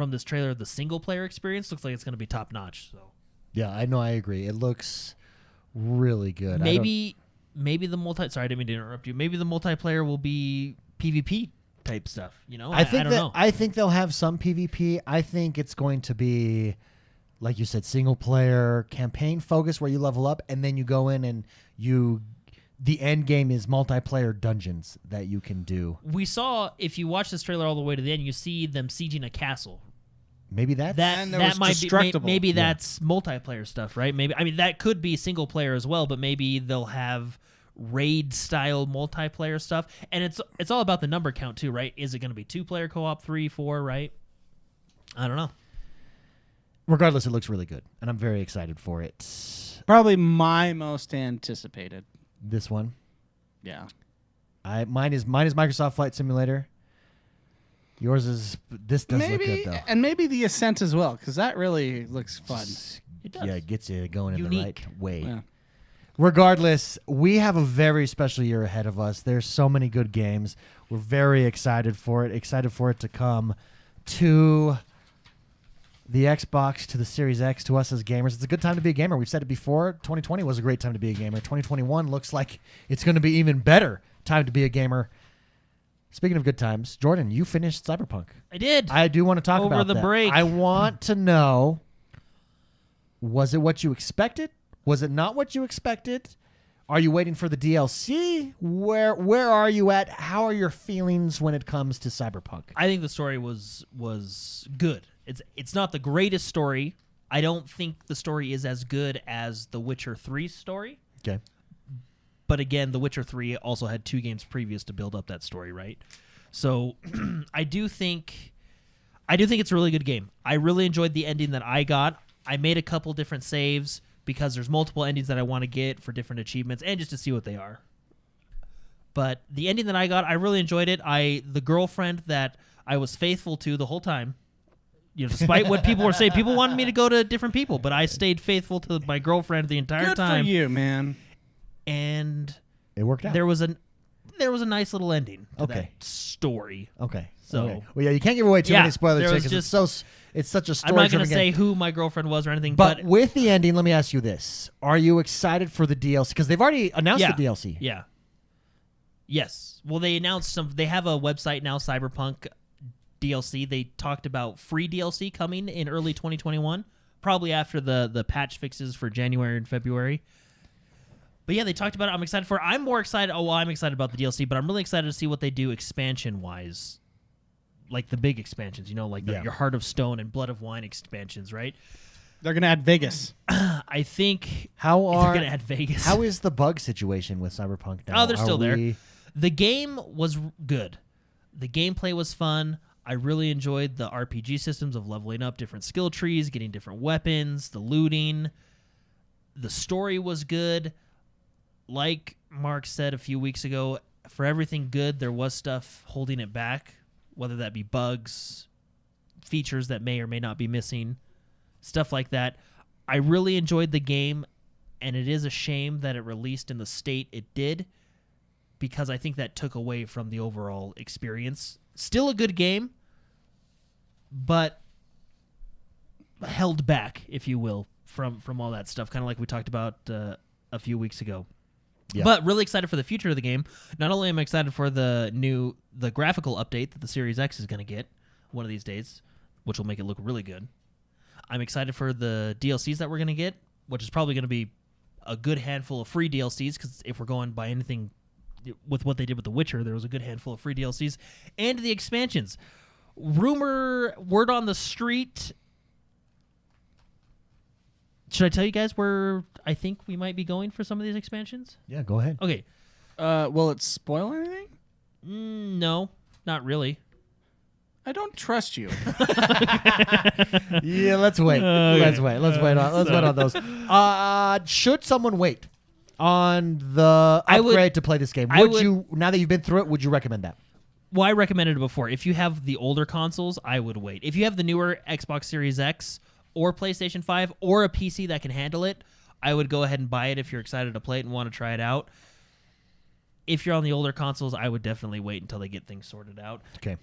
this trailer, the single player experience looks like it's going to be top notch. So Yeah, I know. I agree. It looks really good. maybe the sorry, I didn't mean to interrupt you. Maybe the multiplayer will be PvP type stuff. You know, I don't know. I think they'll have some PvP. I think it's going to be, like you said, single player campaign focus where you level up and then you go in and the end game is multiplayer dungeons that you can do. We saw, if you watch this trailer all the way to the end, you see them sieging a castle. Maybe that's And there that was might destructible. be maybe that's multiplayer stuff, right? Maybe, I mean, that could be single player as well, but maybe they'll have raid style multiplayer stuff. And it's all about the number count too, right? Is it going to be 2-player co-op, 3, 4, right? I don't know. regardless, it looks really good, and I'm very excited for it. Probably my most anticipated. This one, Yeah. mine is Microsoft Flight Simulator. Yours is this does look good though. And maybe the Ascent as well, because that really looks fun. It does. Yeah, it gets you going in the Unique. right way. Yeah. Regardless, we have a very special year ahead of us. There's so many good games. We're very excited for it to come to the Xbox, to the Series X, to us as gamers. It's a good time to be a gamer. We've said it before. 2020 was a great time to be a gamer. 2021 looks like it's going to be even better time to be a gamer. Speaking of good times, Jordan, you finished Cyberpunk. I did. I do want to talk Over about the that. break. I want to know, was it what you expected? Was it not what you expected? Are you waiting for the DLC? Where are you at? How are your feelings when it comes to Cyberpunk? I think the story was good. It's not the greatest story. I don't think the story is as good as The Witcher 3's story. Okay. But again, The Witcher 3 also had 2 games previous to build up that story, right? So I do think it's a really good game. I really enjoyed the ending that I got. I made a couple different saves because there's multiple endings that I want to get for different achievements and just to see what they are. But the ending that I got, I really enjoyed it. The girlfriend that I was faithful to the whole time, you know, despite what people were saying, people wanted me to go to different people, but I stayed faithful to my girlfriend the entire Good time. for you, man. And It worked out. there was a nice little ending to Okay. that story. Okay. So- Okay. Well, yeah, you can't give away too Yeah, many spoilers there was because it's such a I'm story. not going to say who my girlfriend was or anything, But with the ending, let me ask you this: are you excited for the DLC? Because they've already announced Yeah. the DLC. Yeah. Yes. Well, they announced they have a website now, Cyberpunk DLC. They talked about free DLC coming in early 2021, probably after the patch fixes for January and February. But yeah, they talked about it. I'm excited for it. I'm more excited. Oh, well, I'm excited about the DLC, but I'm really excited to see what they do expansion-wise. Like the big expansions, you know, like Yeah. your Heart of Stone and Blood of Wine expansions, right? They're going to add Vegas. I think How they're are going to add Vegas. how is the bug situation with Cyberpunk now? Oh, they're still there. we- The game was good. The gameplay was fun. I really enjoyed the RPG systems of leveling up different skill trees, getting different weapons, the looting. The story was good. Like Mark said a few weeks ago, for everything good, there was stuff holding it back, whether that be bugs, features that may or may not be missing, stuff like that. I really enjoyed the game, and it is a shame that it released in the state it did, because I think that took away from the overall experience. Still a good game, but held back, if you will, from all that stuff, kind of like we talked about a few weeks ago. Yeah. But really excited for the future of the game. Not only am I excited for the graphical update that the Series X is going to get one of these days, which will make it look really good. I'm excited for the DLCs that we're going to get, which is probably going to be a good handful of free DLCs, because if we're going by anything with what they did with The Witcher, there was a good handful of free DLCs, and the expansions. Word on the street. Should I tell you guys where I think we might be going for some of these expansions? Yeah, go ahead. Okay. Will it spoil anything? No, not really. I don't trust you. Yeah, let's wait. Let's wait. Let's wait on those. Should someone wait on the upgrade to play this game? Would you, now that you've been through it, would you recommend that? Well, I recommended it before. If you have the older consoles, I would wait. If you have the newer Xbox Series X or PlayStation 5 or a PC that can handle it, I would go ahead and buy it if you're excited to play it and want to try it out. If you're on the older consoles, I would definitely wait until they get things sorted out. Okay.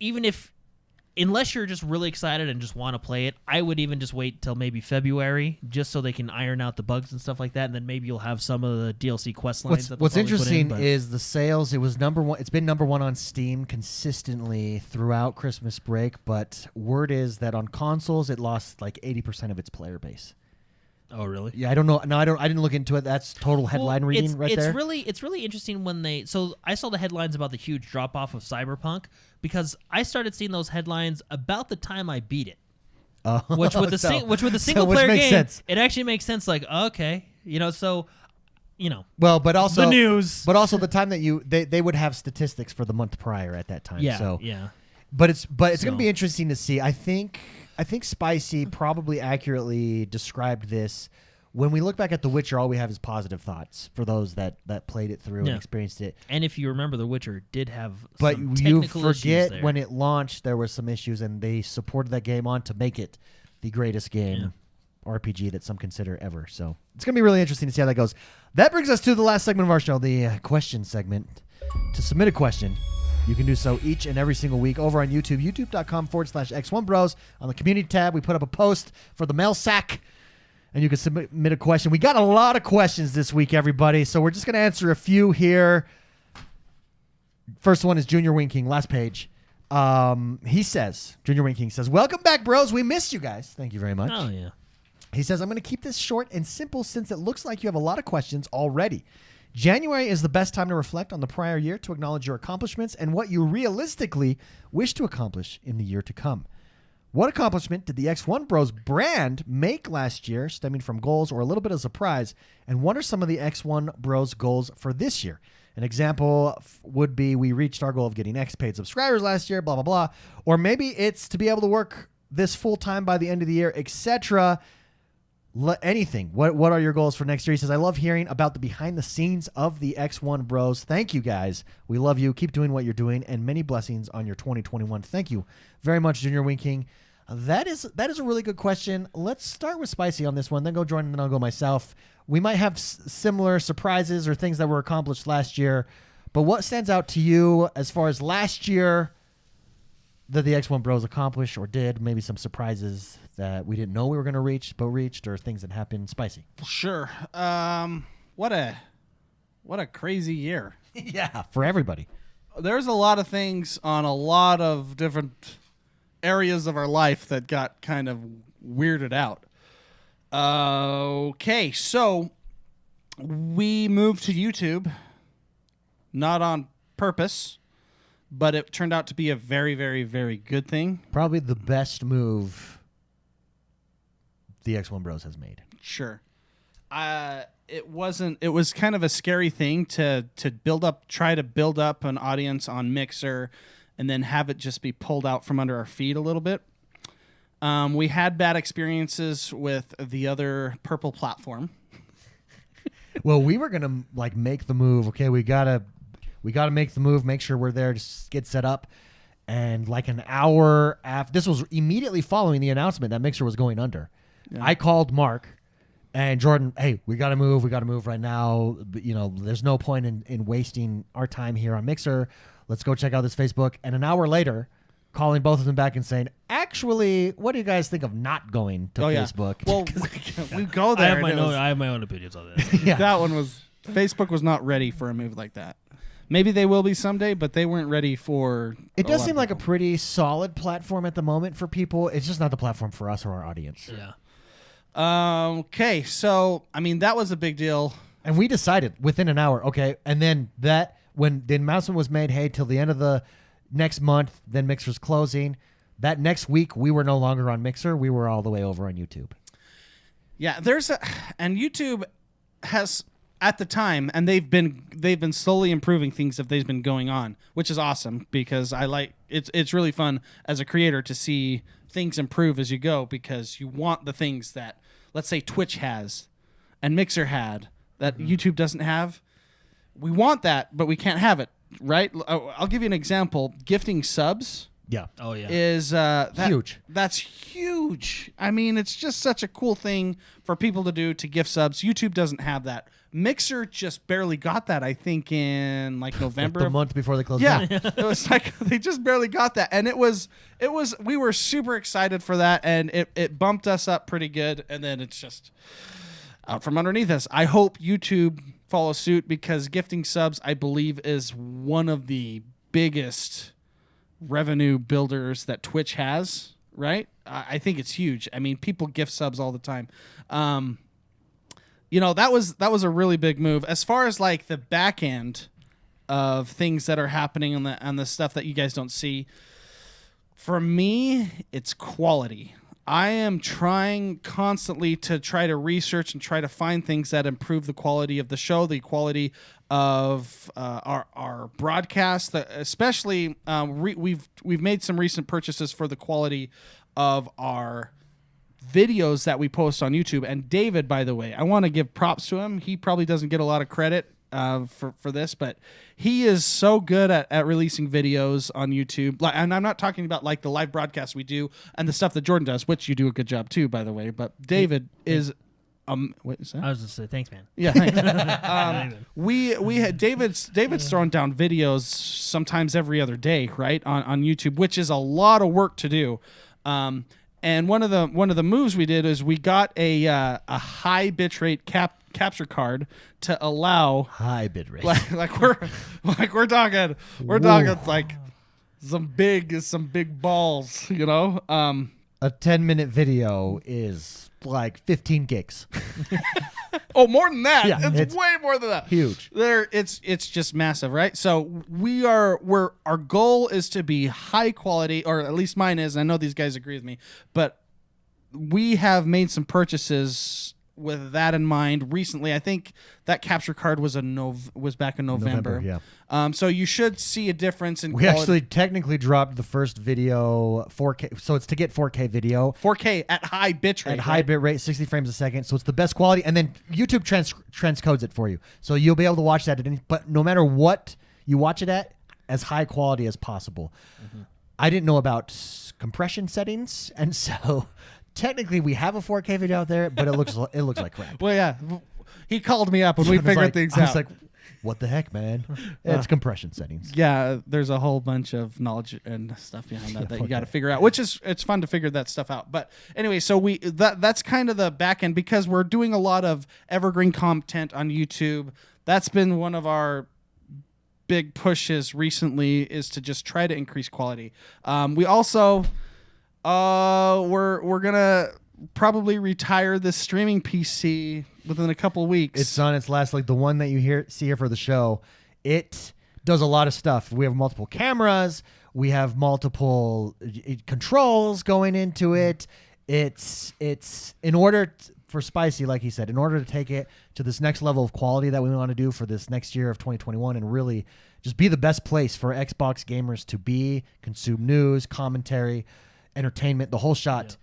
Unless you're just really excited and just want to play it, I would even just wait till maybe February, just so they can iron out the bugs and stuff like that, and then maybe you'll have some of the DLC quest lines. What's interesting is the sales. It was number one. It's been number one on Steam consistently throughout Christmas break, but word is that on consoles it lost like 80% of its player base. Oh, really? Yeah, I don't know. No, I didn't look into it. That's total headline reading right there. It's really interesting when they. So I saw the headlines about the huge drop off of Cyberpunk because I started seeing those headlines about the time I beat it. Which with the single player game, sense. It actually makes sense. Like, okay, Well, but also the news, but also the time that they would have statistics for the month prior at that time. Yeah, so yeah. But it's going to be interesting to see. I think Spicy probably accurately described this. When we look back at The Witcher, all we have is positive thoughts for those that played it through and experienced it. And if you remember, The Witcher did have but some you technical forget issues there. when it launched, there were some issues, and they supported that game on to make it the greatest game RPG that some consider ever. So it's going to be really interesting to see how that goes. That brings us to the last segment of our show, the question segment. To submit a question, you can do so each and every single week over on YouTube, youtube.com/XoneBros. On the community tab, we put up a post for the mail sack, and you can submit a question. We got a lot of questions this week, everybody, so we're just going to answer a few here. First one is Junior Winking, last page. Junior Winking says, welcome back, bros. We missed you guys. Thank you very much. Oh, yeah. He says, I'm going to keep this short and simple since it looks like you have a lot of questions already. January is the best time to reflect on the prior year, to acknowledge your accomplishments and what you realistically wish to accomplish in the year to come. What accomplishment did the XoneBros brand make last year, stemming from goals or a little bit of surprise? And what are some of the XoneBros goals for this year? An example would be we reached our goal of getting X paid subscribers last year, blah, blah, blah. Or maybe it's to be able to work this full time by the end of the year, etc. Anything. What are your goals for next year? He says, I love hearing about the behind the scenes of the XoneBros. Thank you, guys. We love you. Keep doing what you're doing, and many blessings on your 2021. Thank you very much, Junior Winking. That is a really good question. Let's start with Spicy on this one, then go Jordan, and then I'll go myself. We might have similar surprises or things that were accomplished last year, but what stands out to you as far as last year that the XoneBros accomplished or did? Maybe some surprises that we didn't know we were going to reach, but reached, or things that happened. Spicy. Sure. What a crazy year. Yeah, for everybody. There's a lot of things on a lot of different areas of our life that got kind of weirded out. Okay, so we moved to YouTube, not on purpose, but it turned out to be a very, very, very good thing. Probably the best move the XoneBros has made. Sure. It was kind of a scary thing to try to build up an audience on Mixer and then have it just be pulled out from under our feet a little bit. We had bad experiences with the other purple platform. Well, we were gonna make the move. Okay, we gotta make the move. Make sure we're there to get set up. And like an hour after, this was immediately following the announcement that Mixer was going under. Yeah. I called Mark and Jordan. Hey, we gotta move. We gotta move right now. There's no point in wasting our time here on Mixer. Let's go check out this Facebook. And an hour later, calling both of them back and saying, actually, what do you guys think of not going to Facebook? Yeah. Well, we go there. I have my own opinions on that. Yeah. Facebook was not ready for a move like that. Maybe they will be someday, but they weren't ready for it. Does seem like a pretty solid platform at the moment for people. It's just not the platform for us or our audience. Yeah. Okay, so, that was a big deal. And we decided within an hour, okay, and then when the announcement was made, hey, till the end of the next month, then Mixer's closing. That next week, we were no longer on Mixer. We were all the way over on YouTube. Yeah, and YouTube has at the time, and they've been slowly improving things as they've been going on, which is awesome because I like it's really fun as a creator to see things improve as you go because you want the things that, let's say, Twitch has and Mixer had that YouTube doesn't have. We want that, but we can't have it, right? I'll give you an example. Gifting subs. Yeah. Oh yeah. Is huge. That's huge. I mean, it's just such a cool thing for people to do, to gift subs. YouTube doesn't have that. Mixer just barely got that, I think, in like November. Like the month before they closed Yeah. down. It was like they just barely got that. And it was we were super excited for that, and it bumped us up pretty good, and then it's just out from underneath us. I hope YouTube follows suit because gifting subs, I believe, is one of the biggest revenue builders that Twitch has, right? I think it's huge. I mean, people gift subs all the time. That was a really big move. As far as like the back end of things that are happening on the stuff that you guys don't see, for me, it's quality. I am trying constantly to try to research and try to find things that improve the quality of the show, the quality of our broadcast. Especially, we've made some recent purchases for the quality of our videos that we post on YouTube. And David, by the way, I want to give props to him. He probably doesn't get a lot of credit for this, but he is so good at releasing videos on YouTube. And I'm not talking about like the live broadcasts we do and the stuff that Jordan does, which you do a good job too, by the way. But David is what is that? I was just say thanks, man. Yeah, thanks. We had David's throwing down videos sometimes every other day, right, on YouTube, which is a lot of work to do. And one of the moves we did is we got a high bitrate capture card to allow High bitrate. we're talking like some big balls, you know. A 10-minute video is like 15 gigs. Oh, more than that. Yeah, it's way more than that. Huge. It's just massive, right? So our goal is to be high quality, or at least mine is. I know these guys agree with me, but we have made some purchases with that in mind recently. I think that capture card was back in November. Yeah. So you should see a difference in We quality. actually technically dropped the first video 4K. So it's to get 4K video. 4K at high bitrate. At high bit rate, 60 frames a second. So it's the best quality. And then YouTube transcodes it for you. So you'll be able to watch that at any, but no matter what you watch it at, as high quality as possible. Mm-hmm. I didn't know about compression settings, and so technically we have a 4K video out there, but it looks like crap. Well, yeah. He called me up when we figured things out. I was like, what the heck, man? It's compression settings. Yeah, there's a whole bunch of knowledge and stuff behind that you got to figure out, which it's fun to figure that stuff out. But anyway, so that's kind of the back end because we're doing a lot of evergreen content on YouTube. That's been one of our big pushes recently, is to just try to increase quality. We also we're gonna probably retire this streaming PC within a couple of weeks. It's on its last leg. The one that you see here for the show, it does a lot of stuff. We have multiple cameras. We have multiple controls going into it. It's in order for Spicy, like he said, in order to take it to this next level of quality that we want to do for this next year of 2021 and really just be the best place for Xbox gamers to be, consume news, commentary, entertainment, the whole shot. Yeah.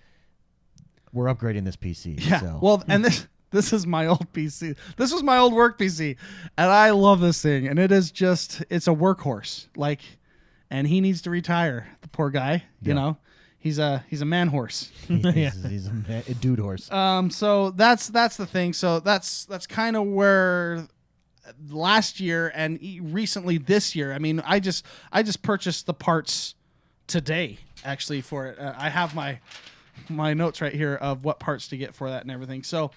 We're upgrading this PC. Yeah. So. Well, and this is my old PC. This was my old work PC, and I love this thing. And it's a workhorse. Like, and he needs to retire. The poor guy. You know, he's a man horse. He's a dude horse. So that's the thing. So that's kind of where last year and recently this year. I mean, I just purchased the parts today actually for it. I have my notes right here of what parts to get for that and everything. So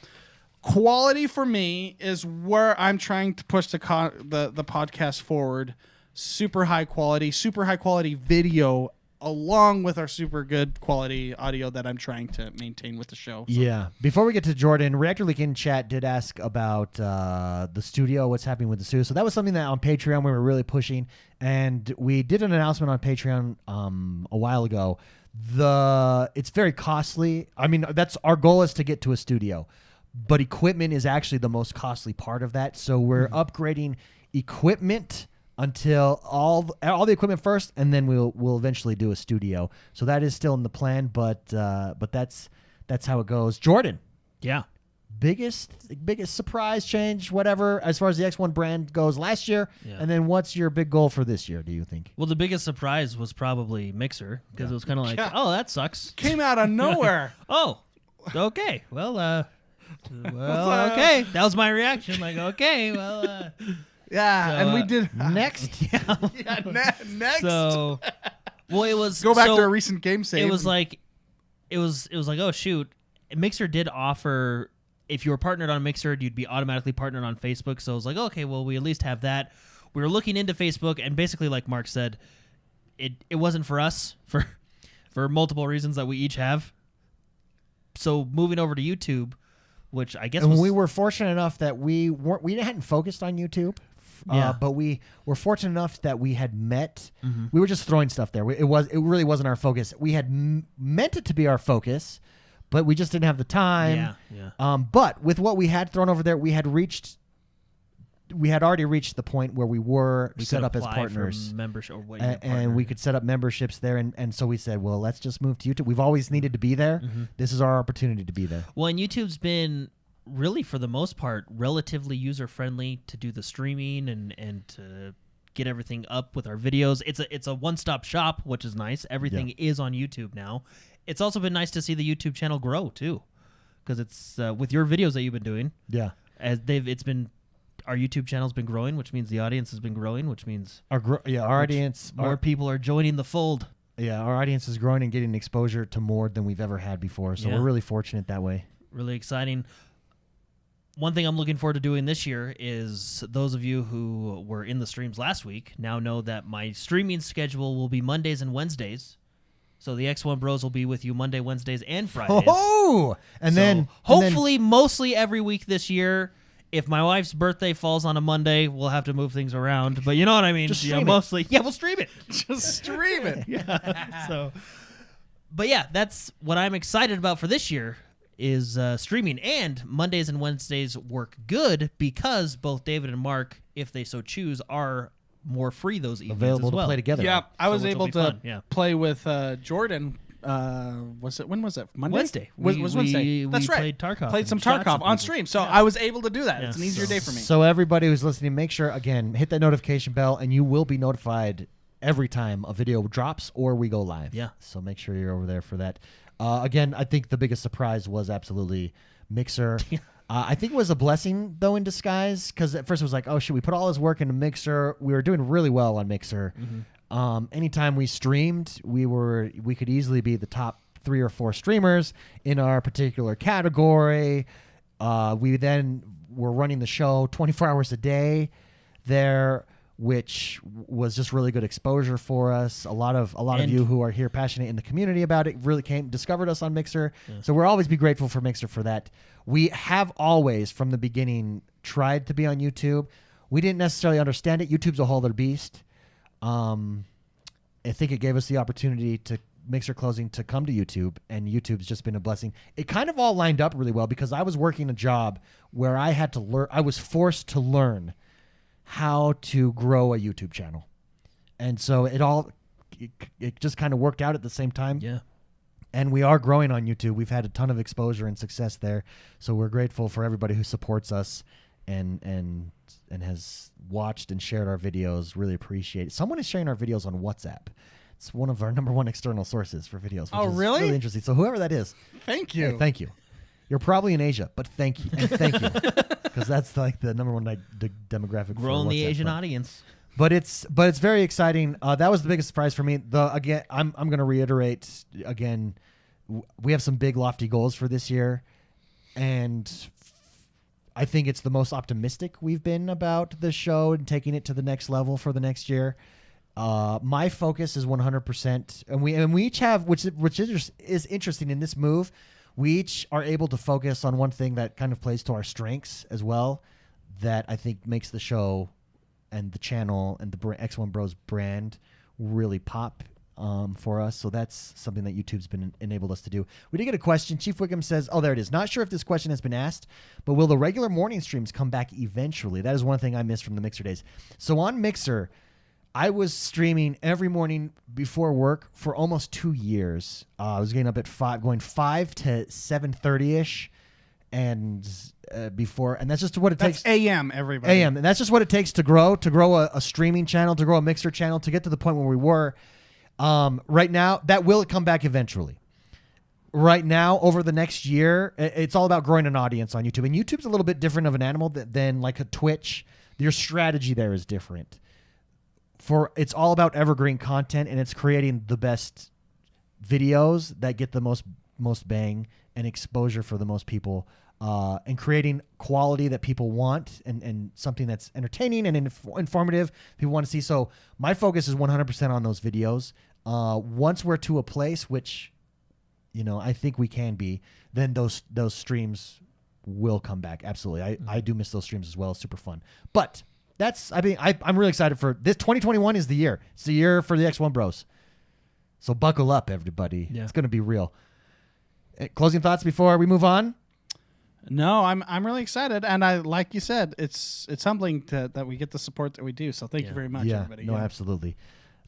quality for me is where I'm trying to push the podcast forward. Super high quality video along with our super good quality audio that I'm trying to maintain with the show. So. Yeah. Before we get to Jordan, Reactor Leak in chat did ask about the studio, what's happening with the studio. So that was something that on Patreon we were really pushing, and we did an announcement on Patreon a while ago. It's very costly. I mean, that's our goal, is to get to a studio, but equipment is actually the most costly part of that. So we're upgrading equipment until all the equipment first, and then we'll eventually do a studio. So that is still in the plan, but that's how it goes. Jordan, Yeah. biggest surprise change, whatever, as far as the X1 brand goes last year, Yeah. and then what's your big goal for this year? Do you think? Well, the biggest surprise was probably Mixer because it was kind of like, oh, that sucks. Came out of nowhere. Oh, okay. Well, okay. That was my reaction. Like, okay, well, Yeah, So, and we did Next, next. so, well, it was Go back so to a recent game save. It was like, oh shoot, Mixer did offer if you were partnered on Mixer, you'd be automatically partnered on Facebook. So it was like, okay, well, we at least have that. We were looking into Facebook, and basically, like Mark said, it wasn't for us for multiple reasons that we each have. So moving over to YouTube, which I guess and we were fortunate enough that we hadn't focused on YouTube. Yeah. But we were fortunate enough that we had met. We were just throwing stuff there. It really wasn't our focus. We had meant it to be our focus, but we just didn't have the time. Yeah. But with what we had thrown over there, we had already reached the point where we were We set could up as apply partners. for membership, or what, And we could set up memberships there. And so we said, well, let's just move to YouTube. We've always needed to be there. This is our opportunity to be there. Well, and YouTube's been really, for the most part, relatively user-friendly to do the streaming and to get everything up with our videos. It's a one-stop shop, which is nice. Everything is on YouTube now. It's also been nice to see the YouTube channel grow, too, because it's with your videos that you've been doing. Yeah. Our YouTube channel's been growing, which means the audience has been growing, which means Our audience. more people are joining the fold. Yeah, our audience is growing and getting exposure to more than we've ever had before. So Yeah. we're really fortunate that way. Really exciting. One thing I'm looking forward to doing this year is those of you who were in the streams last week now know that my streaming schedule will be Mondays and Wednesdays. So the XoneBros will be with you Monday, Wednesdays, and Fridays. Oh, and So then hopefully mostly every week this year. If my wife's birthday falls on a Monday, we'll have to move things around. But you know what I mean? Just Yeah, stream it. mostly. Yeah, we'll stream it. just stream it. So, but yeah, that's what I'm excited about for this year is streaming. And Mondays and Wednesdays work good because both David and Mark, if they so choose, are more free those evenings available as well. to play together. Yeah, I was which will able be to fun, yeah. play with Jordan. When was it? Monday? Wednesday. Was We- Wednesday. we That's right. played Tarkov Played and some shot Tarkov some on people. stream, so I was able to do that. Yeah. It's an easier day for me. So everybody who's listening, make sure again hit that notification bell, and you will be notified every time a video drops or we go live. Yeah. So make sure you're over there for that. Again, I think the biggest surprise was absolutely Mixer. I think it was a blessing though in disguise because at first it was like, oh shit, we put all this work into Mixer. We were doing really well on Mixer. Anytime we streamed, we could easily be the top 3 or 4 streamers in our particular category. We then were running the show 24 hours a day there, which was just really good exposure for us. A lot of you who are here passionate in the community about it really discovered us on Mixer. So we'll always be grateful for Mixer for that. We have always from the beginning tried to be on YouTube. We didn't necessarily understand it. YouTube's a whole other beast. I think it gave us the opportunity to Mixer closing to come to YouTube, and YouTube's just been a blessing. It kind of all lined up really well because I was working a job where I had to learn. I was forced to learn how to grow a YouTube channel, and so it just kind of worked out at the same time. Yeah. And we are growing on YouTube. We've had a ton of exposure and success there, so we're grateful for everybody who supports us and has watched and shared our videos. Really appreciate it. Someone is sharing our videos on WhatsApp. It's one of our number one external sources for videos. Which Oh, is really? Really interesting. So whoever that is, Thank you. hey, thank you. You're probably in Asia, but thank you. And thank you. Because that's like the number one demographic Growing for the WhatsApp, Asian but- audience. But it's very exciting. That was the biggest surprise for me. Again, I'm going to reiterate again. We have some big lofty goals for this year, and I think it's the most optimistic we've been about the show and taking it to the next level for the next year. My focus is 100%, and we each have, which is interesting in this move. We each are able to focus on one thing that kind of plays to our strengths as well. That I think makes the show and the channel and the XoneBros brand really pop. for us. So that's something that YouTube's been enabled us to do. We did get a question. Chief Wickham says, oh, there it is. Not sure if this question has been asked, but will the regular morning streams come back eventually? That is one thing I missed from the Mixer days. So on Mixer, I was streaming every morning before work for almost 2 years. I was getting up at 5 to 7:30ish, and before, and that's just what it takes. That's AM, everybody. AM, and that's just what it takes to grow a streaming channel, to grow a Mixer channel, to get to the point where we were. Right now, that will come back eventually. Right now, over the next year, it's all about growing an audience on YouTube, and YouTube's a little bit different of an animal than like a Twitch. Your strategy there is different. It's all about evergreen content, and it's creating the best videos that get the most bang and exposure for the most people, and creating quality that people want, and something that's entertaining and informative people want to see. So my focus is 100% on those videos. Once we're to a place, which I think we can be, then those streams will come back. Absolutely. I do miss those streams as well. It's super fun. But I'm really excited for this. 2021 is the year. It's the year for the XoneBros. So buckle up, everybody. Yeah. It's going to be real. Closing thoughts before we move on? No, I'm really excited, and like you said, it's humbling that we get the support that we do. So thank you very much, everybody. No, absolutely.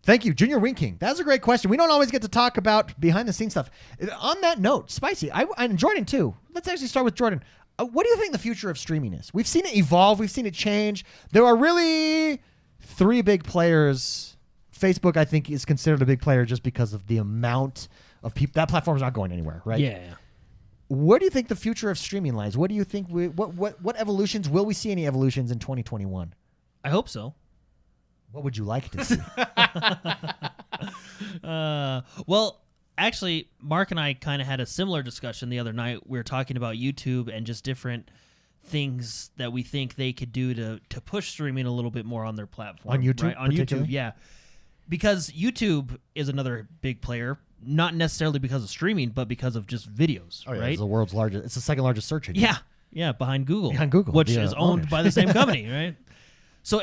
Thank you, Junior Winking. That was a great question. We don't always get to talk about behind the scenes stuff. On that note, Spicy, and Jordan too. Let's actually start with Jordan. What do you think the future of streaming is? We've seen it evolve. We've seen it change. There are really 3 big players. Facebook, I think, is considered a big player just because of the amount of people. That platform's not going anywhere, right? Yeah. Where do you think the future of streaming lies? What do you think? What evolutions? Will we see any evolutions in 2021? I hope so. What would you like to see? Well, actually, Mark and I kind of had a similar discussion the other night. We were talking about YouTube and just different things that we think they could do to push streaming a little bit more on their platform. On YouTube? Right? On YouTube, yeah. Because YouTube is another big player, not necessarily because of streaming, but because of just videos, right? It's the world's largest. It's the second largest search engine. Yeah, behind Google. Which is owned by the same company, right? So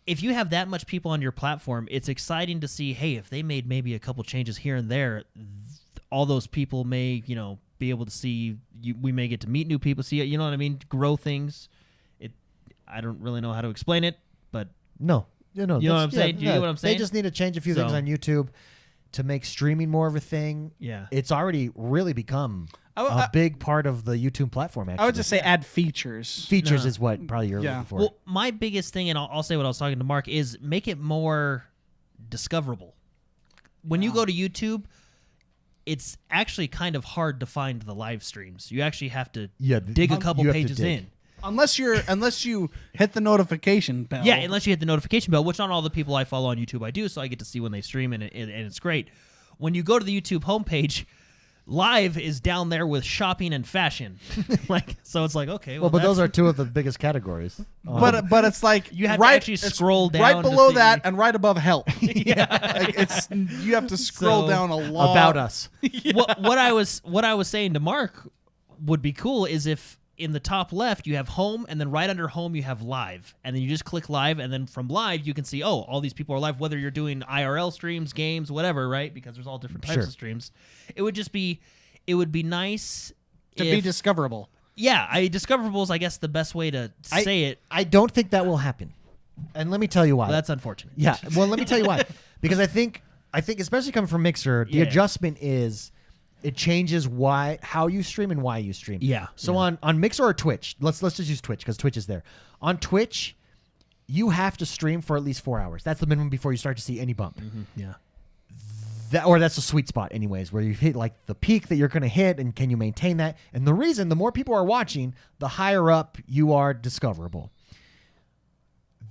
if you have that much people on your platform, it's exciting to see, hey, if they made maybe a couple changes here and there, all those people may, be able to see, we may get to meet new people, see it, you know what I mean? Grow things. I don't really know how to explain it, but... No. You know what I'm saying? Do you know what I'm saying? They just need to change a few things on YouTube to make streaming more of a thing. Yeah. It's already really become a big part of the YouTube platform, actually. I would just say add features. Features is what probably you're looking for. Well, my biggest thing, and I'll say what I was talking to Mark, is make it more discoverable. When you go to YouTube, it's actually kind of hard to find the live streams. You actually have to dig a couple pages in. Unless you hit the notification bell. Yeah, unless you hit the notification bell, which not all the people I follow on YouTube I do, so I get to see when they stream, and it's great. When you go to the YouTube homepage, live is down there with shopping and fashion. So it's like, okay. Well, but those are 2 of the biggest categories. But it's like you have to actually scroll down right below that and right above help. Yeah, you have to scroll down a lot. About us. What I was saying to Mark would be cool is if in the top left you have home, and then right under home you have live, and then you just click live, and then from live you can see, all these people are live, whether you're doing IRL streams, games, whatever, right? Because there's all different types of streams. It would be nice to be discoverable. Yeah, discoverable is, I guess, the best way to say it. I don't think that will happen, and let me tell you why. Well, that's unfortunate. Yeah, well, let me tell you why. Because I think especially coming from Mixer, the adjustment is it changes how you stream and why you stream. Yeah. So on Mixer or Twitch, let's just use Twitch because Twitch is there. On Twitch, you have to stream for at least 4 hours. That's the minimum before you start to see any bump. Mm-hmm. Yeah. That's a sweet spot anyways, where you hit like the peak that you're going to hit, and can you maintain that? And the reason, the more people are watching, the higher up you are discoverable.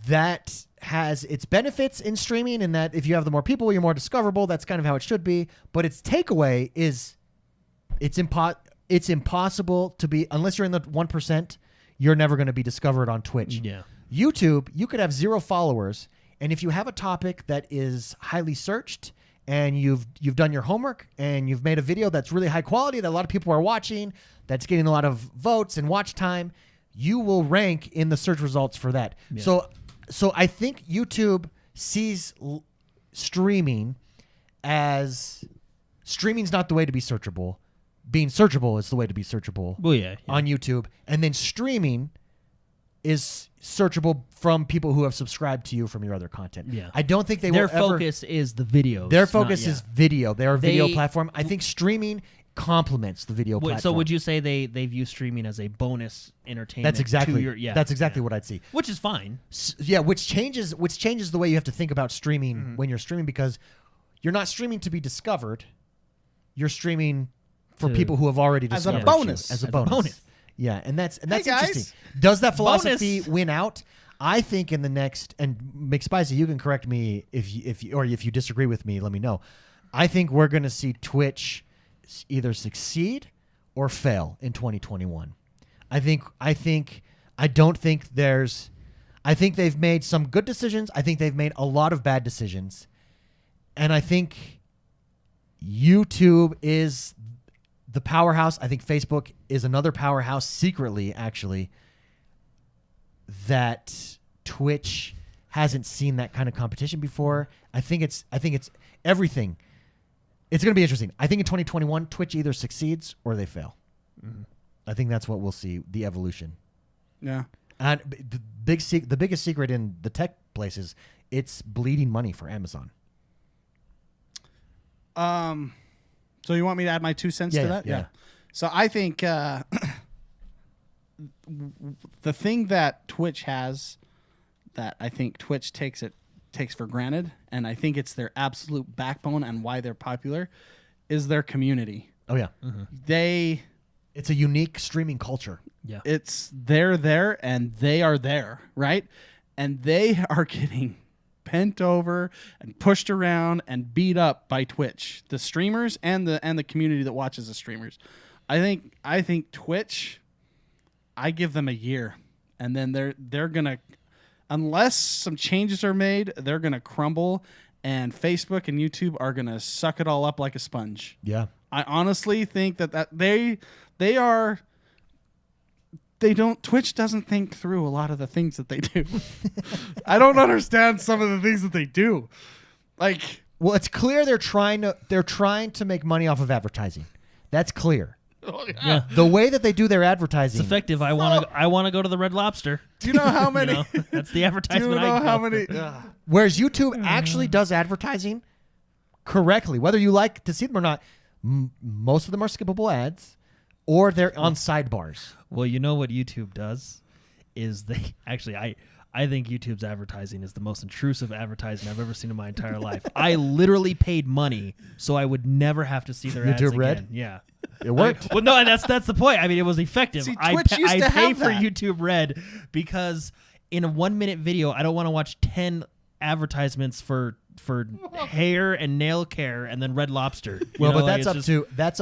That has its benefits in streaming, in that if you have the more people, you're more discoverable. That's kind of how it should be. But its takeaway is it's impossible to be, unless you're in the 1%, you're never going to be discovered on Twitch. Yeah. YouTube, you could have 0 followers, and if you have a topic that is highly searched, and you've done your homework, and you've made a video that's really high quality that a lot of people are watching, that's getting a lot of votes and watch time, you will rank in the search results for that. Yeah. So I think YouTube sees streaming as streaming's not the way to be searchable. Being searchable is the way to be searchable Well, yeah. on YouTube. And then streaming is searchable from people who have subscribed to you from your other content. Yeah. I don't think Their focus is the videos. Their focus not- is video. They're a video They- platform. I think streaming complements the video platform. So would you say they view streaming as a bonus entertainment? That's exactly to your, that's exactly what I'd see. Which is fine. Which changes the way you have to think about streaming when you're streaming, because you're not streaming to be discovered. You're streaming for To- people who have already As a discovered bonus. you, as a As a bonus. bonus. Yeah, and that's guys. interesting. Does that philosophy Bonus. win out? I think in the next, and McSpicy, you can correct me if you disagree with me, let me know. I think we're going to see Twitch either succeed or fail in 2021. I think they've made some good decisions. I think they've made a lot of bad decisions. And I think YouTube is the powerhouse. I think Facebook is another powerhouse secretly, actually, that Twitch hasn't seen that kind of competition before. I think it's everything. It's going to be interesting. I think in 2021, Twitch either succeeds or they fail. Mm-hmm. I think that's what we'll see, the evolution. Yeah. And the biggest secret in the tech place is it's bleeding money for Amazon. So you want me to add my 2 cents to that? Yeah. So I think the thing that Twitch has that I think Twitch takes for granted, and I think it's their absolute backbone and why they're popular, is their community. Oh yeah. It's a unique streaming culture. Yeah. They're there and they are there, right? And they are getting bent over and pushed around and beat up by Twitch, the streamers and the community that watches the streamers. I think Twitch, I give them a year, and then they're gonna, unless some changes are made, they're gonna crumble, and Facebook and YouTube are gonna suck it all up like a sponge. Yeah. I honestly think that Twitch doesn't think through a lot of the things that they do. I don't understand some of the things that they do. Like, Well, it's clear they're trying to make money off of advertising. That's clear. Yeah. The way that they do their advertising. It's effective. I want to go to the Red Lobster. do you know how many? You know? That's the do you advertisement know I how go. many? Whereas YouTube actually does advertising correctly, whether you like to see them or not. Most of them are skippable ads, or they're on sidebars. Well, you know what YouTube does is they actually I think YouTube's advertising is the most intrusive advertising I've ever seen in my entire life. I literally paid money so I would never have to see their ads YouTube again. Red? Yeah. It worked. Well, no, that's the point. I mean, it was effective. See, I Twitch used to pay have for that. YouTube Red because in a 1 minute video, I don't want to watch 10 advertisements for hair and nail care and then Red Lobster. You Well, know, but like, that's up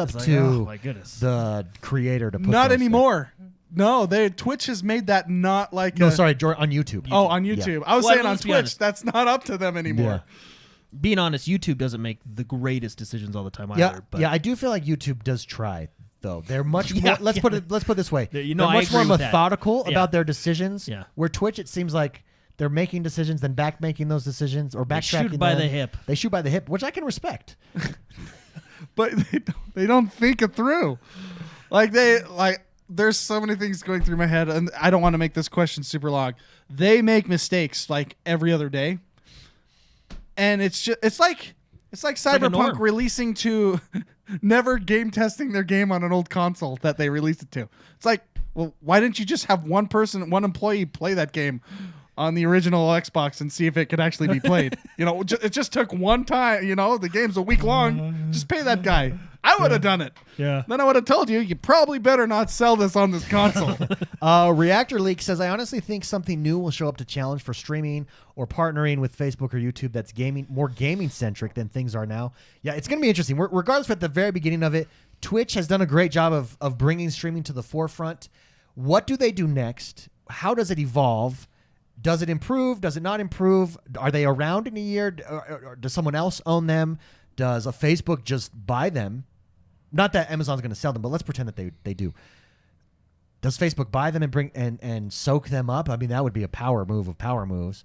it's to like, oh my goodness. the creator to put Not those anymore. No, Twitch has made that not like there. No, sorry, on YouTube. Oh, on YouTube. I was Well, saying on let's be Twitch, honest. that's not up to them anymore. Yeah. Being honest, YouTube doesn't make the greatest decisions all the time either. Yeah, But yeah, I do feel like YouTube does try though. They're much Yeah, more. Let's yeah. put it this way. You know, they're I much more agree with that. methodical Yeah. about their decisions. Yeah. Where Twitch, it seems like they're making decisions, then back making those decisions, or They backtracking. shoot by them. the hip. They shoot by the hip, which I can respect. But they don't think it through. There's so many things going through my head, and I don't want to make this question super long. They make mistakes like every other day, and it's like like a Cyberpunk norm. releasing to never game testing their game on an old console that they released it to. It's like, well, why didn't you just have one employee play that game on the original Xbox and see if it could actually be played? It just took one time. The game's a week long. Just pay that guy. I would have done it. Yeah. Then I would have told you probably better not sell this on this console. Reactor Leak says, I honestly think something new will show up to challenge for streaming or partnering with Facebook or YouTube that's more gaming centric than things are now. Yeah, it's going to be interesting. Regardless, at the very beginning of it, Twitch has done a great job of bringing streaming to the forefront. What do they do next? How does it evolve? Does it improve? Does it not improve? Are they around in a year? Or does someone else own them? Does a Facebook just buy them? Not that Amazon's going to sell them, but let's pretend that they do. Does Facebook buy them and bring and soak them up? I mean, that would be a power move of power moves.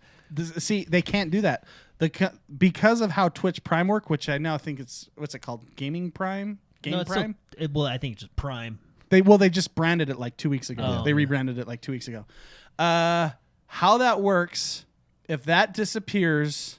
See, they can't do that. because of how Twitch Prime work, which I now think it's what's it called, Gaming Prime, No, Prime. well, I think it's just Prime. They just branded it like 2 weeks ago. Oh, they yeah. rebranded it like 2 weeks ago. How that works, if that disappears,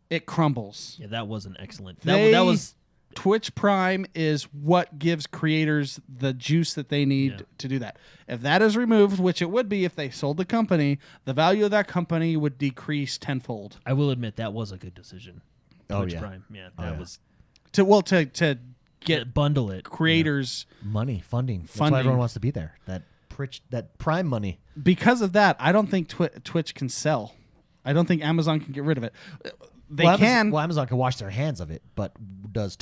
it crumbles. Yeah, that wasn't excellent. They- That was Twitch Prime is what gives creators the juice that they need Yeah. to do that. If that is removed, which it would be if they sold the company, the value of that company would decrease tenfold. I will admit that was a good decision. Oh, Twitch yeah. Prime. Yeah, Oh, that yeah. was To get bundle it. creators Money, funding. That's Funding. why everyone wants to be there. That Prime money. because of that. I don't think Twitch can sell. I don't think Amazon can get rid of it. They well, can. Amazon can wash their hands of it, but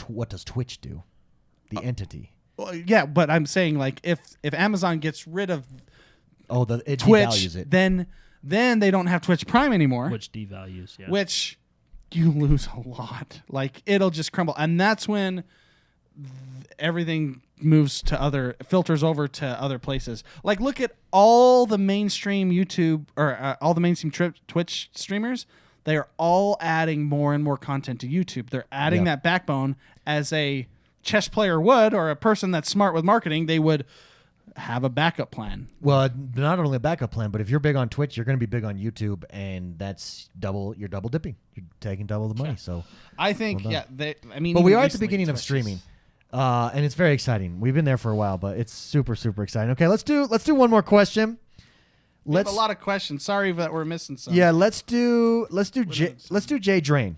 what does Twitch do? The entity. Well, yeah, but I'm saying like if Amazon gets rid of It Twitch, devalues it. then they don't have Twitch Prime anymore. Which devalues, yeah. Which you lose a lot. Like it'll just crumble, and that's when everything filters over to other places. Like look at all the mainstream YouTube or all the mainstream Twitch streamers. They are all adding more and more content to YouTube. They're adding Yeah. that backbone as a chess player would, or a person that's smart with marketing. They would have a backup plan. Well, not only a backup plan, but if you're big on Twitch, you're going to be big on YouTube, and that's you're double dipping. You're taking double the money. Yeah. So, I think, Well done. but but we even are at the recently, beginning of Twitch is- streaming, and it's very exciting. We've been there for a while, but it's super super exciting. Okay, let's do one more question. We have a lot of questions. Sorry that we're missing some. Yeah, let's do Jay Drain.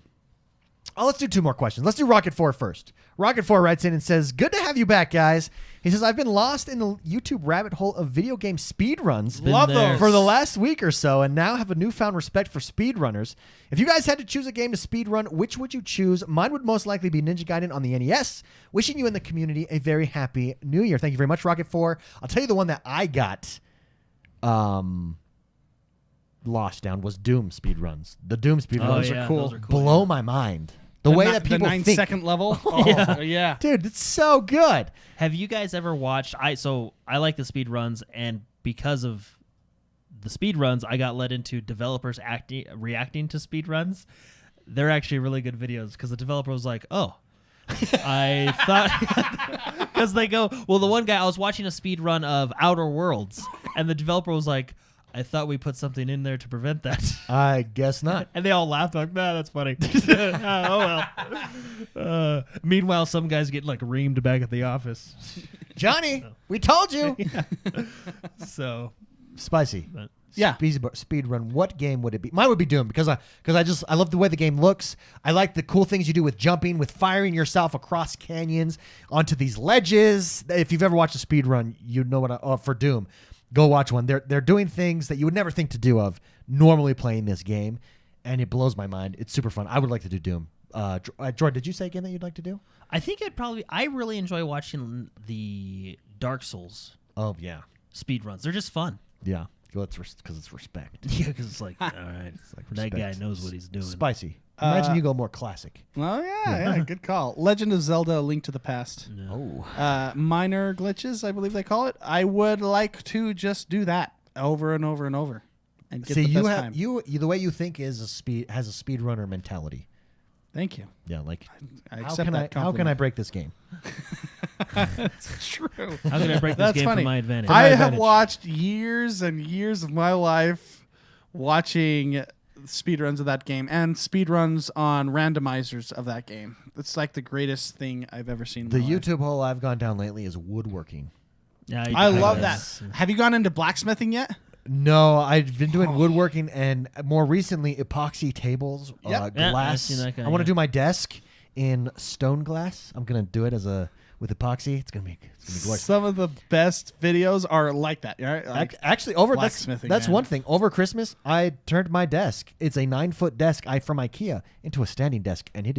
Oh, let's do two more questions. Let's do Rocket 4 first. Rocket 4 writes in and says, "Good to have you back, guys." He says, "I've been lost in the YouTube rabbit hole of video game speedruns Love there. those for the last week or so, and now have a newfound respect for speedrunners. If you guys had to choose a game to speedrun, which would you choose? Mine would most likely be Ninja Gaiden on the NES. Wishing you and the community a very happy New Year." Thank you very much, Rocket 4. I'll tell you the one that I got lost down was Doom speedruns. The Doom speedruns Oh, Those are yeah, cool. those are cool. blow my mind. The way that people the 9 think. second level. Oh, yeah. Dude, it's so good. Have you guys ever watched? I like the speed runs, and because of the speed runs, I got led into developers reacting to speed runs. They're actually really good videos because the developer was like, "Oh, I thought," because they go, "Well, the one guy I was watching a speed run of Outer Worlds, and the developer was like, I thought we put something in there to prevent that." I guess not. And they all laughed like, "Nah, that's funny." Oh well. Meanwhile, some guys get like reamed back at the office. Johnny, we told you. So Spicy. but- Yeah. Speed run. What game would it be? Mine would be Doom because I love the way the game looks. I like the cool things you do with jumping, with firing yourself across canyons onto these ledges. If you've ever watched a speed run, you know what for Doom. Go watch one. They're doing things that you would never think to do of normally playing this game, and it blows my mind. It's super fun. I would like to do Doom. Jordan, did you say again that you'd like to do? I think I really enjoy watching the Dark Souls Oh yeah, speed runs. They're just fun. yeah. Well, it's because it's respect. Yeah, because it's like, all right, like that guy respect. knows what he's doing. Spicy. Imagine you go more classic. Oh, yeah. Good call. Legend of Zelda: A Link to the Past. No. Oh, Minor glitches, I believe they call it. I would like to just do that over and over and over, and get see, the you best have time. you the way you think has a speedrunner mentality. Thank you. Yeah, like I how accept can that how can I break this game? It's true. How can I break this That's game funny. for my advantage? I have advantage. watched years and years of my life watching speedruns of that game and speedruns on randomizers of that game. It's like the greatest thing I've ever seen. In The my life. YouTube hole I've gone down lately is woodworking. Yeah, I love that. guess. Have you gone into blacksmithing yet? No, I've been doing woodworking and more recently epoxy tables, Yep. Yeah, I've glass. seen that guy, I want to yeah. do my desk in stone glass. I'm gonna do it with epoxy. It's gonna be gorgeous. Some of the best videos are like that. Right? Like, Actually, that's blacksmithing, that's man. one thing. Over Christmas, I turned my desk. It's a 9-foot desk from IKEA into a standing desk, and it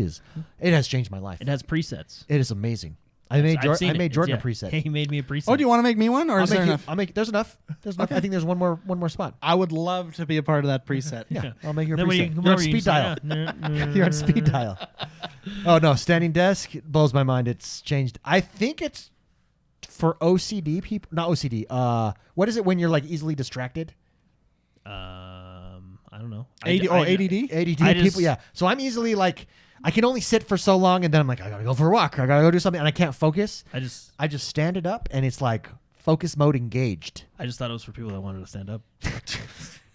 has changed my life. It has presets. It is amazing. I made I've seen it. Jordan Yeah. a preset. He made me a preset. oh, do you want to make me one, or is there enough? There's enough. There's enough. Okay. I think there's one more spot. I would love to be a part of that preset. Yeah, I'll make your Then when preset. you- You're on whenever you speed say, dial. "Yeah, You're on speed dial. Oh no, standing desk it blows my mind. It's changed. I think it's for OCD people. Not OCD. What is it when you're like easily distracted? I don't know. ADD? ADD I people, just- yeah. So I'm easily like, I can only sit for so long, and then I'm like, I gotta go for a walk, or I gotta go do something, and I can't focus. I just stand it up, and it's like focus mode engaged. thought it was for people that wanted to stand up.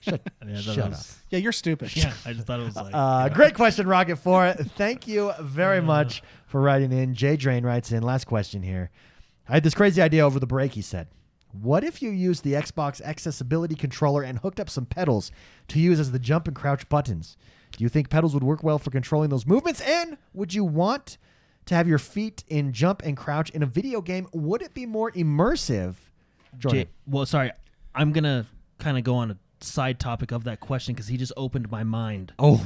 Shut, I mean, I thought shut it up. was- Yeah, you're stupid. Yeah, I just thought it was like. Great question, Rocket, for it. Thank you very much for writing in. Jay Drain writes in, last question here. I had this crazy idea over the break, he said. What if you used the Xbox accessibility controller and hooked up some pedals to use as the jump and crouch buttons? Do you think pedals would work well for controlling those movements? And would you want to have your feet in jump and crouch in a video game? Would it be more immersive? Jordan. Well, sorry. I'm going to kind of go on a side topic of that question because he just opened my mind. Oh.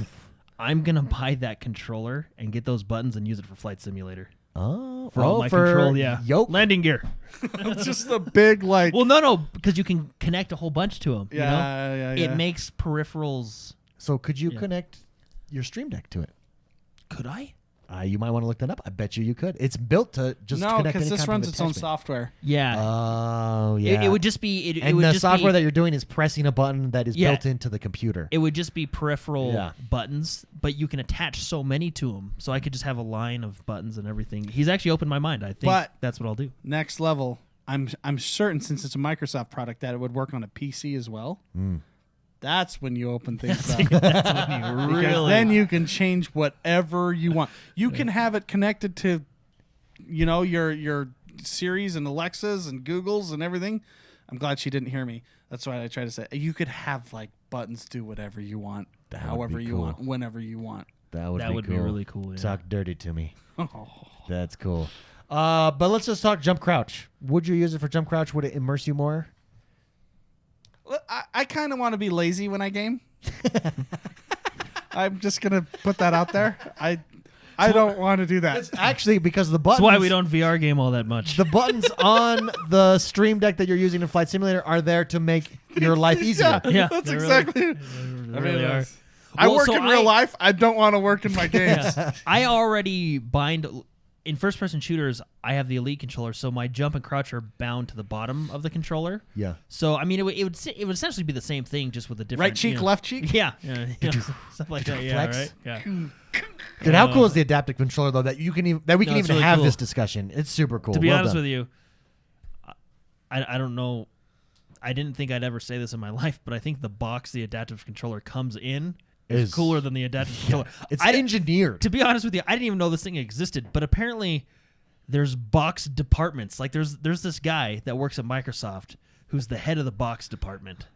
I'm going to buy that controller and get those buttons and use it for Flight Simulator. Oh. For all my control, yeah. Yoke. Landing gear. It's just a big, like... Well, no, because you can connect a whole bunch to them. Yeah, you know? yeah. It makes peripherals... So could you Yeah. connect your Stream Deck to it? Could I? You might want to look that up. I bet you could. It's built to just No, connect because any this kind runs of its own attachment. software. Yeah. Oh, yeah. It would just be... It and would the just software be, that you're doing is pressing a button that is Yeah. built into the computer. It would just be peripheral Yeah. buttons, but you can attach so many to them. So I could just have a line of buttons and everything. He's actually opened my mind. I think But- that's what I'll do. Next level. I'm certain, since it's a Microsoft product, that it would work on a PC as well. That's when you open things up. That's when you Because really... then you can change whatever you want. You can have it connected to, your Siris and Alexas and Googles and everything. I'm glad she didn't hear me. That's why I try to say you could have like buttons do whatever you want, That would however be you cool. want, whenever you want. That would That be would cool. be really cool. Yeah. Talk dirty to me. Oh. That's cool. But let's just talk jump crouch. Would you use it for jump crouch? Would it immerse you more? I kind of want to be lazy when I game. I'm just gonna put that out there. I don't want to do that. It's actually because the buttons. That's why we don't VR game all that much. The buttons on the Stream Deck that you're using in Flight Simulator are there to make your life easier. Yeah, that's they exactly. They really are. I Well, work so in real life. I don't want to work in my games. Yeah. I already bind in first-person shooters. I have the Elite controller, so my jump and crouch are bound to the bottom of the controller. Yeah. So I mean, it would essentially be the same thing, just with a different Right cheek, left cheek. Yeah, stuff like that. Yeah, Flex? right. Yeah. Dude, how cool is the adaptive controller though that we can even it's really have cool. this discussion? It's super cool. To be Well honest done. with you, I don't know. I didn't think I'd ever say this in my life, but I think the box the adaptive controller comes in is cooler than the adaptive controller. It's I engineered. To be honest with you, I didn't even know this thing existed, but apparently there's box departments. Like there's this guy that works at Microsoft who's the head of the box department.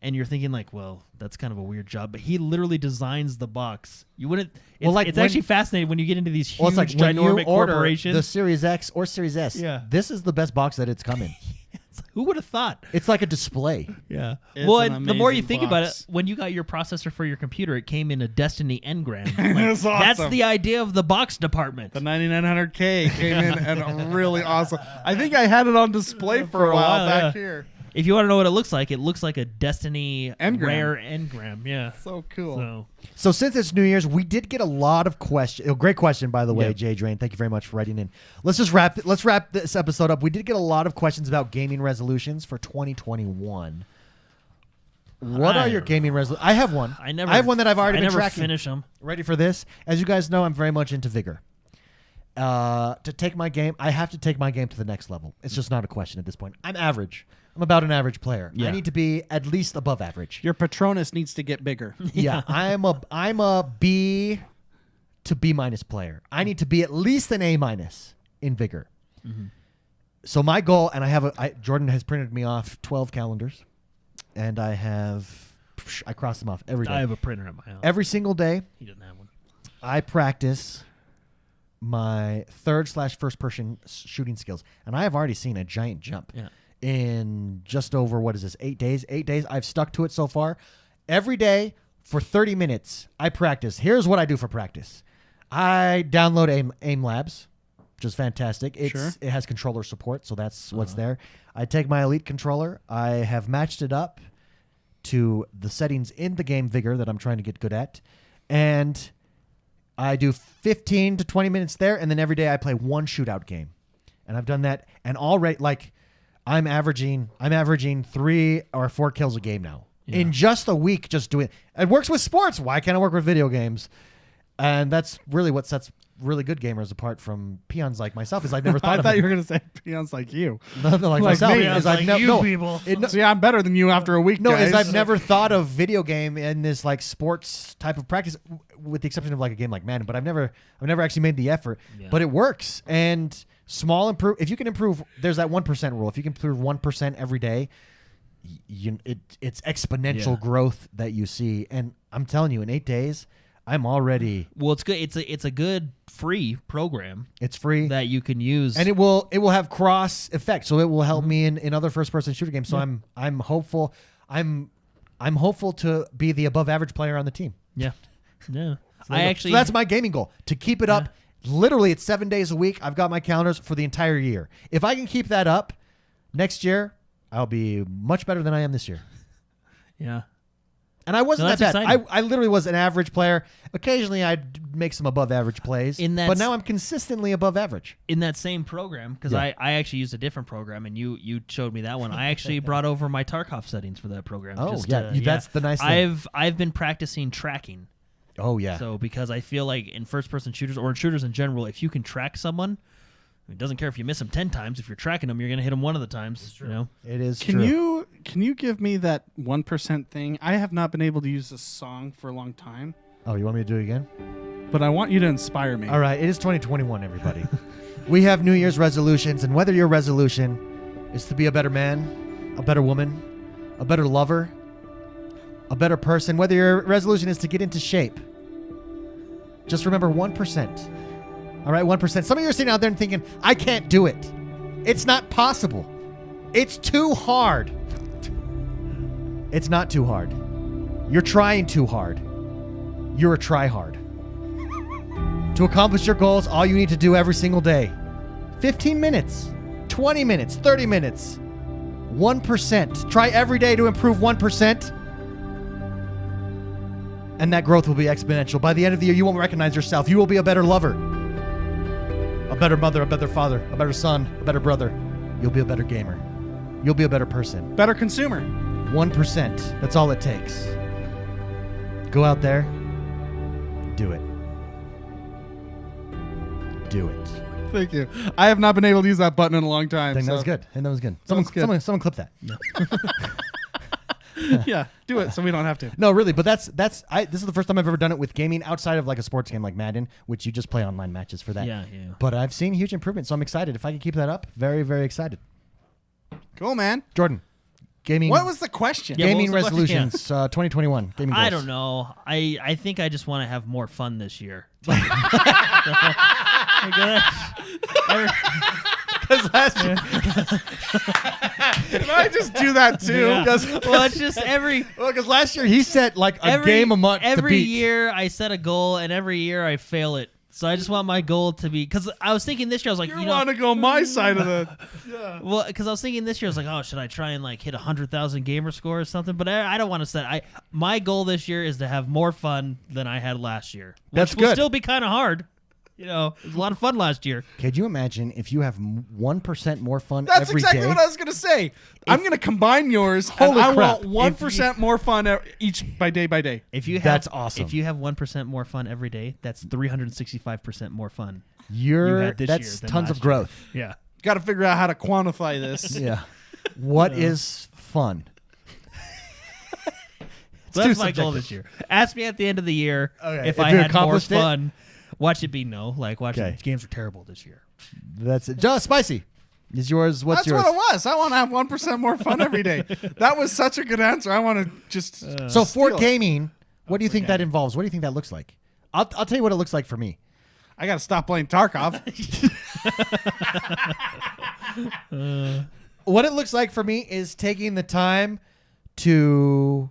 And you're thinking like, well, that's kind of a weird job, but he literally designs the box. You wouldn't. It's, Well, like it's when- actually fascinating when you get into these huge, Well, it's like when you ginormous order corporations. the Series X or Series S. Yeah. This is the best box that it's come in. Who would have thought? It's like a display. Yeah. It's Well, an and the more you amazing think about it, box. when you got your processor for your computer, it came in a Destiny engram. Like, That's awesome. That's the idea of the box department. The 9900K came in and really awesome. I think I had it on display for a while back here. If you want to know what it looks like a Destiny Engram. rare engram. Yeah. So cool. So since it's New Year's, we did get a lot of questions. Oh, great question, by the way, Yeah. Jay Drain. Thank you very much for writing in. Let's wrap this episode up. We did get a lot of questions about gaming resolutions for 2021. What are your gaming resolutions? I have one. I have one that I've already been never tracking. finish them. Ready for this? As you guys know, I'm very much into vigor. To take my game, I have to take my game to the next level. It's just not a question at this point. I'm average. I'm about an average player. Yeah. I need to be at least above average. Your Patronus needs to get bigger. Yeah, I'm a B to B minus player. I need to be at least an A minus in vigor. Mm-hmm. So my goal, and Jordan has printed me off 12 calendars, and I cross them off every day. I have a printer at my house. Every single day, He doesn't have one. I practice my third/first person shooting skills, and I have already seen a giant jump. Yeah. In just over, 8 days? 8 days. I've stuck to it so far. Every day for 30 minutes, I practice. Here's what I do for practice. I download Aim Labs, which is fantastic. It has controller support, so that's what's there. I take my Elite controller. I have matched it up to the settings in the game Vigor that I'm trying to get good at. And I do 15 to 20 minutes there, and then every day I play one shootout game. And I've done that, and already, like, I'm averaging 3 or 4 kills a game now. in just a week. Just doing it works with sports. Why can't it work with video games? And that's really what sets really good gamers apart from peons like myself. Is I've never thought I of thought it. you were going to say peons like you. Nothing like myself. me. Is Like you people. See, I'm better than you after a week, No, guys. is I've never thought of video game in this like sports type of practice, with the exception of like a game like Madden. But I've never actually made the effort. Yeah. But it works, and small improve. If you can improve, there's that 1% rule. If you can improve 1% every day, it's exponential growth that you see. And I'm telling you, in 8 days, I'm already. Well, it's good. It's a good free program It's free. that you can use. And it will have cross effect, so it will help me in other first person shooter games. So I'm hopeful. I'm hopeful to be the above average player on the team. yeah. So actually that's my gaming goal, to keep it up. Literally, it's 7 days a week. I've got my calendars for the entire year. If I can keep that up next year, I'll be much better than I am this year. Yeah. And I wasn't No, that that's bad. exciting. I literally was an average player. Occasionally, I'd make some above average plays. But now I'm consistently above average. In that same program, because I actually used a different program, and you showed me that one. I actually brought over my Tarkov settings for that program. Oh, just yeah. That's the nice thing. I've been practicing tracking. Oh, yeah. So because I feel like in first-person shooters or in shooters in general, if you can track someone, it doesn't care if you miss them 10 times. If you're tracking them, you're going to hit them one of the times. You know? It is true. Can you give me that 1% thing? I have not been able to use this song for a long time, Oh, you want me to do it again? but I want you to inspire me. All right, it is 2021, everybody. We have New Year's resolutions, and whether your resolution is to be a better man, a better woman, a better lover, a better person, whether your resolution is to get into shape, just remember 1%. All right, 1%. Some of you are sitting out there and thinking, I can't do it. It's not possible. It's too hard. It's not too hard. You're trying too hard. You're a try-hard. To accomplish your goals, all you need to do every single day, 15 minutes, 20 minutes, 30 minutes, 1%. Try every day to improve 1%. And that growth will be exponential. By the end of the year, you won't recognize yourself. You will be a better lover, a better mother, a better father, a better son, a better brother. You'll be a better gamer. You'll be a better person. Better consumer. 1%. That's all it takes. Go out there. Do it. Do it. Thank you. I have not been able to use that button in a long time. I think that so- was good. And that was good. was good. Someone clip that. Yeah, do it so we don't have to. No, really, but this is the first time I've ever done it with gaming outside of like a sports game like Madden, which you just play online matches for that. Yeah. But I've seen huge improvement, so I'm excited. If I can keep that up, very, very excited. Cool, man. Jordan, gaming. What was the question? Yeah, gaming what was the question? resolutions 2021? Gaming goals. I don't know. I think I just want to have more fun this year. Because last year, Did I just do that too? Yeah. Well, it's just because last year he set like a game a month to Every beat. year I set a goal, and every year I fail it. So I just want my goal to be, because I was thinking this year I was like, You want to go my side of the... well, because I was thinking this year I was like, oh, should I try and like hit 100,000 gamer score or something? But I don't want to set. My goal this year is to have more fun than I had last year. That's which will good. still be kind of hard. You know, it was a lot of fun last year. Could you imagine if you have 1% more fun That's every exactly day? what I was going to say. I'm going to combine yours, and Holy I crap. want 1% more fun each by day by day. If you have, That's awesome. If you have 1% more fun every day, that's 365% more fun. That's this year than tons of last growth. Yeah. Got to figure out how to quantify this. Yeah. What is fun? So that's my goal this year. Ask me at the end of the year Okay. if If I you had more accomplished it? fun. Watch it be no. Like, watch Okay. it. Games were terrible this year. That's it. Just spicy. Is yours? What's That's yours? what it was. I want to have 1% more fun every day. That was such a good answer. I want to just... So for steal it. gaming, what do you think that involves? What do you think that looks like? I'll tell you what it looks like for me. I got to stop playing Tarkov. What it looks like for me is taking the time to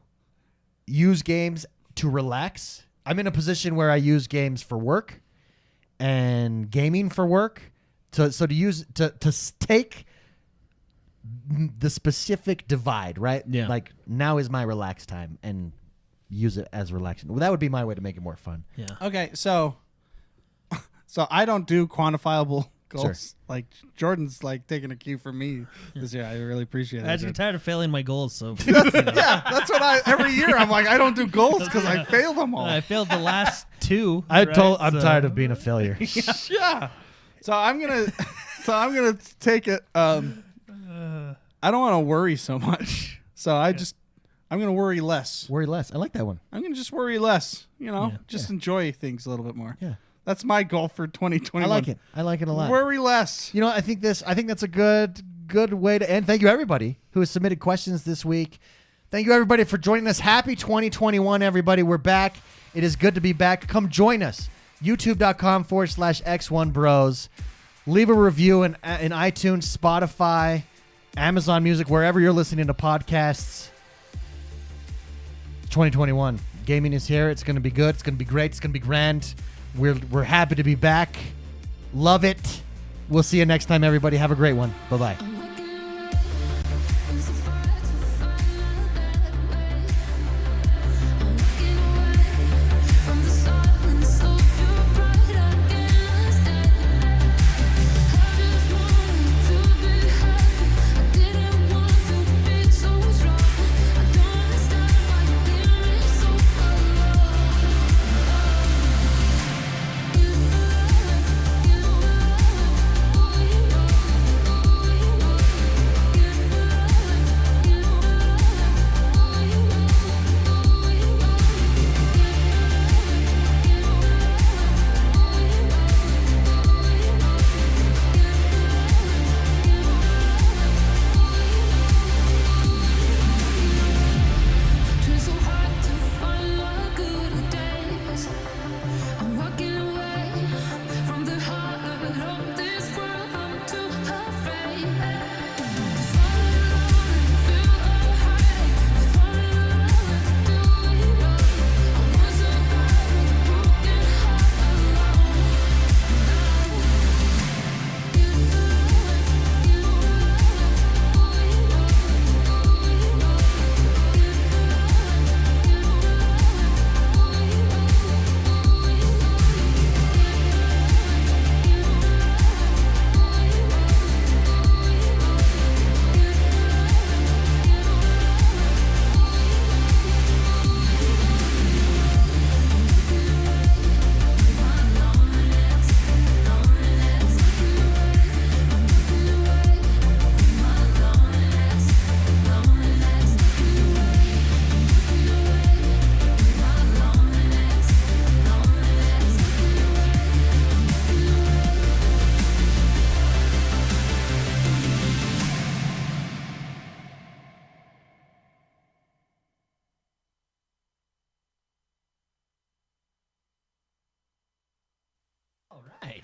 use games to relax. I'm in a position where I use games for work and gaming for work. To take the specific divide, right? Yeah. Like now is my relax time and use it as relaxing. Well, that would be my way to make it more fun. Yeah. Okay, so I don't do quantifiable goals. Like Jordan's like taking a cue from me this year. I really appreciate it. I just get tired of failing my goals, so Yeah, that's what every year I'm like, I don't do goals because I fail them all. I failed the last two. I'm right? tired of being a failure. Yeah. So I'm gonna take it. I don't want to worry so much. So I'm gonna worry less. Worry less. I like that one. I'm gonna just worry less. Enjoy things a little bit more. Yeah. That's my goal for 2021. I like it. I like it a lot. Worry less. You know, I think that's a good way to end. Thank you everybody who has submitted questions this week. Thank you everybody for joining us. Happy 2021, everybody. We're back. It is good to be back. Come join us. YouTube.com/X1Bros. Leave a review in iTunes, Spotify, Amazon Music, wherever you're listening to podcasts. 2021. Gaming is here. It's going to be good. It's going to be great. It's going to be grand. We're happy to be back. Love it. We'll see you next time, everybody. Have a great one. Bye-bye.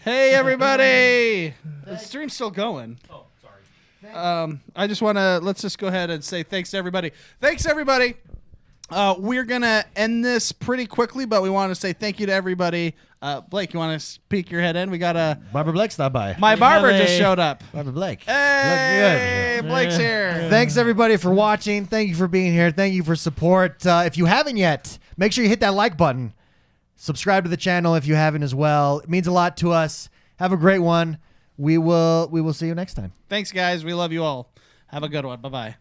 Hey, everybody. The stream's still going. Oh, sorry. I just want to, let's just go ahead and say thanks to everybody. Thanks, everybody. We're going to end this pretty quickly, but we want to say thank you to everybody. Blake, you want to peek your head in? We got a... Barbara Blake stopped by. My barber just showed up. Barbara Blake. Hey, Look good. Blake's here. Thanks, everybody, for watching. Thank you for being here. Thank you for support. If you haven't yet, make sure you hit that like button. Subscribe to the channel if you haven't as well. It means a lot to us. Have a great one. We will see you next time. Thanks, guys. We love you all. Have a good one. Bye-bye.